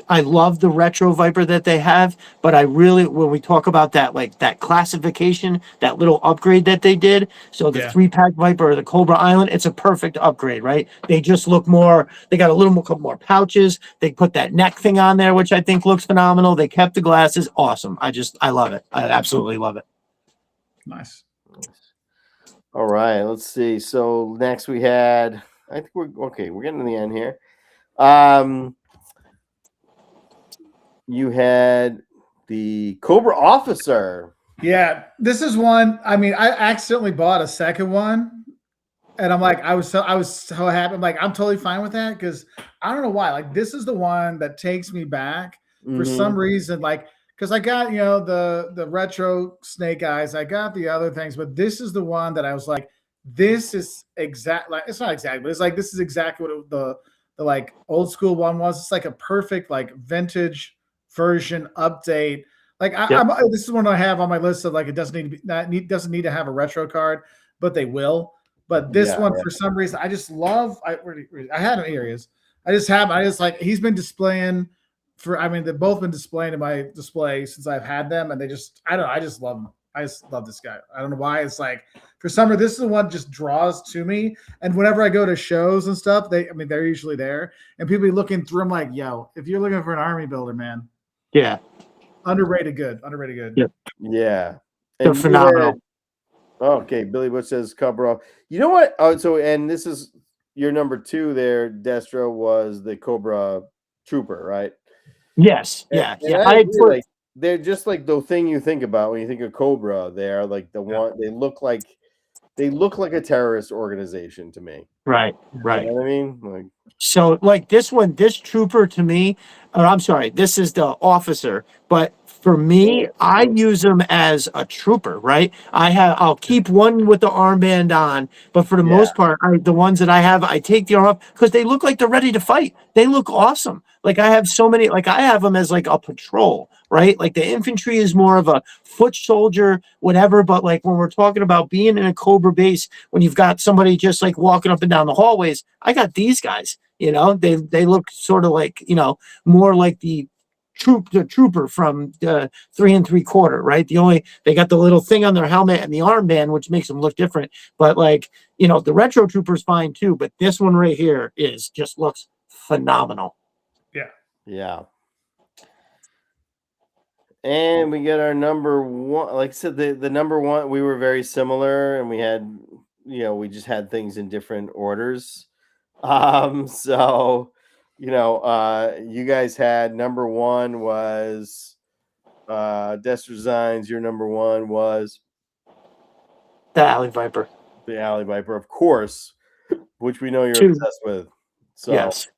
C: I love the retro Viper that they have, but I really, when we talk about that, like that classification, that little upgrade that they did, so the 3-pack Viper or the Cobra Island, it's a perfect upgrade, right? They just look more, they got a little more pouches. They put that neck thing on there, which I think looks phenomenal. They kept the glasses. Awesome. I love it. I absolutely love it.
B: Nice.
A: All right, let's see. So next we had, I think we're getting to the end here. You had the Cobra Officer.
B: Yeah, this is one. I mean, I accidentally bought a second one, and I'm like, I was so happy. I'm like, I'm totally fine with that because I don't know why. Like, this is the one that takes me back for some reason. Like, because I got the retro Snake Eyes, I got the other things, but this is the one that I was like, this is exact. Like, it's not exact, but it's like this is exactly what the like old school one was. It's like a perfect like vintage version update. Like this is one I have on my list of like it doesn't need to have a retro card, but they will. But this one for some reason I just love. I had him. Here he is. I just like he's been displaying for. I mean they've both been displaying in my display since I've had them, and they just I don't know. I just love them. I just love this guy. I don't know why. It's like for some reason this is the one just draws to me. And whenever I go to shows and stuff, they're usually there, and people be looking through. I'm like, yo, if you're looking for an army builder, man.
C: Yeah.
B: Underrated good.
C: Yep.
A: Yeah.
C: They're phenomenal.
A: Okay, Billy Bush says Cobra. You know what? Oh, so and this is your number 2 there, Destro, was the Cobra Trooper, right?
C: Yes.
A: And
C: yeah.
A: like they're just like the thing you think about when you think of Cobra. They're like the one they look like a terrorist organization to me.
C: Right.
A: You know what I mean? Like
C: so like this trooper to me, or I'm sorry, this is the officer, but for me, I use them as a trooper, right? I'll keep one with the armband on, but for the most part, the ones that I have, I take the arm off because they look like they're ready to fight. They look awesome. Like I have so many, like I have them as like a patrol, right? Like the infantry is more of a foot soldier, whatever. But like when we're talking about being in a Cobra base, when you've got somebody just like walking up and down the hallways, I got these guys. They look sort of like more like the trooper from 3 3/4, right? They got the little thing on their helmet and the armband, which makes them look different. But like the retro trooper's fine too. But this one right here just looks phenomenal.
A: Yeah. And we get our number 1. Like I said, the number 1, we were very similar, and we had we just had things in different orders. So you guys had number 1 was Destro Designs. Your number 1 was
C: the Alley Viper.
A: The Alley Viper, of course, which we know you're obsessed with. So
C: yes.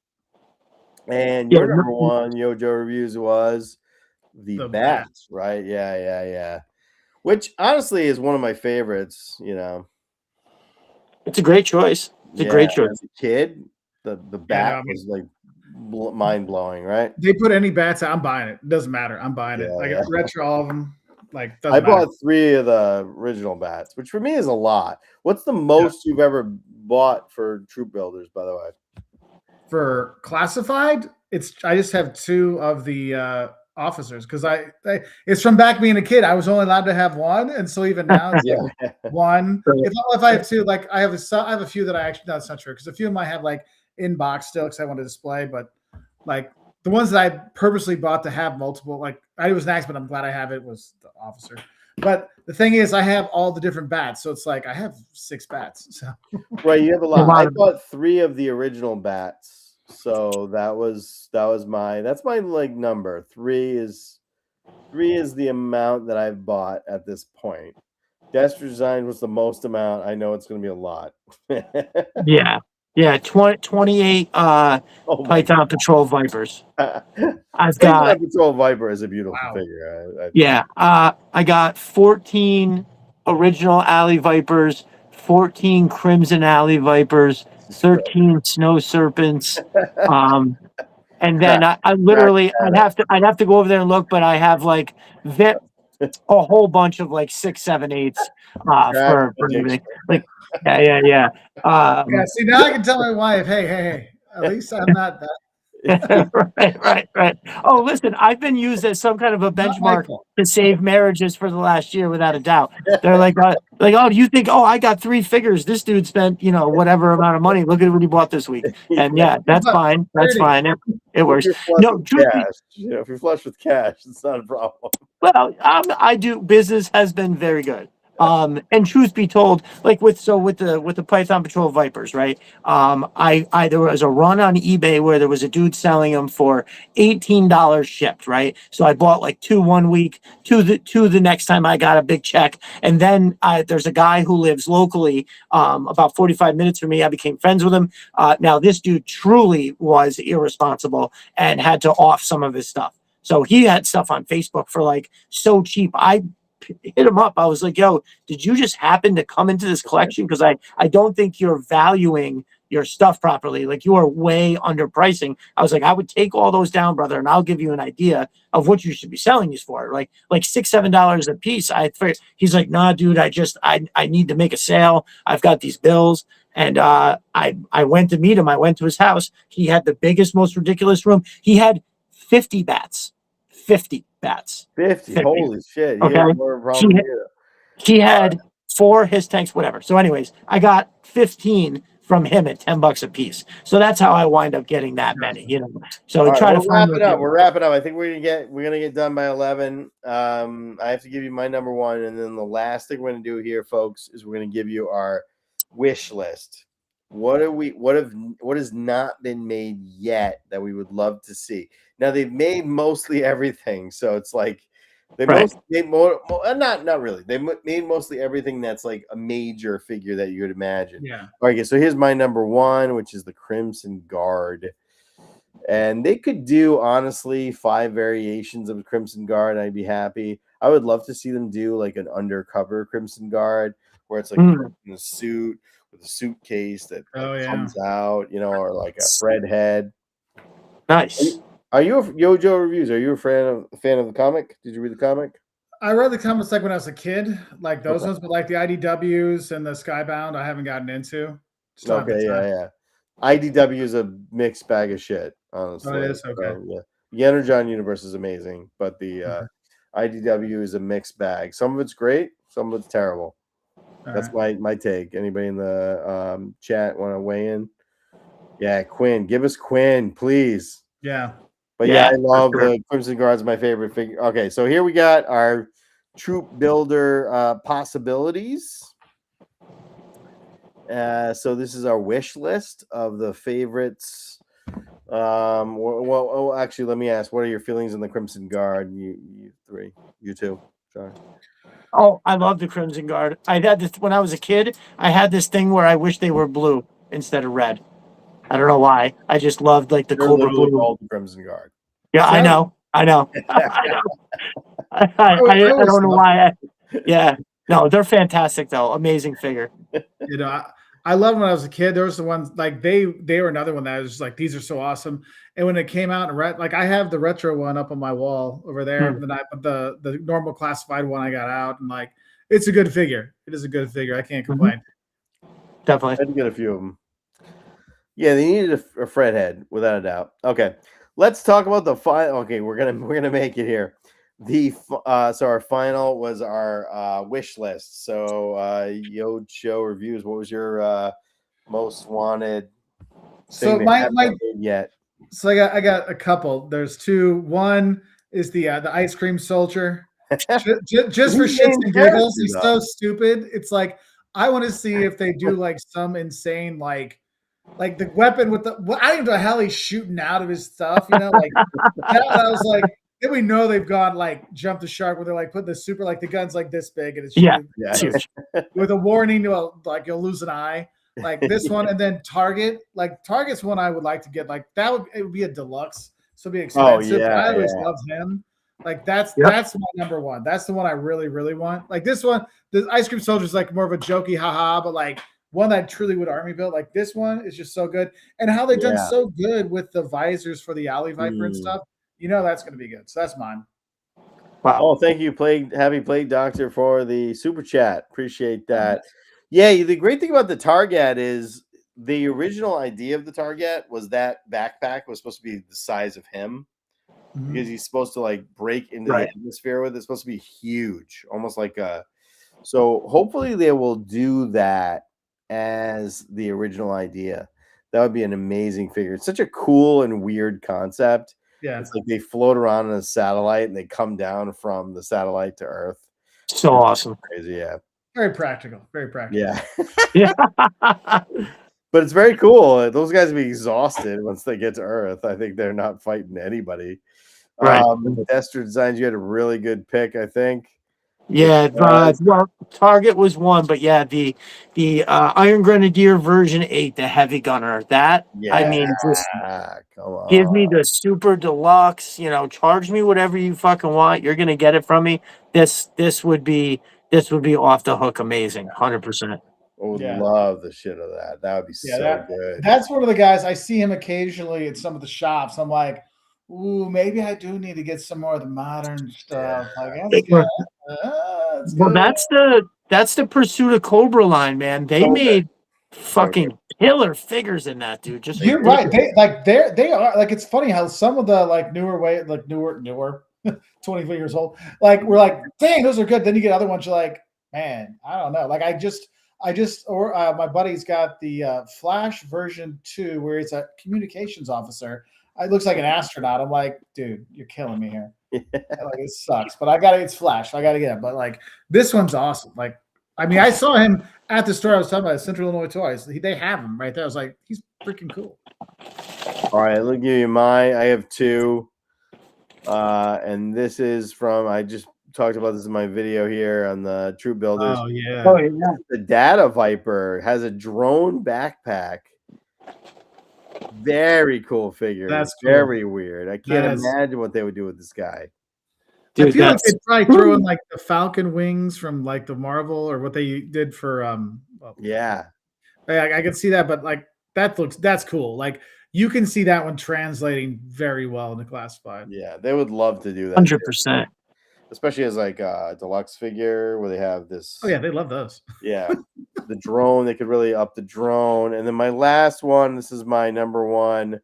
A: And your number 1, Yojo Reviews, was the
B: The
A: bats, right? Yeah. Which honestly is one of my favorites.
C: It's a great choice. It's a
A: Yeah,
C: great choice.
A: as a kid, the
B: Yeah,
A: bat
B: no, I mean,
A: was like mind blowing, right?
B: they put any bats out, I'm buying it. Doesn't matter. I'm buying it.
A: Yeah,
B: I
A: yeah.
B: got retro all of them. Like
A: I
B: doesn't matter.
A: bought 3 of the original bats, which for me is a lot. What's the most you've ever bought for troop builders, by the way?
B: For classified, I just have 2 of the officers because it's from back being a kid. I was only allowed to have 1, and so even now it's like
A: Yeah.
B: 1. If I have 2, like I have a few that I actually no, that's not true because a few of them I have like in box still because I want to display, but like the ones that I purposely bought to have multiple, like I was an axe, but I'm glad I have it was the officer. But the thing is, I have all the different bats, so it's like I have 6 bats. So
A: Right, you have a lot. I bought 3 of the original bats, so that's my like number. 3 is the amount that I've bought at this point. Destro Design was the most amount. I know it's going to be a lot.
C: Yeah. 28
A: Oh my
C: Python Patrol Vipers.
A: God.
C: I've got
A: Patrol Viper is a beautiful
B: Wow.
A: figure.
C: I got 14 original Alley Vipers, 14 Crimson Alley Vipers, 13 Snow Serpents. And then I literally I'd have to go over there and look, but I have like a whole bunch of like 6, 7, 8s for everything. Like yeah.
B: yeah, see now I can tell my wife, hey, at least I'm not that.
C: Right. Oh, listen, I've been used as some kind of a benchmark to save marriages for the last year, without a doubt. They're like, oh, do you think? Oh, I got 3 figures. This dude spent, whatever amount of money. Look at what he bought this week. And yeah, that's fine. That's fine. It works. No,
A: if you're flush with cash, it's not a problem.
C: well, I do. Business has been very good. And truth be told, like with the Python Patrol Vipers, right? There was a run on eBay where there was a dude selling them for $18 shipped, right? So I bought like 2 one week, two the next time I got a big check, and then there's a guy who lives locally, about 45 minutes from me. I became friends with him. Now this dude truly was irresponsible and had to off some of his stuff. So he had stuff on Facebook for like so cheap. I hit him up. I was like, yo, did you just happen to come into this collection? Because I don't think you're valuing your stuff properly. Like, you are way underpricing. I was like, I would take all those down, brother, and I'll give you an idea of what you should be selling these for. Like $6, $7 a piece. He's like, nah, dude, I need to make a sale. I've got these bills. And I went to meet him. I went to his house. He had the biggest, most ridiculous room. He had 50 bats. 50 bats.
A: 50. Holy shit.
C: Okay. He had 4 his tanks, whatever. So anyways, I got 15 from him at $10 a piece. So that's how I wind up getting that many, So
A: All
C: try
A: right,
C: to find
A: we're wrapping up. I think we're gonna get done by 11. I have to give you my number 1, and then the last thing we're gonna do here, folks, is we're gonna give you our wish list. What has not been made yet that we would love to see? Now they've made mostly everything, so it's like they made not really. They made mostly everything that's like a major figure that you would imagine.
B: Yeah.
A: All right, so here's my number 1, which is the Crimson Guard. And they could do, honestly, 5 variations of a Crimson Guard. I'd be happy. I would love to see them do like an undercover Crimson Guard where it's like in a suit with a suitcase that comes out, or like a Fred head.
C: Nice.
A: Are you Yojo Reviews? Are you a fan of the comic? Did you read the comic?
B: I read the comics like when I was a kid, like those ones, but like the IDWs and the Skybound, I haven't gotten into.
A: Yeah. IDW is a mixed bag of shit, honestly.
B: Oh, it is? Okay.
A: The Energon universe is amazing, but the IDW is a mixed bag. Some of it's great, some of it's terrible. That's my take. Anybody in the chat want to weigh in? Yeah, Quinn. Give us Quinn, please.
B: Yeah.
A: But I love the Crimson Guard's my favorite figure. Okay, so here we got our troop builder possibilities. So this is our wish list of the favorites. Well, actually, let me ask, what are your feelings on the Crimson Guard? You 3, you 2. Sorry.
C: Oh, I love the Crimson Guard. I had this when I was a kid. I had this thing where I wish they were blue instead of red. I don't know why. I just loved like the Cobra blue.
A: Called the Crimson Guard.
C: Yeah, I know. I know. I know.
B: I
C: I
B: always
C: don't know
B: love
C: why. Yeah. No, they're fantastic though. Amazing figure.
B: You know, I love when I was a kid. There was the ones like they were another one that I was just like, these are so awesome. And when it came out, like I have the retro one up on my wall over there,
C: Hmm.
B: but the normal classified one I got out, and like it's a good figure. It is a good figure. I can't
C: Mhm.
B: complain.
A: I
C: Definitely.
A: had to get a few of them. Yeah, they needed a Fred head without a doubt. Okay, let's talk about the final. Okay, we're gonna make it here. So our final was our wish list. So Yojo Reviews. What was your most wanted thing
B: So
A: they
B: my
A: haven't
B: my
A: made yet?
B: so I got a couple. There's two. One is the ice cream soldier. Just for
A: He's
B: shits
A: main
B: and giggles,
A: character
B: he's
A: though.
B: so stupid. It's like I want to see if they do like some insane like the weapon with the I don't even know how he's shooting out of his stuff, like that one I was like, then we know they've gone like jump the shark where they're like putting the super like the gun's like this big and it's
C: Yeah.
B: shooting
A: Yeah.
C: It's huge.
B: with a warning to like you'll lose an eye. Like this one, and then Target. Like Target's one I would like to get. Like it would be a deluxe, so it'd be expensive. But
A: yeah,
B: I always
A: yeah.
B: loved him. Like that's
C: Yep.
B: my number one. That's the one I really, really want. Like this one, the ice cream soldier is like more of a jokey haha, but like one that truly would army build. Like this one is just so good. And how they've done
A: Yeah.
B: so good with the visors for the alley viper and
A: Mm.
B: stuff. That's gonna be good. So that's mine.
C: Wow.
A: Oh, thank you, Happy Plague Doctor, for the super chat. Appreciate that. Yeah, the great thing about the Target is the original idea of the Target was that backpack was supposed to be the size of him because he's supposed to like break into
C: Right.
A: the atmosphere with it. It's supposed to be huge, almost like a. So hopefully they will do that as the original idea. That would be an amazing figure. It's such a cool and weird concept.
B: Yeah.
A: It's like they float around on a satellite and they come down from the satellite to Earth.
C: So awesome.
A: Crazy, yeah.
B: Very practical. Very practical.
A: Yeah.
C: Yeah.
A: But it's very cool. Those guys will be exhausted once they get to Earth. I think they're not fighting anybody.
C: Right.
A: Destro Designs, you had a really good pick, I think.
C: Yeah, well, Target was one, but yeah, the Iron Grenadier version 8, the heavy gunner. That I mean, just
A: come on.
C: give me the super deluxe. Charge me whatever you fucking want. You're gonna get it from me. This would be off the hook. Amazing, 100%.
A: I would
B: Yeah.
A: love the shit of that. That would be so good.
B: That's one of the guys I see him occasionally at some of the shops. I'm like, ooh, maybe I do need to get some more of the modern stuff. Like that's good. That's
C: Well,
B: good.
C: that's the Pursuit of Cobra line, man. They
A: So good.
C: made fucking killer figures in that, dude. Just
B: You're right. They are like it's funny how some of the like newer 24 years old, like we're like, dang, those are good. Then you get other ones, you're like, man, I don't know. Like my buddy's got the Flash version 2 where he's a communications officer. It looks like an astronaut. I'm like, dude, you're killing me here. Like it sucks, but it's Flash. I gotta get it. But like this one's awesome. Like, I mean, I saw him at the store I was talking about, Central Illinois Toys. They have him right there. I was like, he's freaking cool.
A: All right, let me give you mine. I have two. And this is from, I just talked about this in my video here on the Troop Builders.
B: Oh yeah.
A: The Data Viper has a drone backpack. Very cool figure.
B: That's cool.
A: Very weird. I can't imagine what they would do with this guy.
B: Dude, I feel like they'd probably throw in like the Falcon wings from like the Marvel or what they did for
A: yeah.
B: I can see that, but like that's cool. Like you can see that one translating very well into classified.
A: Yeah, they would love to do that.
C: 100%.
A: Especially as like a deluxe figure where they have this.
B: Oh yeah, they love those.
A: Yeah. The drone, they could really up the drone. And then my last one, this is my number one,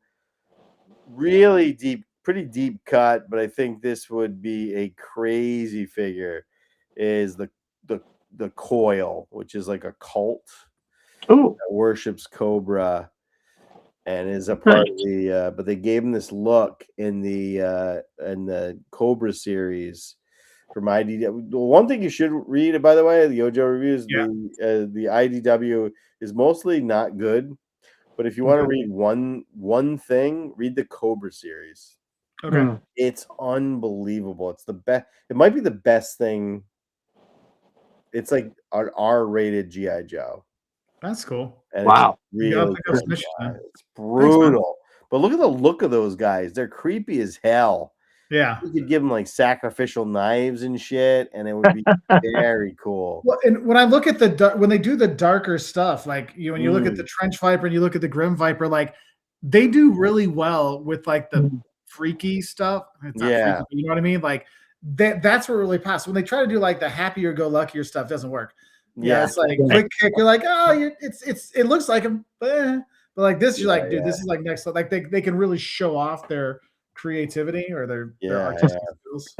A: really deep, pretty deep cut, but I think this would be a crazy figure, is the Coil, which is like a cult that worships Cobra and is a part of the but they gave him this look in the Cobra series from IDW. The one thing you should read, by the way, the Yojo Reviews, the IDW is mostly not good, but if you want to read one thing, read the Cobra series.
B: Okay.
A: It's unbelievable. It's the best. It might be the best thing. It's like an R-rated G.I. Joe.
B: That's cool.
A: And
C: wow.
A: It's really
B: good.
A: It's brutal. But look at the look of those guys. They're creepy as hell.
B: Yeah.
A: You could give them like sacrificial knives and shit, and it would be very cool.
B: Well, and when I look at when they do the darker stuff, like when you look at the trench viper and you look at the grim viper, like they do really well with like the freaky stuff. It's not freaky, but you know what I mean? Like that's what really passes. When they try to do like the happier go luckier stuff, doesn't work. Yeah, it's like quick kick. You're like, oh, it looks like him, but like this, you're like, dude, this is like next. Like they can really show off their creativity or their artistic skills.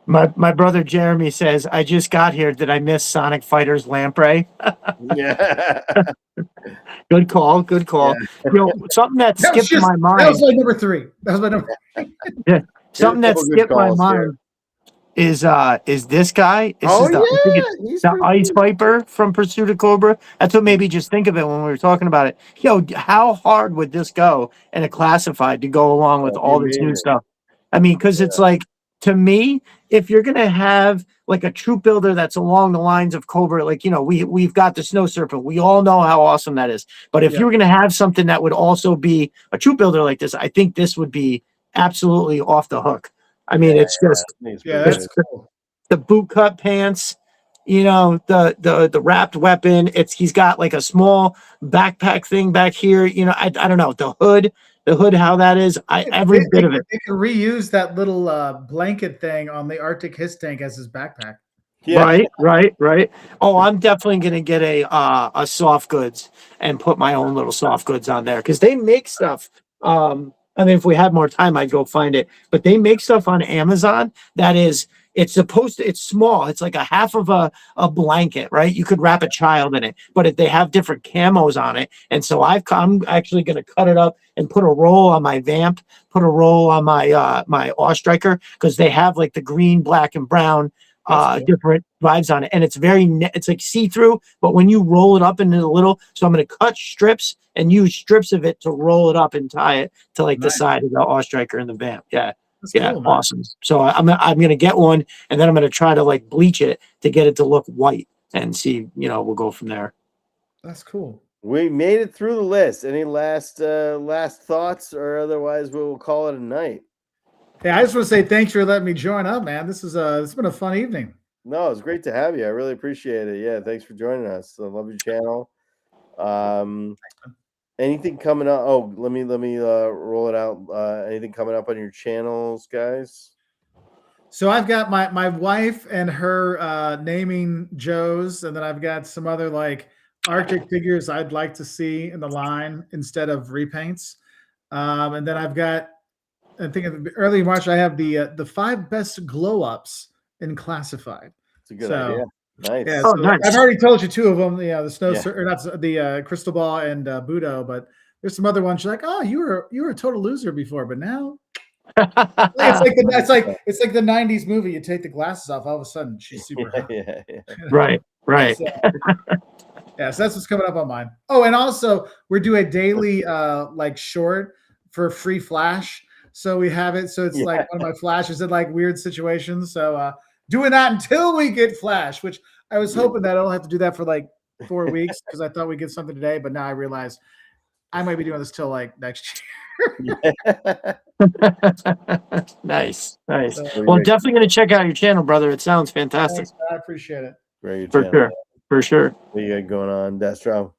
C: My brother Jeremy says, I just got here. Did I miss Sonic Fighters Lamprey?
A: Yeah.
C: Good call. Good call.
B: Yeah.
C: You know, something that skipped my mind.
B: That was my number 3. That was my number 3.
C: Yeah. Something that skipped my mind is this guy. This is the Ice Viper from Pursuit of Cobra. That's what made me just think of it when we were talking about it. Yo, how hard would this go in a classified to go along with all this new stuff? I mean, because it's like, to me, if you're gonna have like a troop builder that's along the lines of Cobra, like we've got the Snow Serpent, we all know how awesome that is. But if you were gonna have something that would also be a troop builder like this, I think this would be absolutely off the hook. I mean, it's just
B: that's cool.
C: The boot cut pants, the wrapped weapon. He's got like a small backpack thing back here. I don't know the hood, how that is. Every bit of it.
B: They can reuse that little blanket thing on the Arctic Hiss tank as his backpack.
C: Yeah. Right. Oh, I'm definitely gonna get a soft goods and put my own little soft goods on there because they make stuff. I mean, if we had more time, I'd go find it. But they make stuff on Amazon that is, it's small. It's like a half of a blanket, right? You could wrap a child in it, but they have different camos on it. And so I'm actually going to cut it up and put a roll on my Vamp, put a roll on my my Awe Striker, because they have like the green, black, and brown different vibes on it, and it's it's like see-through, but when you roll it up into the little, so I'm going to cut strips and use strips of it to roll it up and tie it to like the side of the Awe Striker and the Vamp. That's cool, awesome. So I'm going to get one, and then I'm going to try to like bleach it to get it to look white and see, we'll go from there.
B: That's cool.
A: We made it through the list. Any last thoughts, or otherwise we will call it a night?
B: Hey, I just want to say thanks for letting me join up, man. This it's been a fun evening.
A: No, it's great to have you. I really appreciate it. Yeah, thanks for joining us. I love your channel. Anything coming up? Oh, let me roll it out. Anything coming up on your channels, guys?
B: So I've got my wife and her naming Joes, and then I've got some other like Arctic figures I'd like to see in the line instead of repaints. And then I've got, I think early March, I have the 5 best glow ups in classified.
A: It's a good idea. Nice.
B: Yeah, nice. I've already told you 2 of them. The snow, or not the crystal ball and Budo, but there's some other ones. You're like, oh, you were a total loser before, but now it's like the '90s movie. You take the glasses off, all of a sudden she's super hot.
C: Right.
B: So that's what's coming up on mine. Oh, and also we're doing a daily like short for free flash. So we have it. So it's like one of my flashes in like weird situations. So doing that until we get flash, which I was hoping that I don't have to do that for like 4 weeks because I thought we'd get something today, but now I realize I might be doing this till like next year.
C: Nice. Well, I'm definitely going to check out your channel, brother. It sounds fantastic.
B: Thanks, I appreciate it.
A: Great
C: For sure.
A: What you got going on, Destro?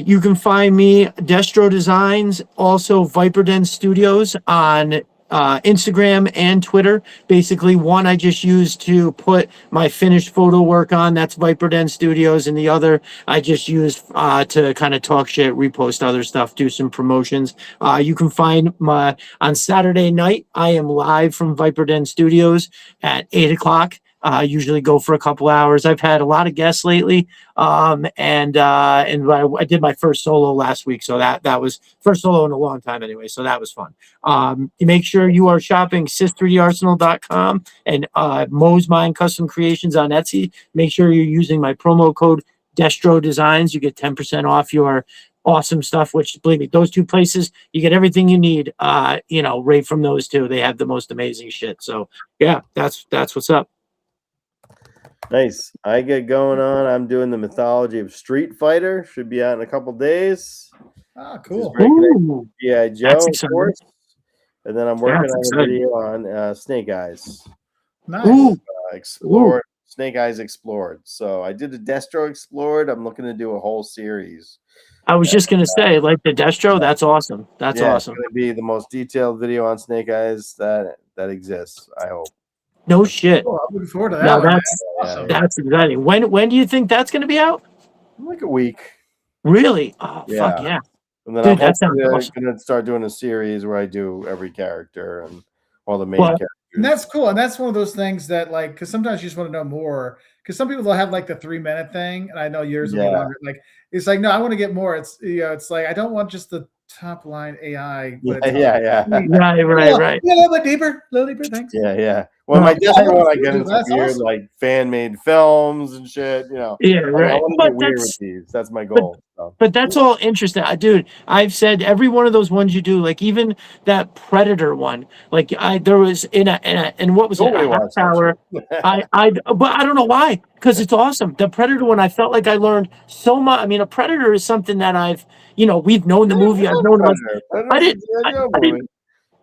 C: You can find me Destro Designs, also Viper Den Studios on Instagram and Twitter. Basically, one I just use to put my finished photo work on. That's Viper Den Studios, and the other I just use to kind of talk shit, repost other stuff, do some promotions. You can find on Saturday night. I am live from Viper Den Studios at 8:00. Usually go for a couple hours. I've had a lot of guests lately, and I did my first solo last week, so that was first solo in a long time anyway, so that was fun. Make sure you are shopping sys3darsenal.com and Mo's Mind Custom Creations on Etsy. Make sure you're using my promo code Destro Designs. You get 10% off your awesome stuff, which, believe me, those 2 places, you get everything you need, right from those 2. They have the most amazing shit. So yeah, that's what's up.
A: Nice. I get going on. I'm doing the Mythology of Street Fighter. Should be out in a couple days.
B: Ah, cool.
A: Yeah, Joe, of course. and then I'm working
C: that's
A: on a
C: exciting.
A: video on Snake Eyes.
B: Nice.
C: Ooh,
A: Explored Snake Eyes Explored. So I did the Destro Explored. I'm looking to do a whole series.
C: I was just gonna say, like the Destro, that's awesome. That's
A: Yeah,
C: awesome.
A: it's gonna be the most detailed video on Snake Eyes that exists. I hope.
C: No shit.
B: Cool. I'm looking forward to that
C: No,
B: one.
C: that's
B: Awesome.
C: that's exciting. When do you think that's gonna be out?
A: Like a week.
C: Really? Oh
A: Yeah.
C: fuck yeah.
A: And then
C: Dude,
A: I'm
C: that sounds
A: hopefully
C: awesome.
A: gonna start doing a series where I do every character and all the main
C: Well,
A: characters.
B: And that's cool. And that's one of those things that, like, because sometimes you just want to know more. Because some people will have like the 3 minute thing, and I know yours will be
A: Yeah.
B: longer. Like, it's like, no, I want to get more. It's it's like I don't want just the top line AI.
A: Yeah,
B: But it's
A: yeah.
C: right.
B: Yeah, a little bit deeper. A little deeper. Thanks.
A: Yeah. Well, my
B: Yeah,
A: Destro one, I get into
B: that's
A: weird
B: awesome.
A: like fan made films and shit. You know,
C: Yeah,
A: I
C: right.
A: want to
C: But
A: get weird
C: that's
A: with these. That's my goal. So.
C: But that's all interesting. Dude, I've said every one of those ones you do, like even that Predator one, like there was in what was
A: Nobody
C: it, a half
A: watched that
C: hour.
A: shit.
C: But I don't know why, because it's awesome. The Predator one, I felt like I learned so much. I mean, a Predator is something that we've known the movie. I've known about. I didn't, I, I didn't,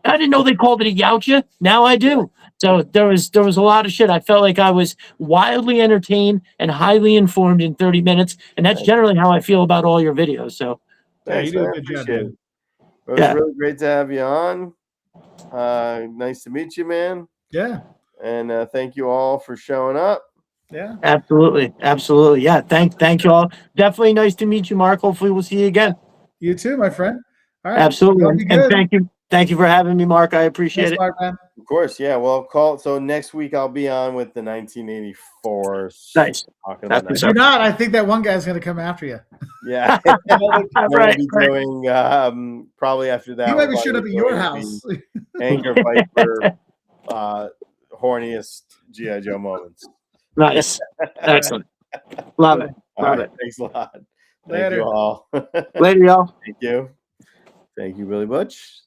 C: I didn't know they called it a Yautja. Now I do. So there was a lot of shit. I felt like I was wildly entertained and highly informed in 30 minutes, and that's generally how I feel about all your videos. So
B: Yeah,
A: Thanks,
B: you do
A: man.
B: a good job,
A: Appreciate
B: man.
A: it. It was
C: Yeah.
A: really great to have you on. Nice to meet you, man.
B: Yeah.
A: And thank you all for showing up.
B: Yeah.
C: absolutely. Yeah. Thank you all. Definitely nice to meet you, Mark. Hopefully we'll see you again.
B: You too, my friend. All right.
C: Absolutely.
B: Y'all be
C: And
B: good.
C: thank you for having me, Mark. I appreciate
B: Thanks,
C: it.
B: Mark, man.
A: Of course, yeah. Well, so next week I'll be on with the 1984.
C: Nice.
A: Talking
C: That's
A: about
C: what's
B: If you're
C: up.
B: not, I think that one guy's going to come after you.
A: Yeah. We'll
C: Right.
A: be doing probably after that.
B: He might be
A: we'll
B: showing up
A: probably
B: at your
A: doing
B: house.
A: the Anger Viper horniest G.I. Joe moments.
C: Nice. Excellent. Love it.
A: All
C: Love
A: right,
C: it.
A: thanks a lot. Thank
B: Later.
A: you all.
C: Later, y'all.
A: Thank you. Thank you, Billy Butch.